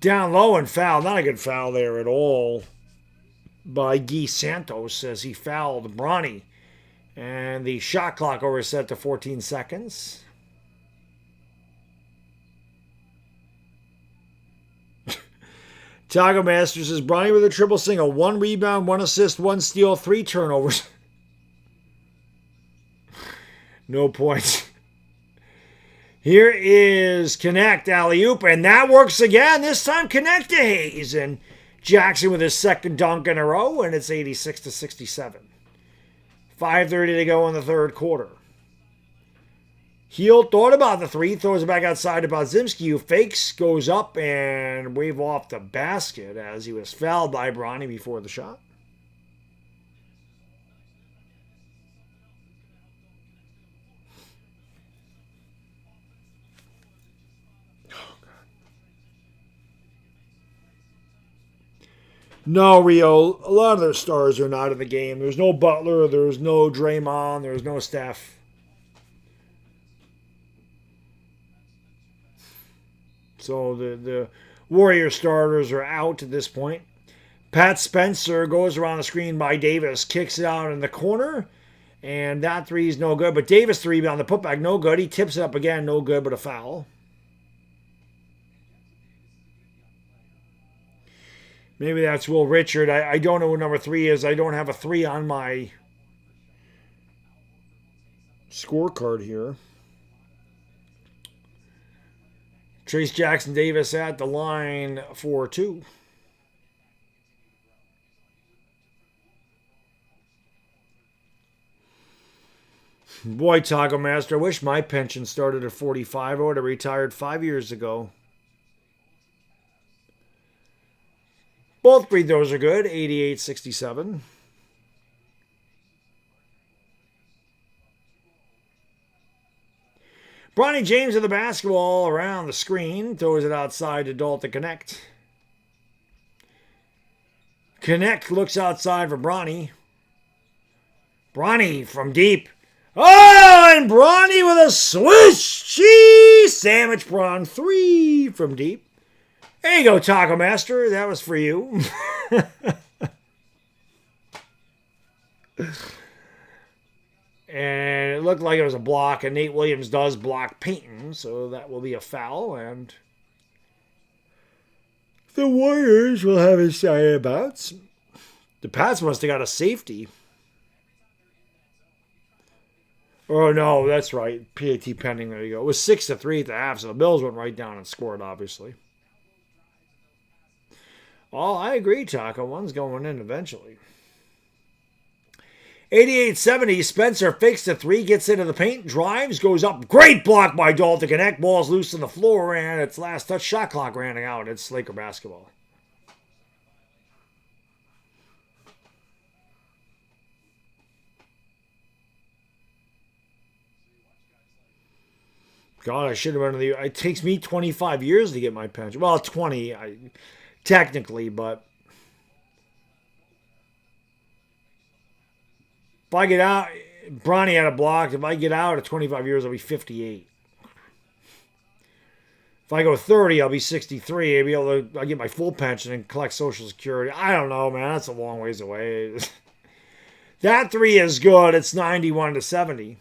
Down low and foul. Not a good foul there at all by Guy Santos as he fouled Bronny. And the shot clock overset to 14 seconds. Taco Master says Bronny with a triple single. 1 rebound, 1 assist, 1 steal, 3 turnovers. No points. Here is Connect, alley-oop, and that works again. This time Connect to Hayes. And Jackson with his second dunk in a row, and it's 86-67. 5:30 to go in the third quarter. Heel thought about the 3, throws it back outside to Podziemski, who fakes, goes up, and wave off the basket as he was fouled by Bronny before the shot. No, Rio, a lot of their stars are not in the game. There's no Butler, there's no Draymond, there's no Steph. So the Warrior starters are out at this point. Pat Spencer goes around the screen by Davis, kicks it out in the corner, and that 3 is no good. But Davis, the rebound, the putback, no good. He tips it up again, no good, but a foul. Maybe that's Will Richard. I don't know what number 3 is. I don't have a 3 on my scorecard here. Trace Jackson Davis at the line for 2. Boy, Taco Master, I wish my pension started at 45. I would have retired 5 years ago. Both free throws are good, 88-67. Bronny James with the basketball around the screen. Throws it outside to Dalton Connect. Connect looks outside for Bronny. Bronny from deep. Oh, and Bronny with a swish cheese sandwich prawn 3 from deep. There you go, Taco Master. That was for you. And it looked like it was a block, and Nate Williams does block Payton, so that will be a foul, and the Warriors will have his side about. The Pats must have got a safety. Oh, no, that's right. PAT pending. There you go. It was 6-3 at the half, so the Bills went right down and scored, obviously. Oh, I agree, Taco. One's going in eventually. 88-70, Spencer fakes the 3, gets into the paint, drives, goes up. Great block by Dalton Connect. Ball's loose on the floor, and its last touch shot clock running out. It's Laker basketball. God, I should have been it takes me 25 years to get my pension. Well, 20, technically, but if I get out, Bronny had a block. If I get out at 25 years, I'll be 58. If I go 30, I'll be 63. I'll get my full pension and collect Social Security. I don't know, man. That's a long ways away. That 3 is good. It's 91-70.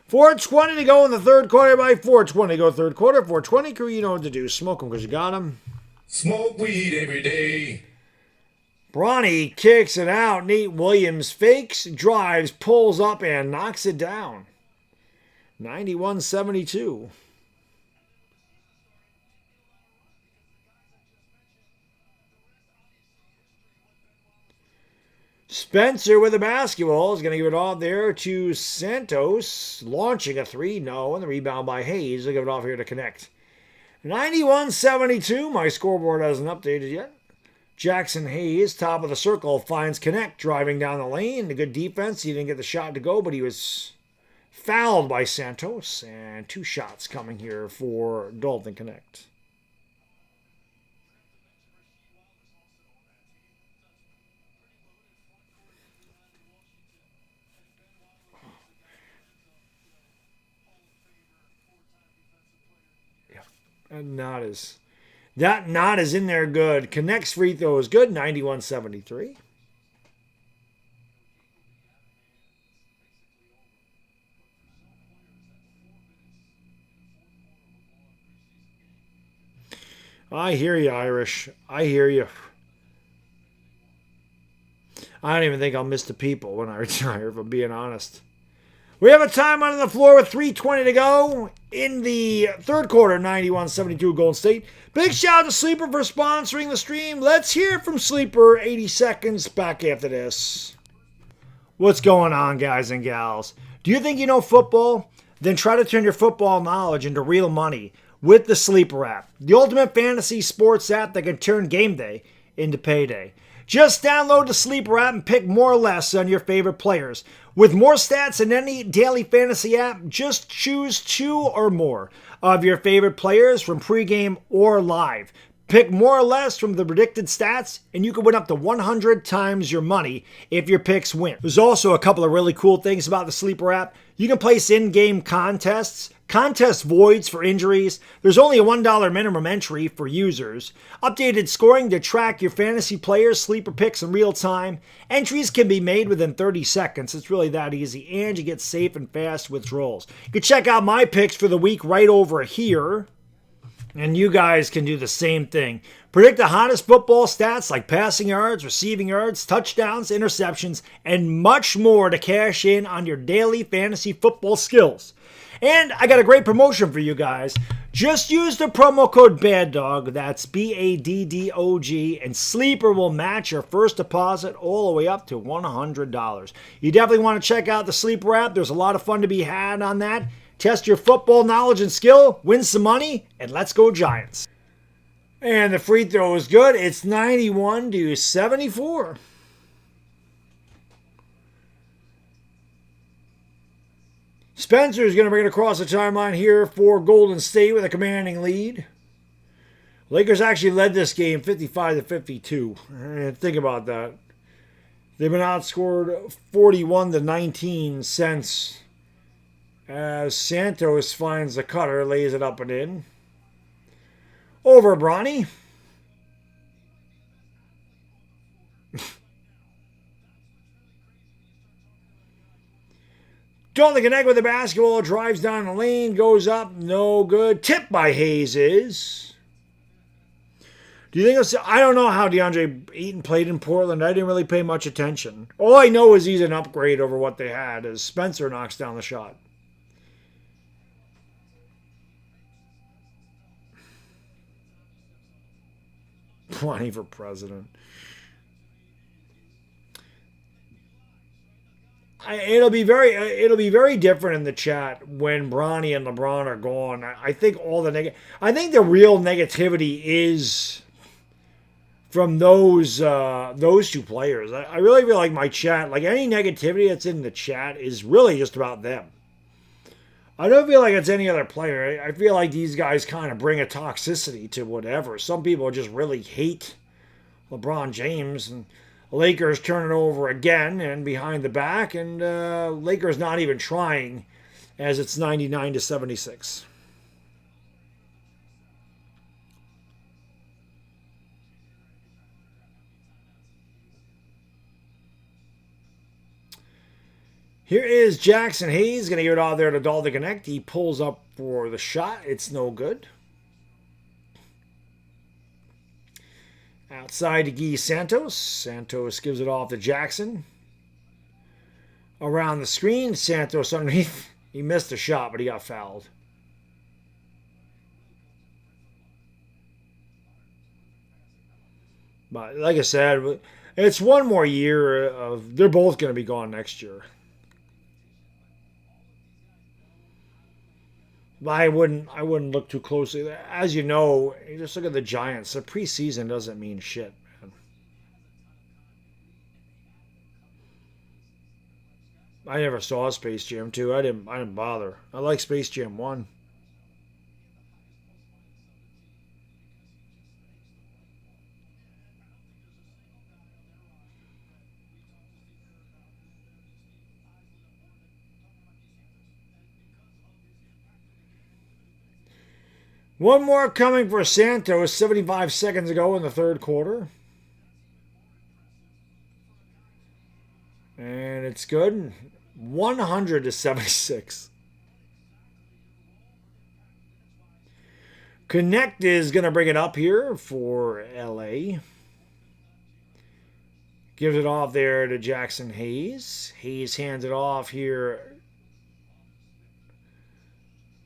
4:20 to go in the third quarter. By 4:20 to go third quarter. 4:20 crew, you know what to do. Smoke them because you got them. Smoke weed every day. Bronny kicks it out. Nate Williams fakes, drives, pulls up, and knocks it down. 91-72. Spencer with the basketball is going to give it off there to Santos. Launching a 3. No, and the rebound by Hayes. They'll give it off here to Connect. 91-72. My scoreboard hasn't updated yet. Jackson Hayes, top of the circle, finds Connect driving down the lane. A good defense. He didn't get the shot to go, but he was Fouled by Santos, and 2 shots coming here for Dalton Connect. And that knot is in there good. Connect's free throw is good, 91-73. I hear you, Irish. I hear you. I don't even think I'll miss the people when I retire, if I'm being honest. We have a time on the floor with 3:20 to go in the third quarter, 91-72 Golden State. Big shout out to Sleeper for sponsoring the stream. Let's hear from Sleeper. 80 seconds back after this. What's going on, guys and gals? Do you think you know football? Then try to turn your football knowledge into real money with the Sleeper app, the ultimate fantasy sports app that can turn game day into payday. Just download the Sleeper app and pick more or less on your favorite players. With more stats than any daily fantasy app, just choose 2 or more of your favorite players from pregame or live. Pick more or less from the predicted stats, and you can win up to 100 times your money if your picks win. There's also a couple of really cool things about the Sleeper app. You can place in-game contests, contest voids for injuries. There's only a $1 minimum entry for users. Updated scoring to track your fantasy players' sleeper picks in real time. Entries can be made within 30 seconds. It's really that easy, and you get safe and fast withdrawals. You can check out my picks for the week right over here. And you guys can do the same thing. Predict the hottest football stats like passing yards, receiving yards, touchdowns, interceptions, and much more to cash in on your daily fantasy football skills. And I got a great promotion for you guys. Just use the promo code BADDOG, that's BADDOG, and Sleeper will match your first deposit all the way up to $100. You definitely want to check out the Sleeper app. There's a lot of fun to be had on that. Test your football knowledge and skill, win some money, and let's go Giants. And the free throw is good. It's 91-74. Spencer is going to bring it across the timeline here for Golden State with a commanding lead. Lakers actually led this game 55-52. Think about that. They've been outscored 41-19 since, as Santos finds the cutter, lays it up and in. Over Bronny. Dalton Connect with the basketball, drives down the lane, goes up, no good. Tipped by Hayes is. Do you think I don't know how DeAndre Ayton played in Portland. I didn't really pay much attention. All I know is he's an upgrade over what they had as Spencer knocks down the shot. Plenty for president. It'll be very different in the chat when Bronny and LeBron are gone. I think I think the real negativity is from those 2 players. I really feel like my chat, like any negativity that's in the chat, is really just about them. I don't feel like it's any other player. I feel like these guys kind of bring a toxicity to whatever. Some people just really hate LeBron James, and Lakers turn it over again and behind the back, and Lakers not even trying, as it's 99-76. Here is Jackson Hayes. Going to give it out there to Dalton Connect. He pulls up for the shot. It's no good. Outside to Guy Santos. Santos gives it off to Jackson. Around the screen, Santos underneath. He missed a shot, but he got fouled. But like I said, it's one more year of. They're both going to be gone next year. I wouldn't look too closely. As you know, you just look at the Giants. The preseason doesn't mean shit, man. I never saw Space Jam 2. I didn't bother. I like Space Jam 1. One more coming for Santos 75 seconds ago in the third quarter. And it's good. 100-76. Connect is going to bring it up here for LA. Gives it off there to Jackson Hayes. Hayes hands it off here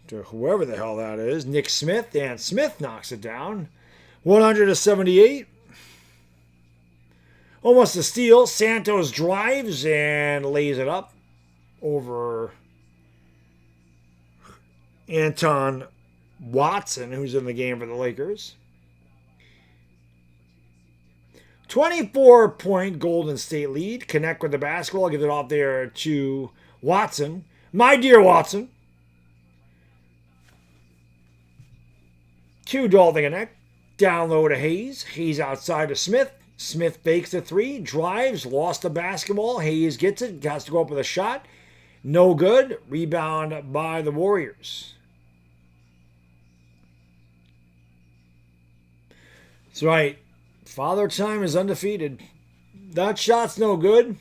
to whoever the hell that is, Nick Smith, and Smith knocks it down. 100-78. Almost a steal. Santos drives and lays it up over Anton Watson, who's in the game for the Lakers. 24-point Golden State lead. Connect with the basketball. Give it off there to Watson. My dear Watson. To Dalton Connect. Down low to Hayes. Hayes outside to Smith. Smith fakes the three. Drives. Lost the basketball. Hayes gets it. Has to go up with a shot. No good. Rebound by the Warriors. That's right. Father Time is undefeated. That shot's no good.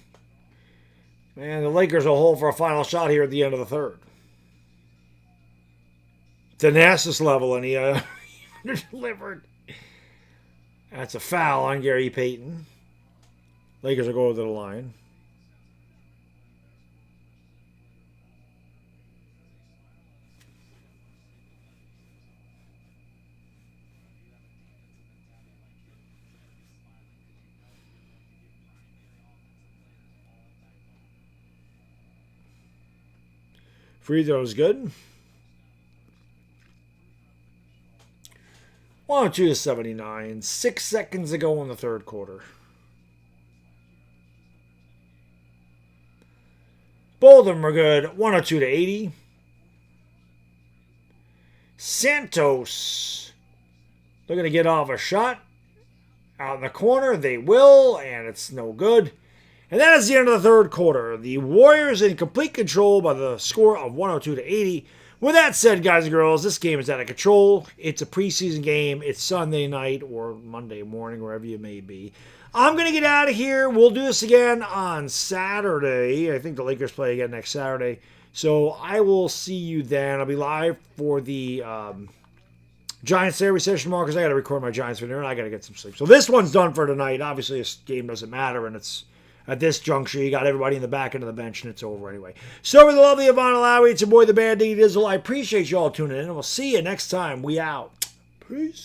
And the Lakers will hold for a final shot here at the end of the third. Thanasis level, and he delivered. That's a foul on Gary Payton. Lakers will go to the line. Free throw is good. 102-79. 6 seconds to go in the third quarter. Both of them are good. 102-80. Santos looking to get off a shot. Out in the corner. They will, and it's no good. And that is the end of the third quarter. The Warriors in complete control by the score of 102-80. With that said, guys and girls, this game is out of control. It's a preseason game. It's Sunday night or Monday morning, wherever you may be. I'm going to get out of here. We'll do this again on Saturday. I think the Lakers play again next Saturday. So I will see you then. I'll be live for the Giants therapy session tomorrow because I got to record my Giants video and I got to get some sleep. So this one's done for tonight. Obviously, this game doesn't matter, and it's at this juncture, you got everybody in the back end of the bench, and it's over anyway. So, with the lovely Yvonne Alawi, it's your boy, the Bad Dizzle. I appreciate you all tuning in, and we'll see you next time. We out. Peace.